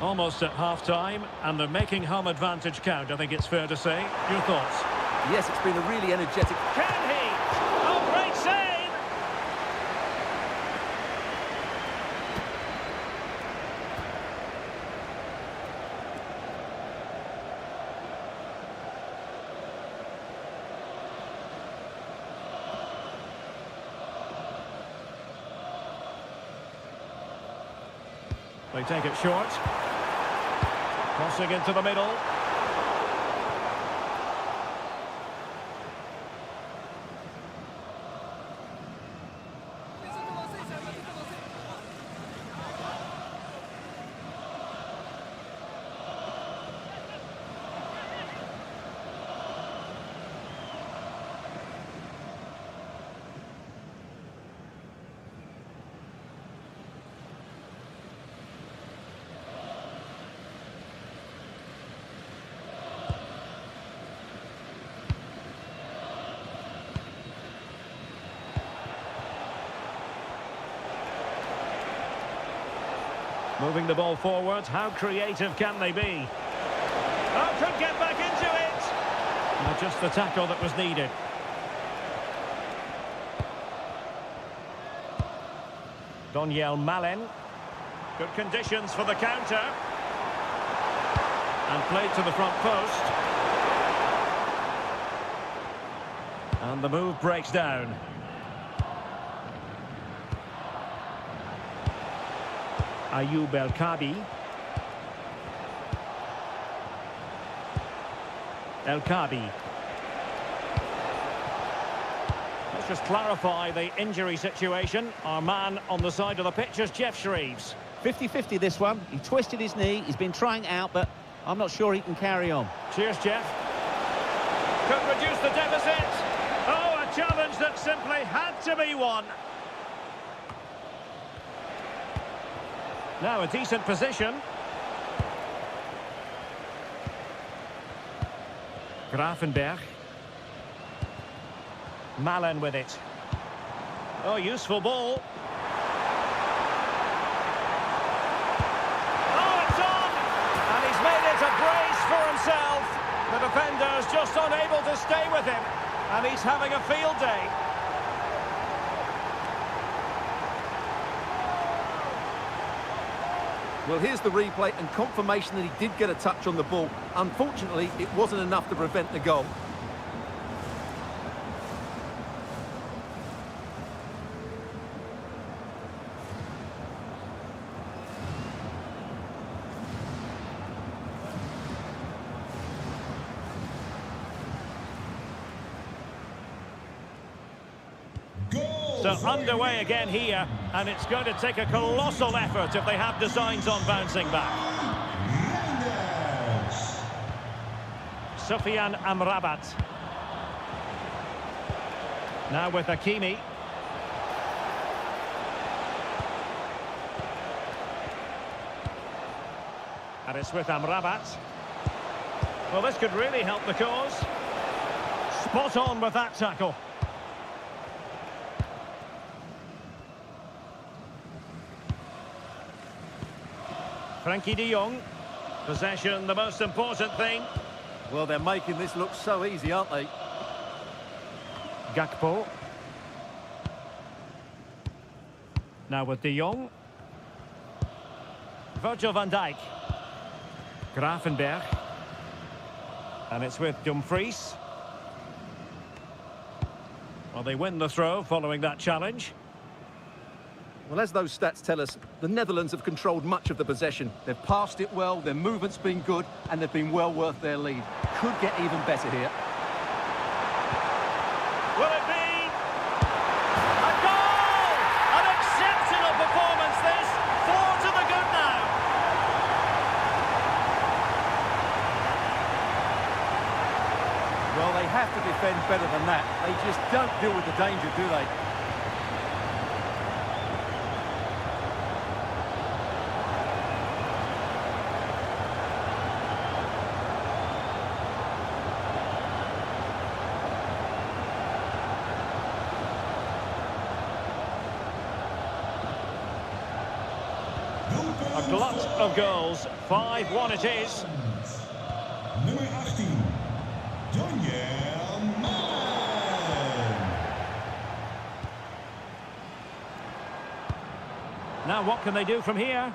[SPEAKER 1] Almost at half-time, and they're making home advantage count, I think it's fair to say. Your thoughts?
[SPEAKER 2] Yes, it's been a really energetic...
[SPEAKER 1] Can he? Oh, great save! They take it short. Crossing into the middle. Moving the ball forward, how creative can they be? Oh, could get back into it! Not just the tackle that was needed. Donyell Malen. Good conditions for the counter. And played to the front post. And the move breaks down. Ayoub El Kabi. El Kabi. Let's just clarify the injury situation. Our man on the side of the pitch is Jeff Shreves.
[SPEAKER 4] 50-50 this one. He twisted his knee. He's been trying out, but I'm not sure he can carry on.
[SPEAKER 1] Cheers, Jeff. Could reduce the deficit. Oh, a challenge that simply had to be won. Now a decent position. Gravenberch. Malen with it. Oh, useful ball. Oh, it's on! And he's made it a brace for himself. The defender's just unable to stay with him. And he's having a field day.
[SPEAKER 2] Well, here's the replay and confirmation that he did get a touch on the ball. Unfortunately, it wasn't enough to prevent the goal.
[SPEAKER 1] So underway again here, and it's going to take a colossal effort if they have designs on bouncing back. Sofiane Amrabat. Now with Hakimi. And it's with Amrabat. Well, this could really help the cause. Spot on with that tackle. Frankie de Jong. Possession, the most important thing.
[SPEAKER 2] Well, they're making this look so easy, aren't they?
[SPEAKER 1] Gakpo. Now with de Jong. Virgil van Dijk. Gravenberch. And it's with Dumfries. Well, they win the throw following that challenge.
[SPEAKER 2] Well, as those stats tell us, the Netherlands have controlled much of the possession. They've passed it well, their movement's been good, and they've been well worth their lead. Could get even better here.
[SPEAKER 1] Will it be a goal? An exceptional performance this. 4 to the good now.
[SPEAKER 2] Well, they have to defend better than that. They just don't deal with the danger, do they?
[SPEAKER 1] A glut of goals. 5-1 it is.
[SPEAKER 3] Nummer 18, Donyell Malen.
[SPEAKER 1] Now what can they do from here?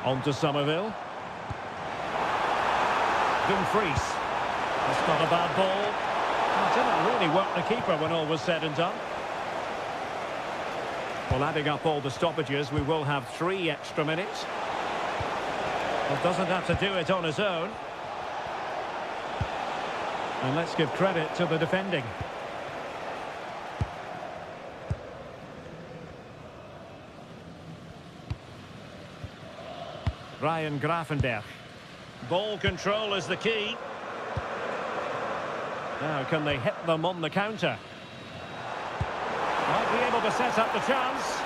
[SPEAKER 1] On to Somerville. Dumfries. That's not a bad ball. It didn't really work the keeper when all was said and done. Well, adding up all the stoppages, we will have 3 extra minutes. Well, doesn't have to do it on his own. And let's give credit to the defending. Ryan Gravenberch. Ball control is the key. Now, can they hit them on the counter? Might be able to set up the chance.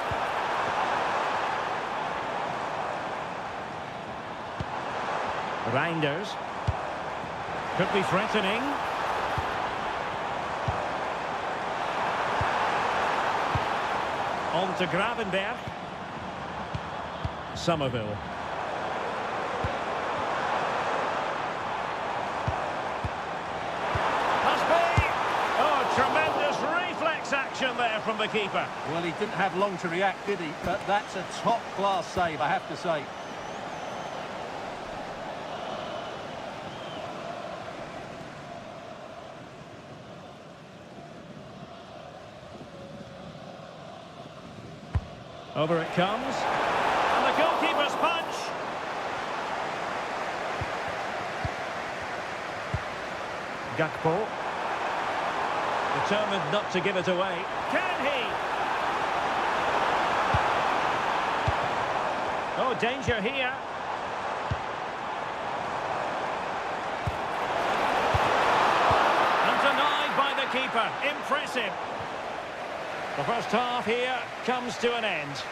[SPEAKER 1] Reinders. Could be threatening. On to Gravenberg. Somerville. Must be! Oh, tremendous reflex action there from the keeper.
[SPEAKER 2] Well, he didn't have long to react, did he? But that's a top-class save, I have to say.
[SPEAKER 1] Over it comes. And the goalkeeper's punch. Gakpo. Determined not to give it away. Can he? Oh, danger here. And denied by the keeper. Impressive. The first half here comes to an end.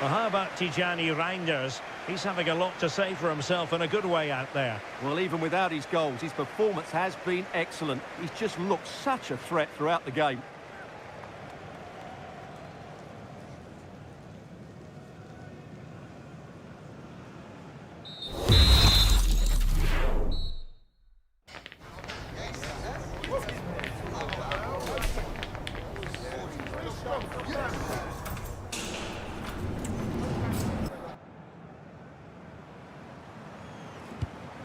[SPEAKER 1] Well, how about Tijani Reinders? He's having a lot to say for himself and a good way out there.
[SPEAKER 2] Well, even without his goals, his performance has been excellent. He's just looked such a threat throughout the game.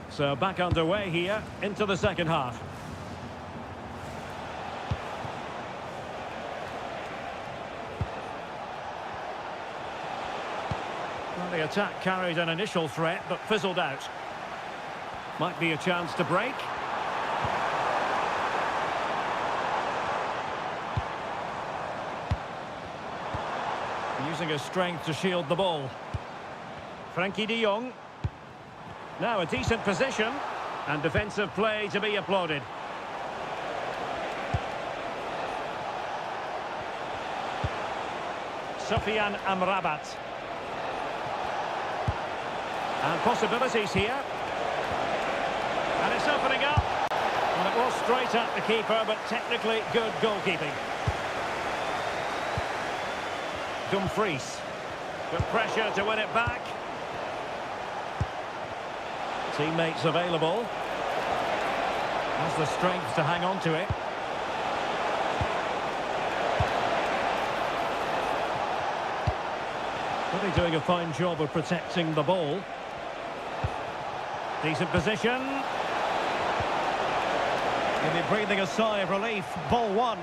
[SPEAKER 1] So back underway here into the second half. Well, the attack carried an initial threat but fizzled out. Might be a chance to break. Using his strength to shield the ball. Frankie de Jong. Now a decent position, and defensive play to be applauded. Sofiane Amrabat. And possibilities here. And it's opening up. And it was straight at the keeper, but technically good goalkeeping. Dumfries. Good pressure to win it back. Teammates available. Has the strength to hang on to it. Really doing a fine job of protecting the ball. Decent position. Maybe breathing a sigh of relief. Ball one.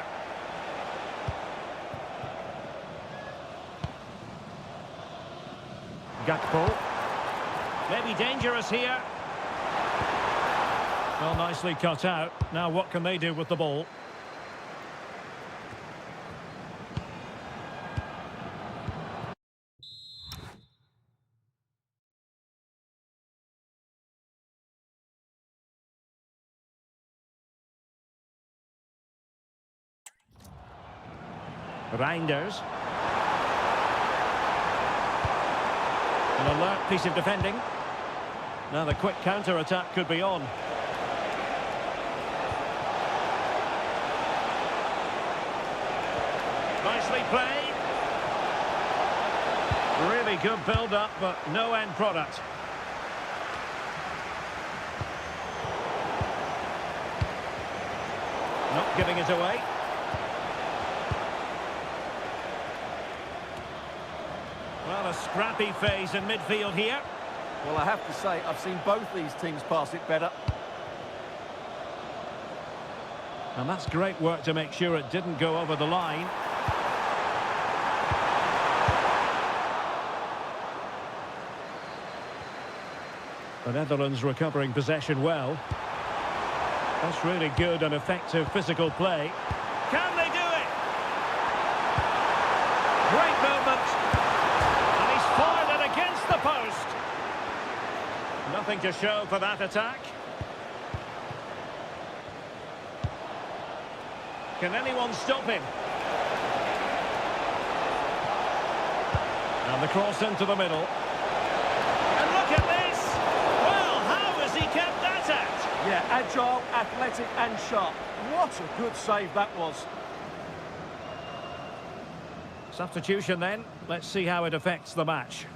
[SPEAKER 1] Gakpo. Maybe dangerous here. Well, nicely cut out. Now what can they do with the ball? Reinders. An alert piece of defending. Now the quick counter-attack could be on. Nicely played. Really good build-up, but no end product. Not giving it away. Well, a scrappy phase in midfield here.
[SPEAKER 2] Well, I have to say, I've seen both these teams pass it better.
[SPEAKER 1] And that's great work to make sure it didn't go over the line. The Netherlands recovering possession well. That's really good and effective physical play. Can they do it? Great movement. And he's fired it against the post. Nothing to show for that attack. Can anyone stop him? And the cross into the middle. And look at this! Well, how has he kept that out?
[SPEAKER 2] Yeah, Agile, athletic and sharp. What a good save that was.
[SPEAKER 1] Substitution then. Let's see how it affects the match.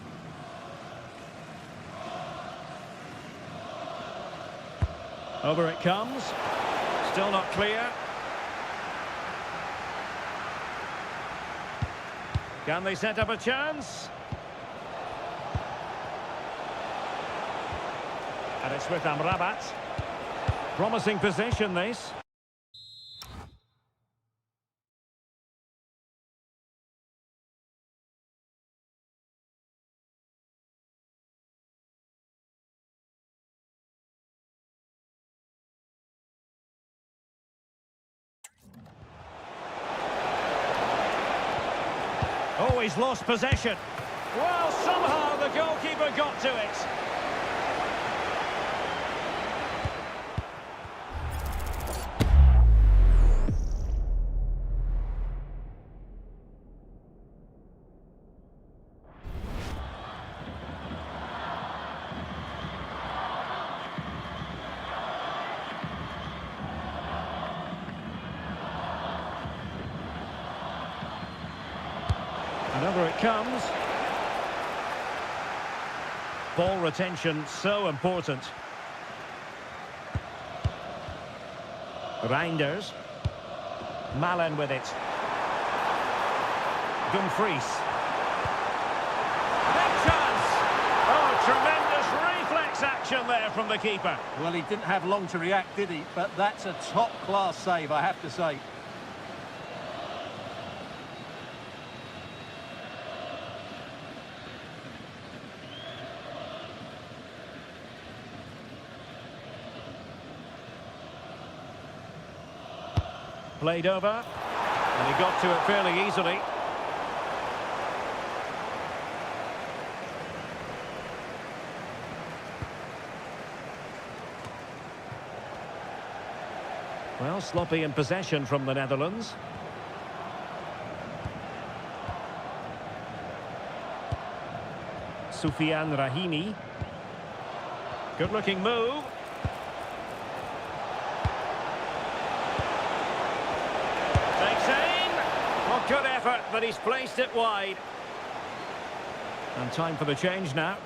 [SPEAKER 1] Over it comes. Still not clear. Can they set up a chance? And it's with Amrabat. Promising position, this. Oh, he's lost possession. Well, somehow the goalkeeper got to it. And over it comes. Ball retention so important. Reinders. Malen with it. Dumfries. Big chance! Oh, tremendous reflex action there from the keeper.
[SPEAKER 2] Well, he didn't have long to react, did he? But that's a top-class save, I have to say.
[SPEAKER 1] Played over, and he got to it fairly easily. Well, sloppy in possession from the Netherlands. Soufiane Rahimi. Good-looking move. Good effort, but he's placed it wide. And time for the change now.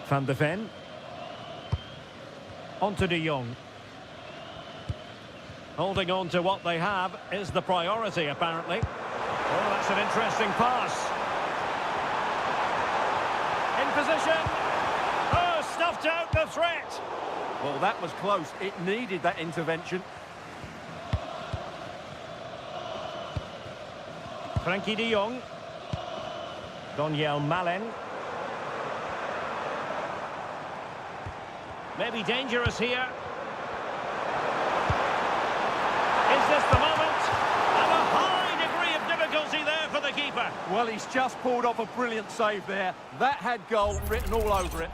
[SPEAKER 1] Van de Ven. On to De Jong. Holding on to what they have is the priority, apparently. Oh, that's an interesting pass. In position. Oh, snuffed out the threat.
[SPEAKER 2] Well, that was close. It needed that intervention.
[SPEAKER 1] Frenkie de Jong. Donyell Malen. Maybe dangerous here. Is this the moment? And a high degree of difficulty there for the keeper.
[SPEAKER 2] Well, he's just pulled off a brilliant save there. That had goal written all over it.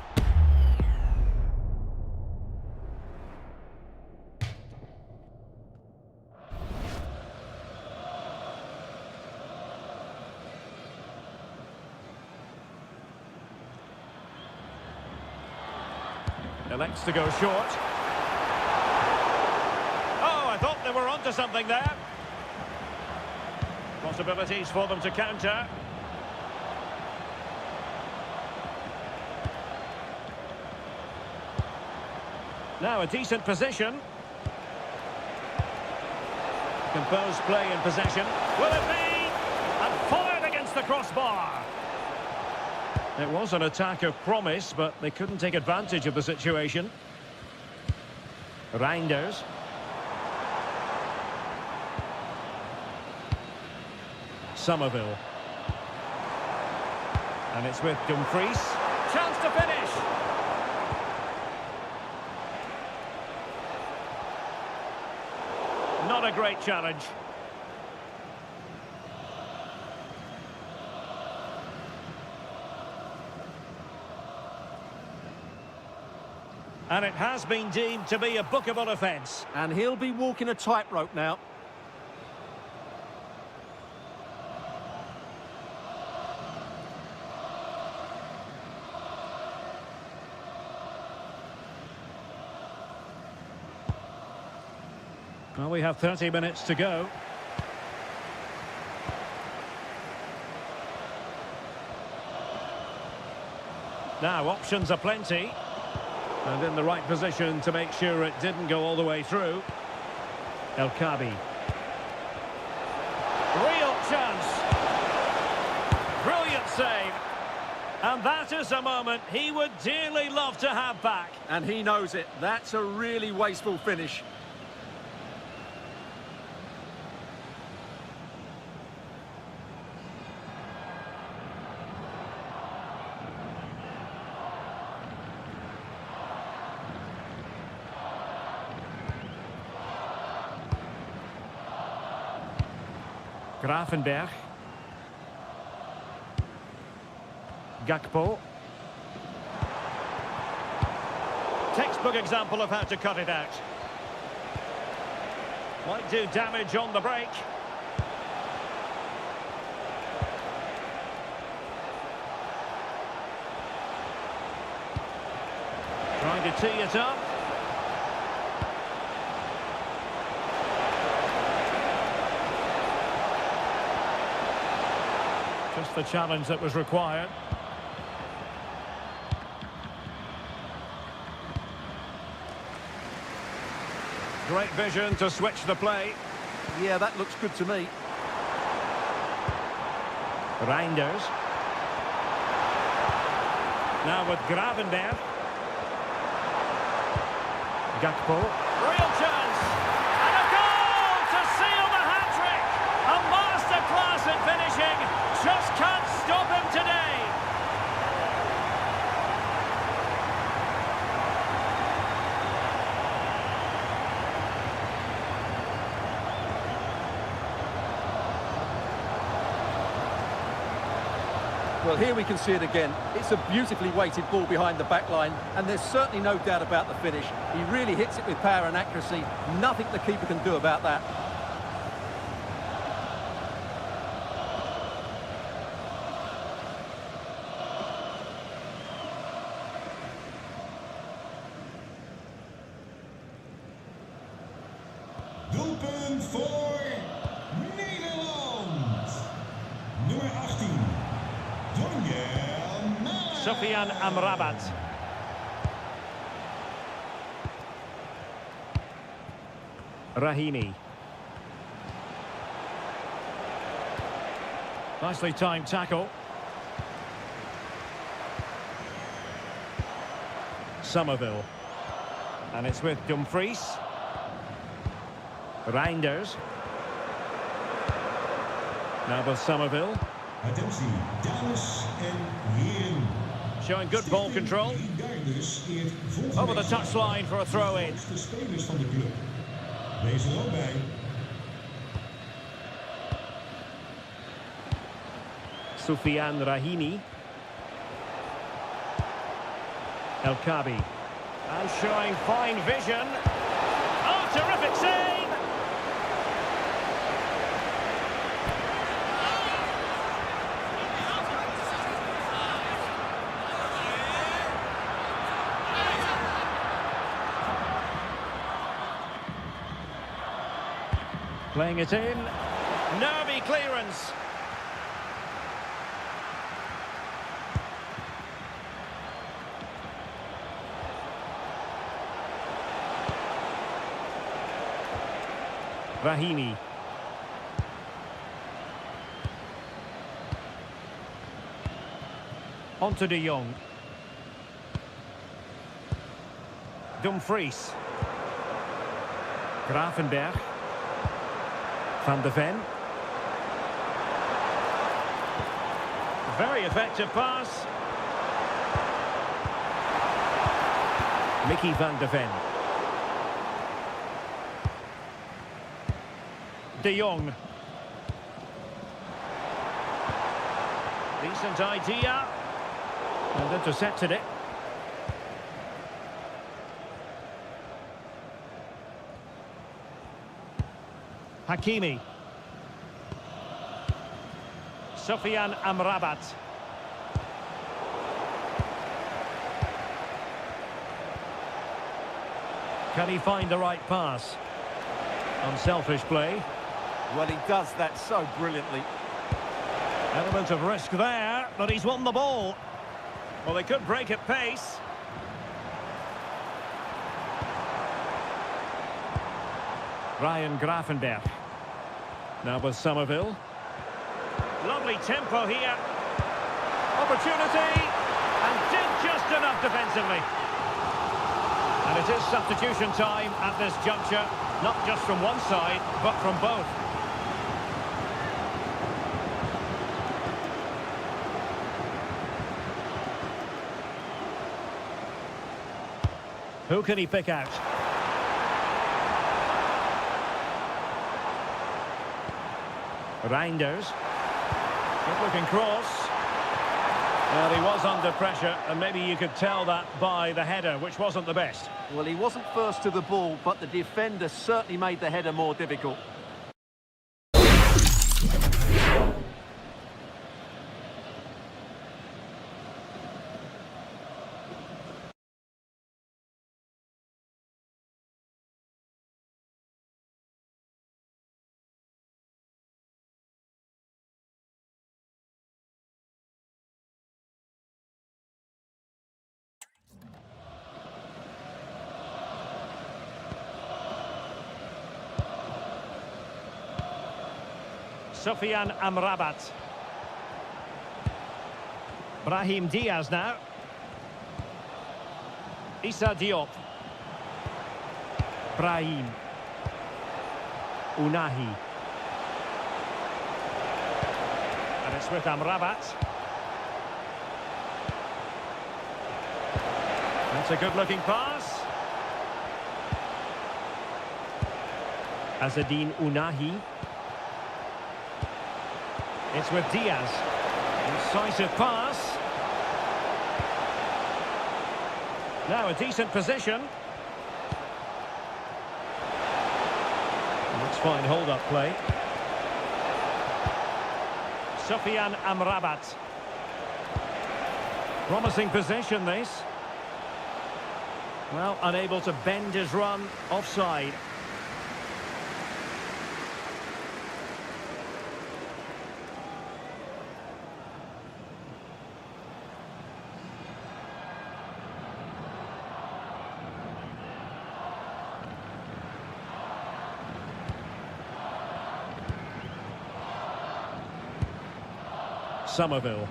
[SPEAKER 1] Elects to go short. Oh, I thought they were onto something there. Possibilities for them to counter. Now a decent position. Composed play in possession. Will it be? And fired against the crossbar. It was an attack of promise, but they couldn't take advantage of the situation. Reinders. Somerville. And it's with Dumfries. Chance to finish. Not a great challenge. And it has been deemed to be a bookable offence.
[SPEAKER 2] And he'll be walking a tightrope now.
[SPEAKER 1] Well, we have 30 minutes to go. Now, options are plenty. And in the right position to make sure it didn't go all the way through. El Kabi. Real chance. Brilliant save. And that is a moment he would dearly love to have back.
[SPEAKER 2] And he knows it. That's a really wasteful finish.
[SPEAKER 1] Gravenberg. Gakpo. Textbook example of how to cut it out. Might do damage on the break. Trying to tee it up. Just the challenge that was required. Great vision to switch the play.
[SPEAKER 2] Yeah, that looks good to me.
[SPEAKER 1] Reinders. Now with Gravenberg. Gakpo. Real chance. And a goal to seal the hat-trick. A masterclass at finishing. Just can't stop him today.
[SPEAKER 2] Well, here we can see it again. It's a beautifully weighted ball behind the back line, and there's certainly no doubt about the finish. He really hits it with power and accuracy. Nothing the keeper can do about that.
[SPEAKER 3] Doelpunt voor Nederland. Nummer 18.
[SPEAKER 1] Sofian Amrabat. Rahimi. Nicely timed tackle. Somerville. And it's with Dumfries. Reinders. Now with Somerville.
[SPEAKER 3] Attentie, dames en heren.
[SPEAKER 1] Showing good ball control. Over the touchline for a throw-in.
[SPEAKER 3] De spelers van de club. Wees er ook bij.
[SPEAKER 1] Soufiane Rahimi. El Kabi. And showing fine vision. Oh, terrific save! Playing it in. Nervy clearance. Rahimi. On to De Jong. Dumfries. Gravenberg. Van de Ven. Very effective pass. Mickey van de Ven. De Jong. Decent idea. And intercepted it. Hakimi. Sufyan Amrabat. Can he find the right pass? Unselfish play.
[SPEAKER 2] Well, he does that so brilliantly.
[SPEAKER 1] Element of risk there, but he's won the ball. Well, they could break at pace. Ryan Gravenberch. Now with Somerville. Lovely tempo here. Opportunity. And did just enough defensively. And it is substitution time at this juncture. Not just from one side, but from both. Who can he pick out? Reinders. Good looking cross. Well, he was under pressure, and maybe you could tell that by the header, which wasn't the best.
[SPEAKER 2] Well, he wasn't first to the ball, but the defender certainly made the header more difficult.
[SPEAKER 1] Sufyan Amrabat. Brahim Diaz now. Issa Diop. Brahim. Unahi. And it's with Amrabat. That's a good-looking pass. Azzedine Unahi. It's with Diaz. Incisive pass. Now a decent position. Looks fine hold-up play. Sufyan Amrabat. Promising position this. Well, unable to bend his run offside. Somerville.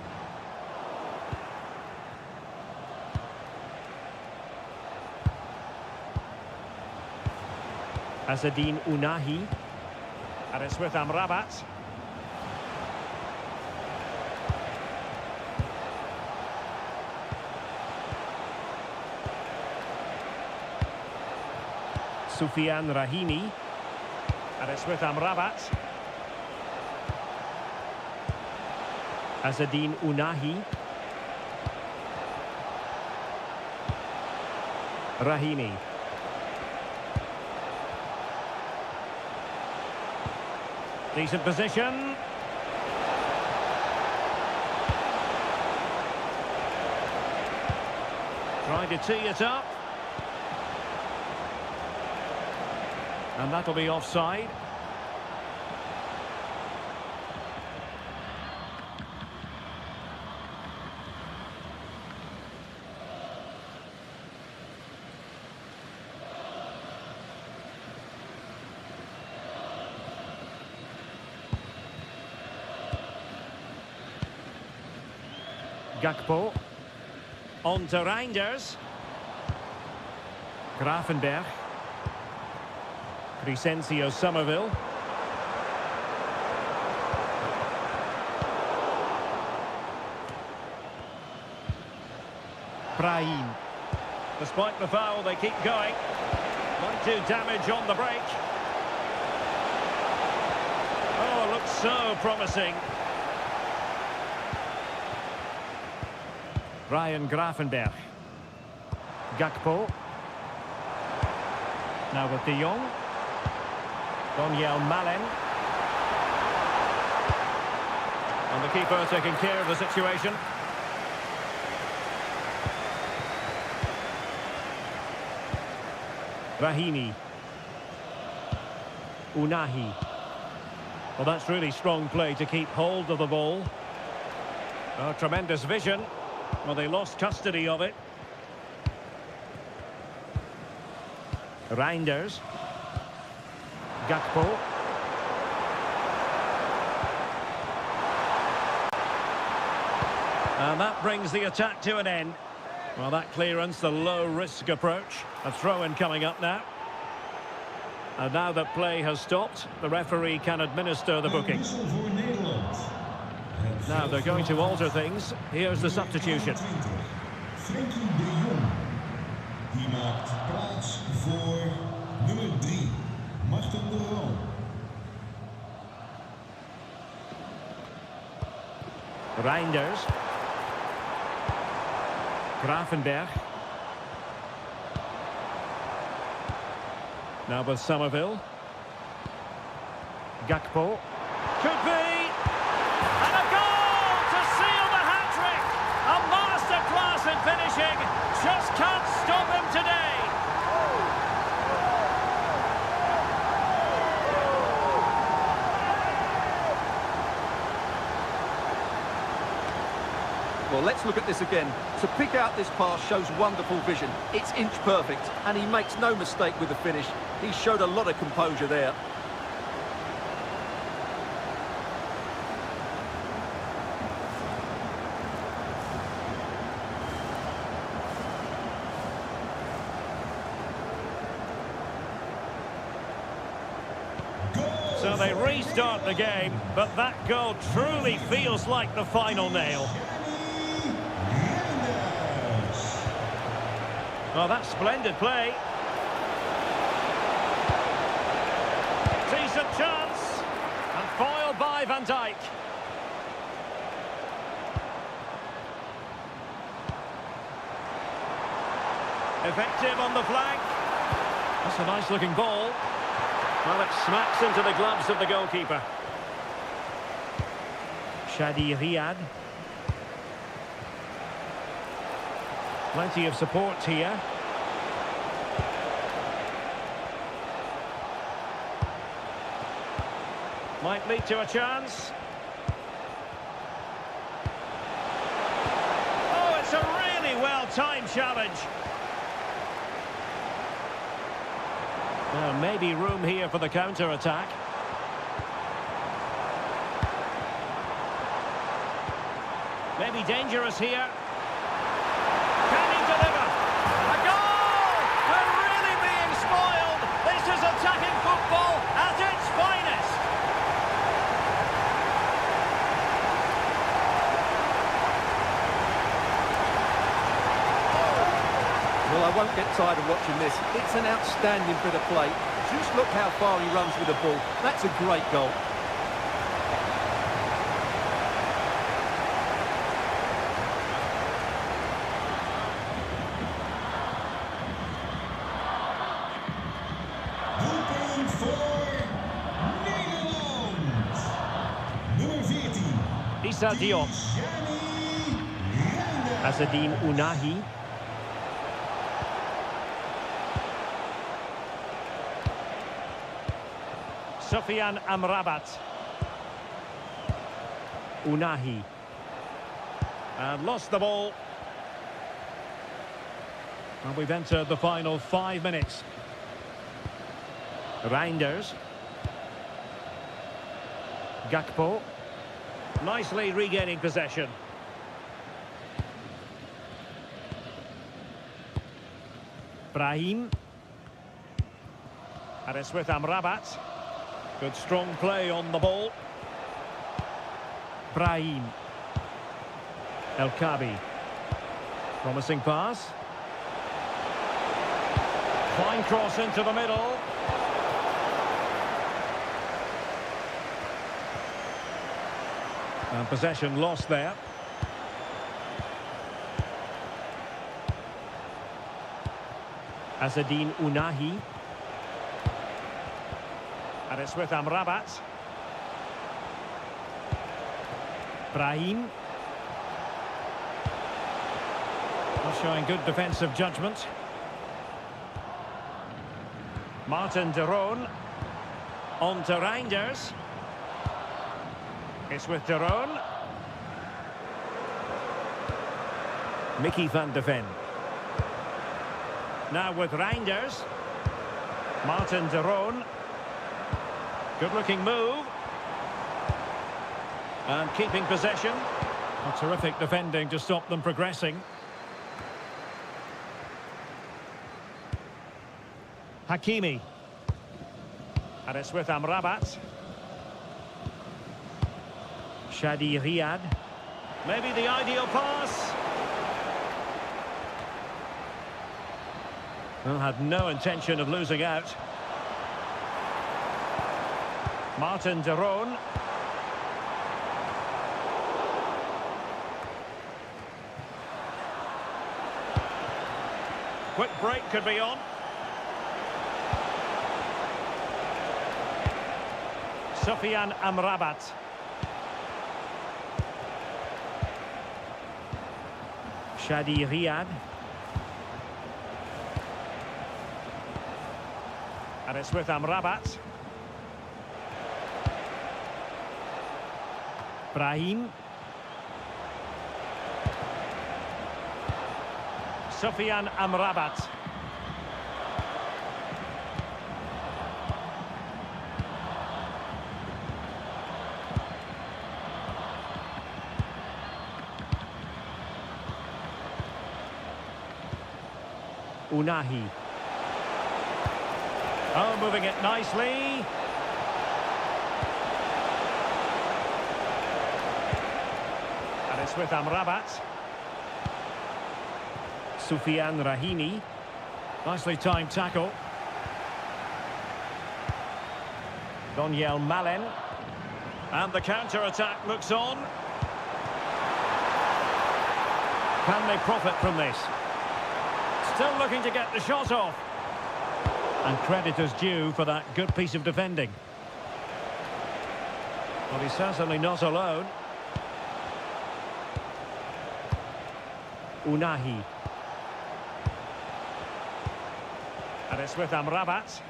[SPEAKER 1] Azzedine Unahi. And it's with Amrabat. Soufiane Rahimi. And it's with Amrabat. Azzedine Unahi. Rahimi. Decent position. Trying to tee it up. And that'll be offside. Gakpo. On to Reinders. Gravenberch. Crescencio Somerville. Brahim. Despite the foul, they keep going. 1-2 damage on the break. Oh, looks so promising. Ryan Gravenberch. Gakpo. Now with De Jong. Daniel Malen. And the keeper taking care of the situation. Rahimi. Unahi. Well, that's really strong play to keep hold of the ball. Oh, tremendous vision. Well, they lost custody of it. Reinders. Gakpo. And that brings the attack to an end. Well, that clearance, the low-risk approach. A throw-in coming up now. And now that play has stopped, the referee can administer the booking. Now they're going to alter things. Here's the substitution.
[SPEAKER 3] Frenkie de Jong. Die maakt plaats voor nummer 3. Marten de Roon.
[SPEAKER 1] Reinders. Gravenberg. Now with Somerville. Gakpo. Could be! And a goal to seal the hat-trick! A masterclass in finishing. Just can't stop him today.
[SPEAKER 2] Well, let's look at this again. To pick out this pass shows wonderful vision. It's inch perfect, and he makes no mistake with the finish. He showed a lot of composure there.
[SPEAKER 1] So they restart the game, but that goal truly feels like the final nail. Oh, that's splendid play. Decent chance. And foiled by Van Dijk. Effective on the flank. That's a nice looking ball. Well, it smacks into the gloves of the goalkeeper. Shadi Riyad. Plenty of support here. Might lead to a chance. Oh, it's a really well-timed challenge. Well, maybe room here for the counter-attack. Maybe dangerous here. Can he deliver? A goal! We're really being spoiled. This is attacking football at its finest.
[SPEAKER 2] Well, I won't get tired of watching this. It's an outstanding bit of play. Just look how far he runs with the ball. That's a great goal.
[SPEAKER 3] Doelpunt voor Nederland. Nummer 14.
[SPEAKER 1] Issa Diop. Azzedine Ounahi. Sofiane Amrabat. Ounahi. And lost the ball. And we've entered the final 5 minutes. Reinders. Gakpo. Nicely regaining possession. Brahim. And it's with Amrabat. Good strong play on the ball. Brahim. El Kabi. Promising pass. Fine cross into the middle. And possession lost there. Azzedine Ounahi. And it's with Amrabat. Brahim. Showing good defensive judgment. Martin de Roon. On to Reinders. It's with de Roon. Mickey van de Ven. Now with Reinders. Martin de Roon. Good looking move. And keeping possession. A terrific defending to stop them progressing. Hakimi. And it's with Amrabat. Shadi Riyad. Maybe the ideal pass. Well, had no intention of losing out. Martin de Roon. Quick break could be on. Sofiane Amrabat. Shadi Riyad. And it's with Amrabat. Brahim. Sofiane Amrabat. Unahi. Oh, moving it nicely. And it's with Amrabat. Soufiane Rahimi. Nicely timed tackle. Donyell Malen. And the counter-attack looks on. Can they profit from this? Still looking to get the shot off. And credit is due for that good piece of defending. Well, he's certainly not alone. Unahi. And it's with Amrabat.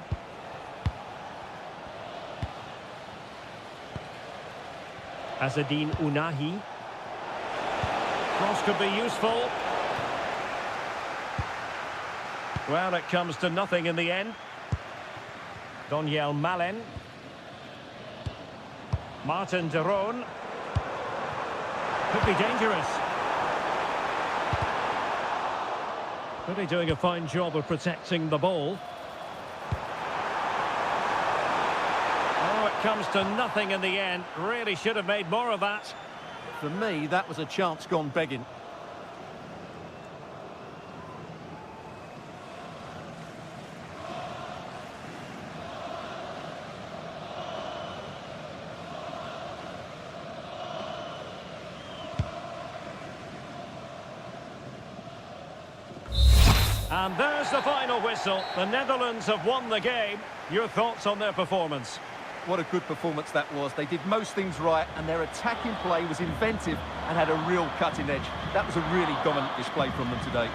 [SPEAKER 1] Azzedine Unahi. Cross could be useful. Well, it comes to nothing in the end. Donyell Malen. Martin de Roon. Could be dangerous. Really doing a fine job of protecting the ball. Oh, it comes to nothing in the end. Really should have made more of that.
[SPEAKER 2] For me, that was a chance gone begging.
[SPEAKER 1] And there's the final whistle. The Netherlands have won the game. Your thoughts on their performance?
[SPEAKER 2] What a good performance that was. They did most things right, and their attacking play was inventive and had a real cutting edge. That was a really dominant display from them today.